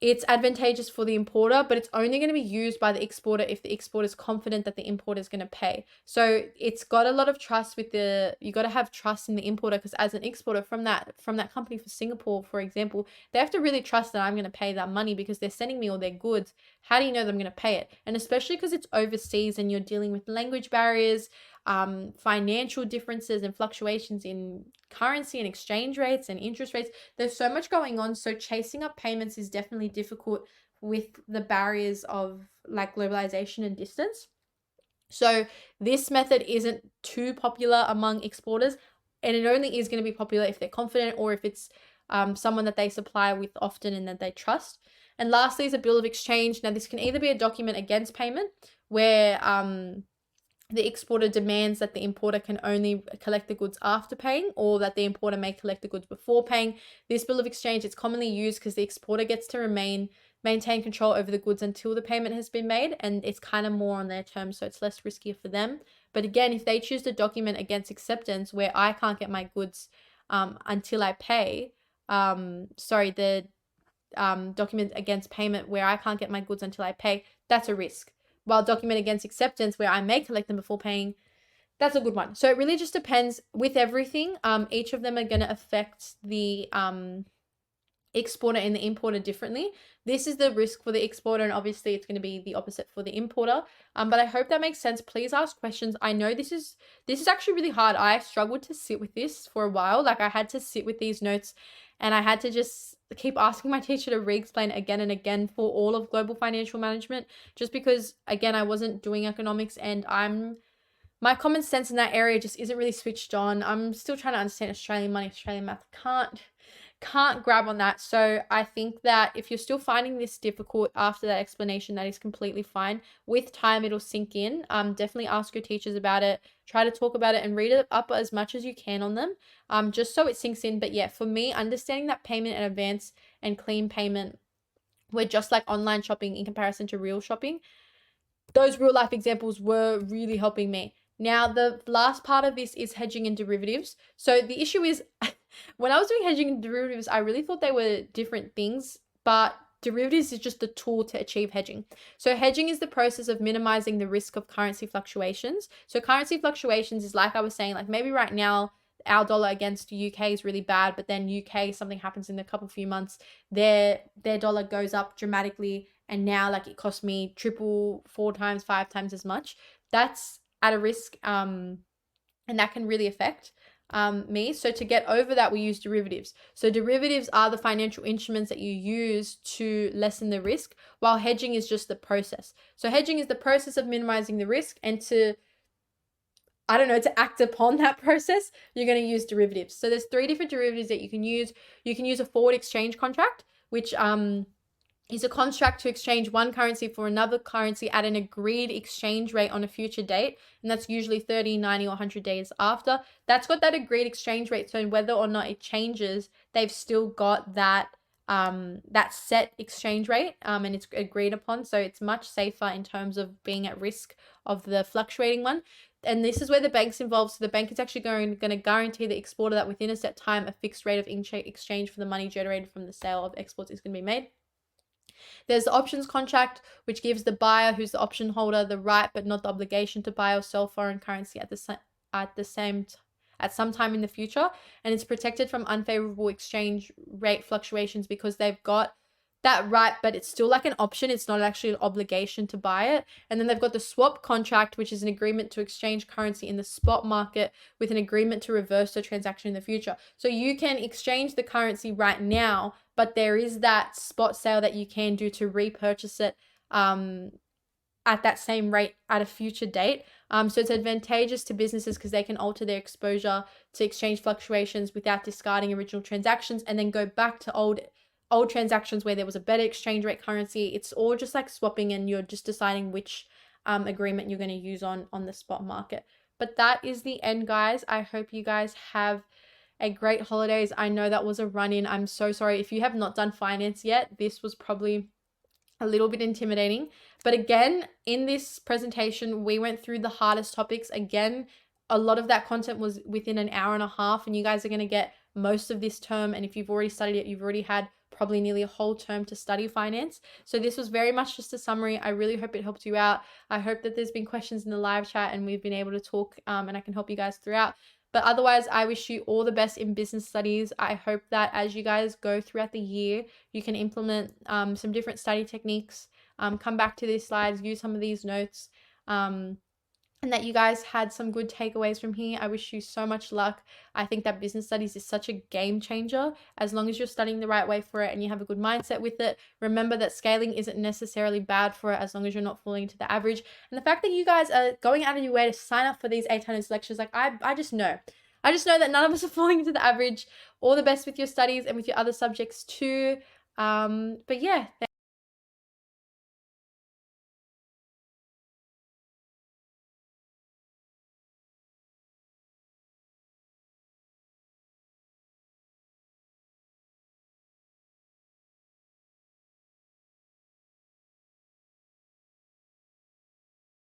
it's advantageous for the importer, but it's only going to be used by the exporter if the exporter is confident that the importer is going to pay. So it's got a lot of trust with you got to have trust in the importer, because as an exporter from that company for Singapore, for example, they have to really trust that I'm going to pay that money because they're sending me all their goods. How do you know that I'm going to pay it? And especially because it's overseas and you're dealing with language barriers, financial differences and fluctuations in currency and exchange rates and interest rates. There's so much going on. So chasing up payments is definitely difficult with the barriers of like globalization and distance. So this method isn't too popular among exporters, and it only is going to be popular if they're confident or if it's someone that they supply with often and that they trust. And lastly is a bill of exchange. Now this can either be a document against payment where the exporter demands that the importer can only collect the goods after paying, or that the importer may collect the goods before paying. This bill of exchange is commonly used because the exporter gets to maintain control over the goods until the payment has been made, and it's kind of more on their terms, so it's less riskier for them. But again, if they choose to document against acceptance where I can't get my goods until I pay, the document against payment where I can't get my goods until I pay, that's a risk. While document against acceptance where I may collect them before paying, that's a good one. So it really just depends with everything. Each of them are going to affect the exporter and the importer differently. This is the risk for the exporter, and obviously it's going to be the opposite for the importer. But I hope that makes sense. Please ask questions. I know this is actually really hard. I struggled to sit with this for a while. Like, I had to sit with these notes, and I had to just keep asking my teacher to re-explain again and again for all of global financial management, just because, again, I wasn't doing economics, and my common sense in that area just isn't really switched on. I'm still trying to understand Australian money, Australian math. Can't grab on that. So I think that if you're still finding this difficult after that explanation, that is completely fine. With time, it'll sink in. Definitely ask your teachers about it. Try to talk about it and read it up as much as you can on them, just so it sinks in. But yeah, for me, understanding that payment in advance and clean payment were just like online shopping in comparison to real shopping. Those real life examples were really helping me. Now, the last part of this is hedging and derivatives. So the issue is when I was doing hedging and derivatives, I really thought they were different things, but derivatives is just a tool to achieve hedging. So hedging is the process of minimizing the risk of currency fluctuations. So currency fluctuations is, like I was saying, like maybe right now our dollar against UK is really bad, but then UK, something happens in a few months, their dollar goes up dramatically, and now like it cost me triple, 4 times, 5 times as much. That's at a risk, and that can really affect me. So to get over that, we use derivatives. So derivatives are the financial instruments that you use to lessen the risk, while hedging is just the process. So hedging is the process of minimizing the risk, and to act upon that process, you're going to use derivatives. So there's 3 different derivatives that you can use. You can use a forward exchange contract, which is a contract to exchange one currency for another currency at an agreed exchange rate on a future date. And that's usually 30, 90, or 100 days after. That's got that agreed exchange rate. So whether or not it changes, they've still got that set exchange rate, and it's agreed upon. So it's much safer in terms of being at risk of the fluctuating one. And this is where the bank's involved. So the bank is actually going to guarantee the exporter that within a set time, a fixed rate of exchange for the money generated from the sale of exports is going to be made. There's the options contract, which gives the buyer, who's the option holder, the right but not the obligation to buy or sell foreign currency at some time in the future, and it's protected from unfavorable exchange rate fluctuations because they've got that right, but it's still like an option. It's not actually an obligation to buy it. And then they've got the swap contract, which is an agreement to exchange currency in the spot market with an agreement to reverse the transaction in the future. So you can exchange the currency right now, but there is that spot sale that you can do to repurchase it at that same rate at a future date. So it's advantageous to businesses because they can alter their exposure to exchange fluctuations without discarding original transactions, and then go back to old transactions where there was a better exchange rate currency. It's all just like swapping, and you're just deciding which agreement you're going to use on the spot market. But that is the end, guys. I hope you guys have a great holidays. I know that was a run-in. I'm so sorry. If you have not done finance yet, this was probably a little bit intimidating. But again, in this presentation, we went through the hardest topics. Again, a lot of that content was within an hour and a half, and you guys are going to get most of this term. And if you've already studied it, you've already had probably nearly a whole term to study finance. So this was very much just a summary. I really hope it helped you out. I hope that there's been questions in the live chat and we've been able to talk, and I can help you guys throughout. But otherwise, I wish you all the best in business studies. I hope that as you guys go throughout the year, you can implement some different study techniques, come back to these slides, use some of these notes, and that you guys had some good takeaways from here. I wish you so much luck. I think that business studies is such a game changer as long as you're studying the right way for it and you have a good mindset with it. Remember that scaling isn't necessarily bad for it as long as you're not falling into the average. And the fact that you guys are going out of your way to sign up for these 800 lectures, like I just know that none of us are falling into the average. All the best with your studies and with your other subjects too. But yeah.